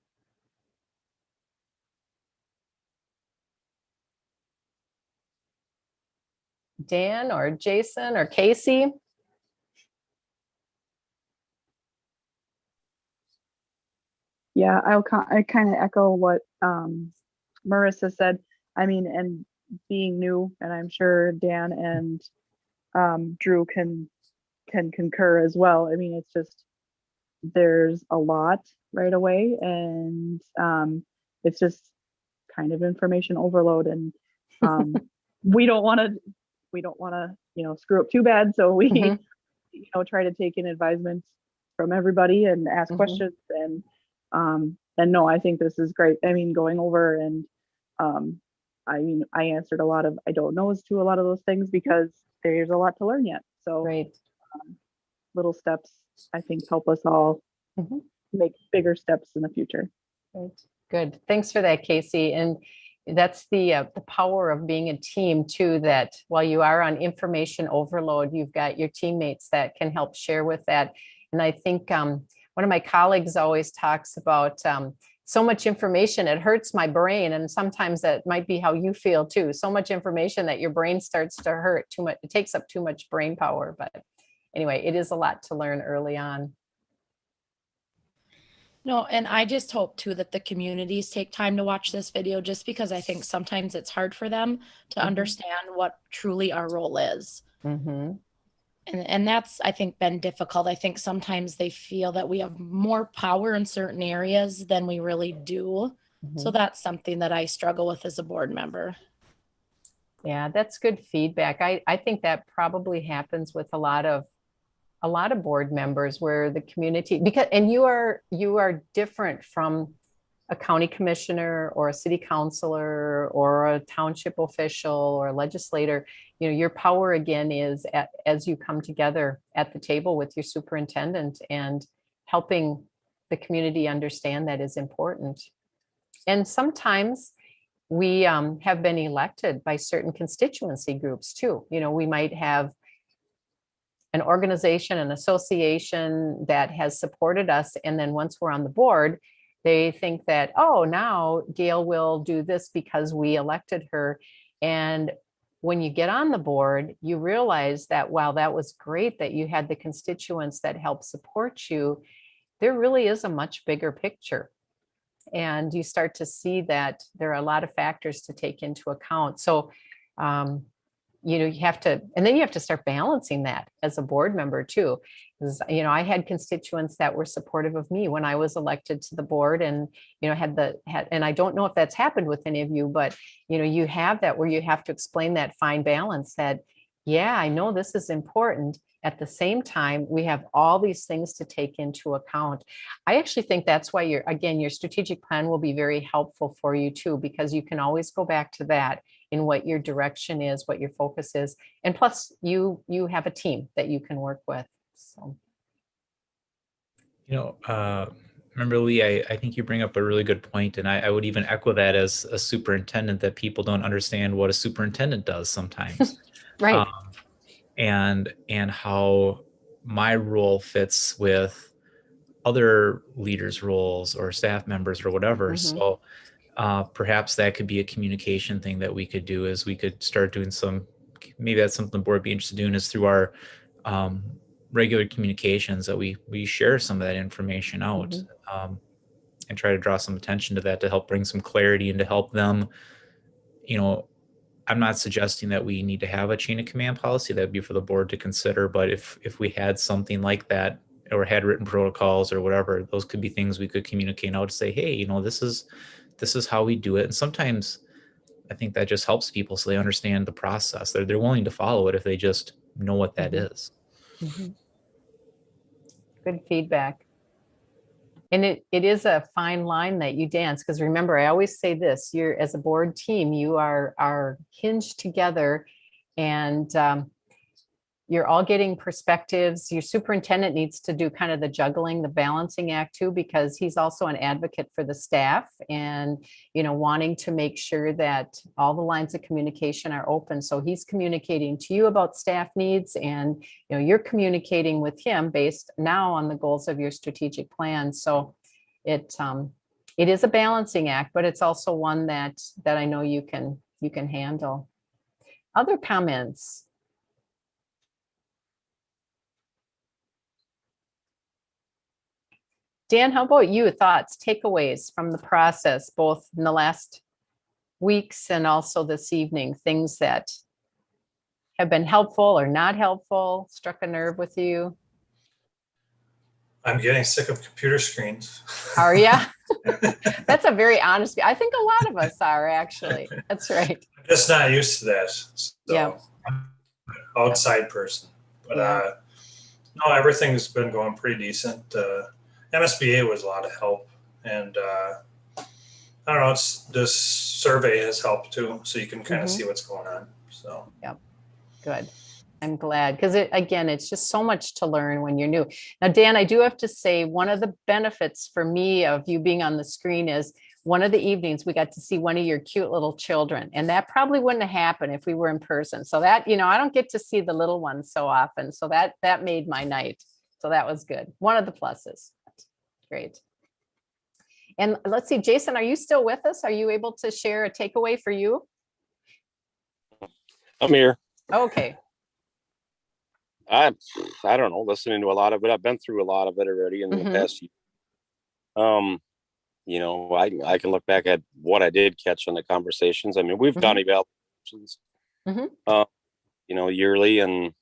Speaker 6: Dan or Jason or Casey?
Speaker 13: Yeah, I kind of echo what Marissa said. I mean, and being new, and I'm sure Dan and Drew can concur as well. I mean, it's just, there's a lot right away, and it's just kind of information overload, and we don't want to, you know, screw up too bad. So we, you know, try to take in advisements from everybody and ask questions, and no, I think this is great. I mean, going over, and I mean, I answered a lot of I don't knows to a lot of those things, because there's a lot to learn yet. So little steps, I think, help us all make bigger steps in the future.
Speaker 6: Good. Thanks for that, Casey. And that's the power of being a team too, that while you are on information overload, you've got your teammates that can help share with that. And I think one of my colleagues always talks about so much information, it hurts my brain. And sometimes that might be how you feel too. So much information that your brain starts to hurt too much. It takes up too much brain power. But anyway, it is a lot to learn early on.
Speaker 4: No, and I just hope too that the communities take time to watch this video, just because I think sometimes it's hard for them to understand what truly our role is. And that's, I think, been difficult. I think sometimes they feel that we have more power in certain areas than we really do. So that's something that I struggle with as a board member.
Speaker 6: Yeah, that's good feedback. I think that probably happens with a lot of board members, where the community, because, and you are different from a county commissioner or a city councilor or a township official or a legislator, your power again is as you come together at the table with your superintendent and helping the community understand that is important. And sometimes we have been elected by certain constituency groups too. We might have an organization, an association that has supported us. And then once we're on the board, they think that, oh, now Gail will do this because we elected her. And when you get on the board, you realize that, wow, that was great that you had the constituents that help support you. There really is a much bigger picture. And you start to see that there are a lot of factors to take into account. So, you have to, and then you have to start balancing that as a board member too. Because, I had constituents that were supportive of me when I was elected to the board, and, and I don't know if that's happened with any of you, but, you have that where you have to explain that fine balance that, yeah, I know this is important. At the same time, we have all these things to take into account. I actually think that's why your strategic plan will be very helpful for you too, because you can always go back to that in what your direction is, what your focus is. And plus you have a team that you can work with. So.
Speaker 7: Remember, Lee, I think you bring up a really good point, and I would even echo that as a superintendent, that people don't understand what a superintendent does sometimes.
Speaker 6: Right.
Speaker 7: And how my role fits with other leaders' roles or staff members or whatever.
Speaker 6: Mm-hmm.
Speaker 7: So perhaps that could be a communication thing that we could do, is we could start doing maybe that's something the board would be interested in, is through our regular communications that we share some of that information out. Mm-hmm. And try to draw some attention to that to help bring some clarity and to help them, I'm not suggesting that we need to have a chain of command policy. That'd be for the board to consider. But if we had something like that, or had written protocols or whatever, those could be things we could communicate out to say, hey, this is how we do it. And sometimes I think that just helps people so they understand the process. They're willing to follow it if they just know what that
Speaker 6: mm-hmm.
Speaker 7: is.
Speaker 6: Mm-hmm. Good feedback. And it is a fine line that you dance, because remember, I always say this, you're, as a board team, you are hinged together, and you're all getting perspectives. Your superintendent needs to do kind of the juggling, the balancing act too, because he's also an advocate for the staff, and, wanting to make sure that all the lines of communication are open. So he's communicating to you about staff needs, and, you're communicating with him based now on the goals of your strategic plan. So it is a balancing act, but it's also one that I know you can handle. Other comments? Dan, how about you? Thoughts, takeaways from the process, both in the last weeks and also this evening, things that have been helpful or not helpful, struck a nerve with you?
Speaker 2: I'm getting sick of computer screens.
Speaker 6: Are you? That's a very honest, I think a lot of us are, actually. That's right.
Speaker 2: I'm just not used to that. So
Speaker 6: yeah.
Speaker 2: I'm an outside person. But no, everything's been going pretty decent. MSBA was a lot of help, and I don't know, this survey has helped too, so you can kind of see what's going on. So
Speaker 6: yep, good. I'm glad, because it's just so much to learn when you're new. Now, Dan, I do have to say, one of the benefits for me of you being on the screen is one of the evenings we got to see one of your cute little children, and that probably wouldn't have happened if we were in person. So that, I don't get to see the little ones so often, so that made my night. So that was good. One of the pluses. Great. And let's see, Jason, are you still with us? Are you able to share a takeaway for you?
Speaker 1: I'm here.
Speaker 6: Okay.
Speaker 1: I don't know, listening to a lot of it. I've been through a lot of it already in the past year. I can look back at what I did catch on the conversations. I mean, we've done evaluations, yearly, and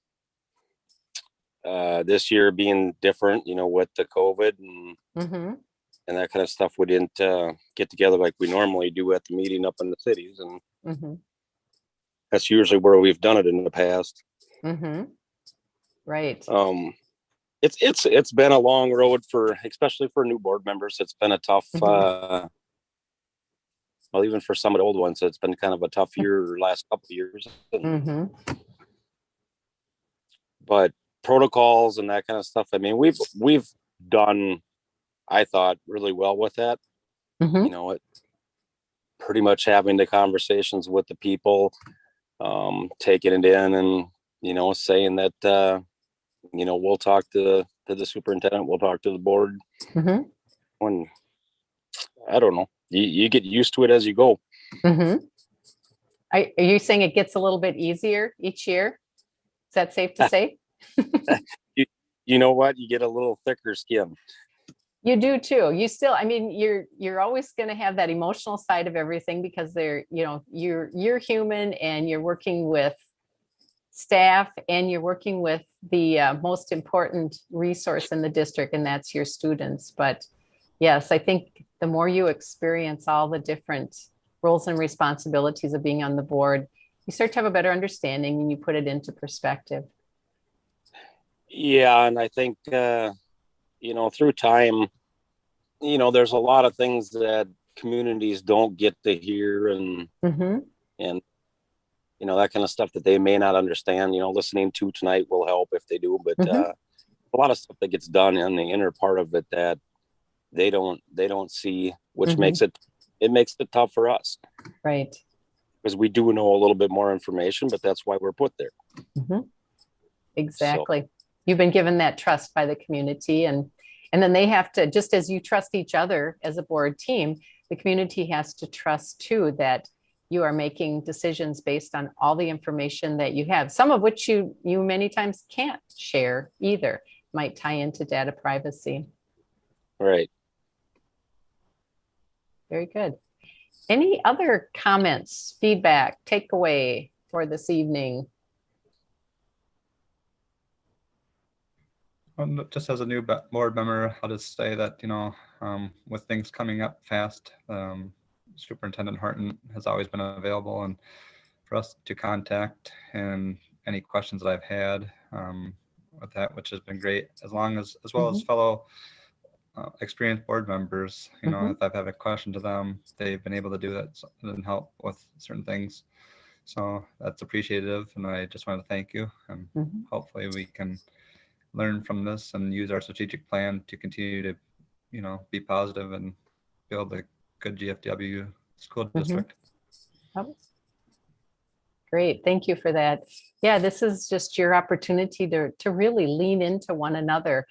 Speaker 1: this year being different, with the COVID and that kind of stuff, we didn't get together like we normally do at the meeting up in the cities, and that's usually where we've done it in the past.
Speaker 6: Right.
Speaker 1: It's been a long road especially for new board members. It's been a tough well, even for some of the old ones, it's been kind of a tough year last couple of years. But protocols and that kind of stuff, I mean, we've done, I thought, really well with that. You know, it pretty much having the conversations with the people, taking it in and, you know, saying that, you know, we'll talk to the superintendent, we'll talk to the board. When, I don't know, you get used to it as you go.
Speaker 6: Are you saying it gets a little bit easier each year? Is that safe to say?
Speaker 1: You know what? You get a little thicker skin.
Speaker 6: You do too. You still, I mean, you're always going to have that emotional side of everything because they're, you know, you're human and you're working with staff and you're working with the most important resource in the district, and that's your students. But yes, I think the more you experience all the different roles and responsibilities of being on the board, you start to have a better understanding and you put it into perspective.
Speaker 1: Yeah, and I think, you know, through time, you know, there's a lot of things that communities don't get to hear and, and, you know, that kind of stuff that they may not understand, you know, listening to tonight will help if they do, but, a lot of stuff that gets done in the inner part of it that they don't see, which makes it tough for us.
Speaker 6: Right.
Speaker 1: Because we do know a little bit more information, but that's why we're put there.
Speaker 6: Exactly. So, you've been given that trust by the community, and then they have to, just as you trust each other as a board team, the community has to trust too that you are making decisions based on all the information that you have, some of which you many times can't share either, might tie into data privacy.
Speaker 1: Right.
Speaker 6: Very good. Any other comments, feedback, takeaway for this evening?
Speaker 3: Just as a new board member, I'll just say that, you know, with things coming up fast, Superintendent Horton has always been available and for us to contact, and any questions that I've had with that, which has been great, as well as fellow experienced board members. You know, if I've had a question to them, they've been able to do that and help with certain things. So that's appreciative, and I just want to thank you, and hopefully we can learn from this and use our strategic plan to continue to, you know, be positive and build a good GFW school district.
Speaker 6: Great, thank you for that. Yeah, this is just your opportunity to really lean into one another.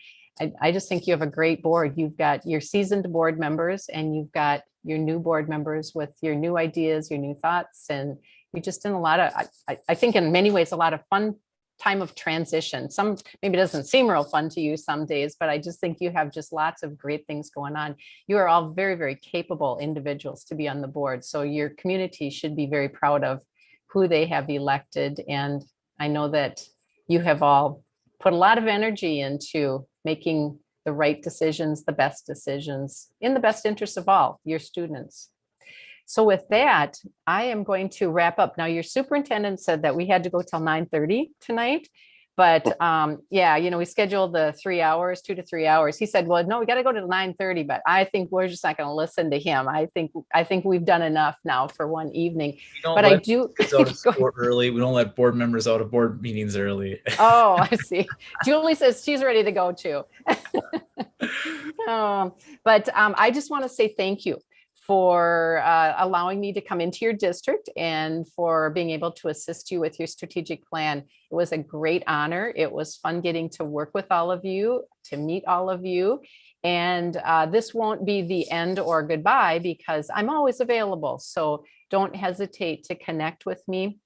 Speaker 6: I just think you have a great board. You've got your seasoned board members and you've got your new board members with your new ideas, your new thoughts, and you're just in a lot of, I think in many ways, a lot of fun time of transition. Some maybe it doesn't seem real fun to you some days, but I just think you have just lots of great things going on. You are all very, very capable individuals to be on the board. So your community should be very proud of who they have elected. And I know that you have all put a lot of energy into making the right decisions, the best decisions in the best interest of all your students. So with that, I am going to wrap up. Now, your superintendent said that we had to go till 9:30 tonight, but yeah, you know, we scheduled the 3 hours, 2 to 3 hours. He said, well, no, we got to go to 9:30, but I think we're just not going to listen to him. I think we've done enough now for one evening. But I do.
Speaker 7: Kids out of school early. We don't let board members out of board meetings early.
Speaker 6: Oh, I see. Julie says she's ready to go too. But I just want to say thank you for allowing me to come into your district and for being able to assist you with your strategic plan. It was a great honor. It was fun getting to work with all of you, to meet all of you. And this won't be the end or goodbye because I'm always available. So don't hesitate to connect with me.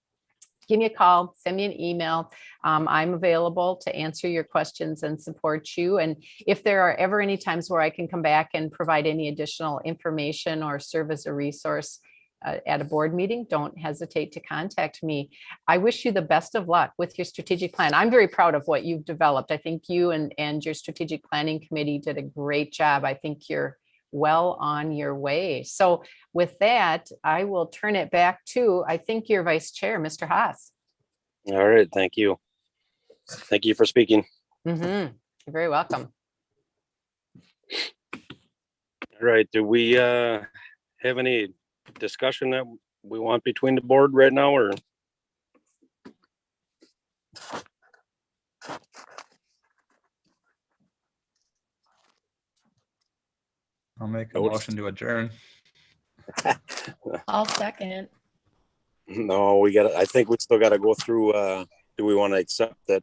Speaker 6: Give me a call, send me an email. I'm available to answer your questions and support you. And if there are ever any times where I can come back and provide any additional information or serve as a resource at a board meeting, don't hesitate to contact me. I wish you the best of luck with your strategic plan. I'm very proud of what you've developed. I think you and your strategic planning committee did a great job. I think you're well on your way. So with that, I will turn it back to, I think, your vice chair, Mr. Haas.
Speaker 1: All right. Thank you. Thank you for speaking.
Speaker 6: You're very welcome.
Speaker 1: All right. Do we have any discussion that we want between the board right now, or?
Speaker 3: I'll make a
Speaker 1: Nope.
Speaker 3: motion to adjourn.
Speaker 4: I'll second.
Speaker 1: No, I think we still gotta go through, do we want to accept that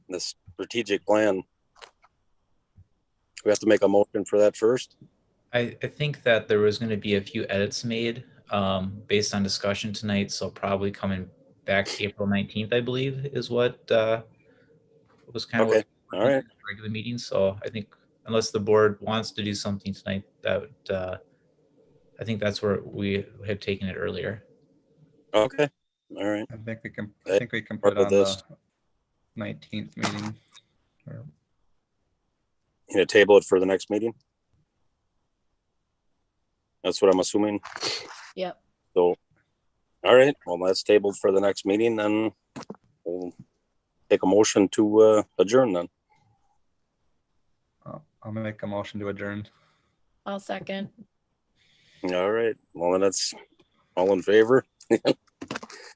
Speaker 1: the strategic plan? We have to make a motion for that first.
Speaker 7: I think that there was going to be a few edits made based on discussion tonight. So probably coming back April 19th, I believe, is what was kind of
Speaker 1: Okay, all right.
Speaker 7: regular meeting. So I think unless the board wants to do something tonight, that I think that's where we had taken it earlier.
Speaker 1: Okay, all right.
Speaker 3: I think we can
Speaker 1: Part
Speaker 3: put
Speaker 1: of
Speaker 3: on
Speaker 1: this.
Speaker 3: the 19th meeting.
Speaker 1: You know, table it for the next meeting. That's what I'm assuming.
Speaker 4: Yep.
Speaker 1: So, all right, well, that's tabled for the next meeting, then we'll take a motion to adjourn then.
Speaker 3: I'll make a motion to adjourn.
Speaker 4: I'll second.
Speaker 1: All right, well, then that's all in favor.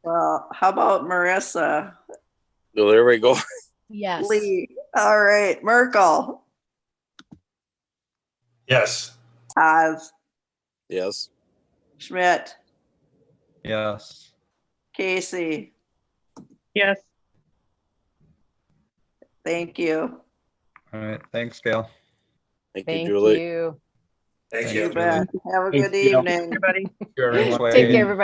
Speaker 5: Well, how about Marissa?
Speaker 1: So there we go.
Speaker 4: Yes.
Speaker 5: Lee. All right. Merkel.
Speaker 2: Yes.
Speaker 5: Oz.
Speaker 1: Yes.
Speaker 5: Schmidt.
Speaker 3: Yes.
Speaker 5: Casey.
Speaker 13: Yes.
Speaker 5: Thank you.
Speaker 3: All right. Thanks, Gail.
Speaker 1: Thank
Speaker 6: Thank
Speaker 1: Julie.
Speaker 6: you.
Speaker 2: Thank
Speaker 3: Thank
Speaker 2: you.
Speaker 5: You bet. Have a
Speaker 13: Thanks,
Speaker 5: good
Speaker 13: Gail.
Speaker 5: evening.
Speaker 13: Everybody.
Speaker 7: Sure, everyone.
Speaker 3: Thanks,
Speaker 6: Take
Speaker 3: Wade.
Speaker 6: care, everybody.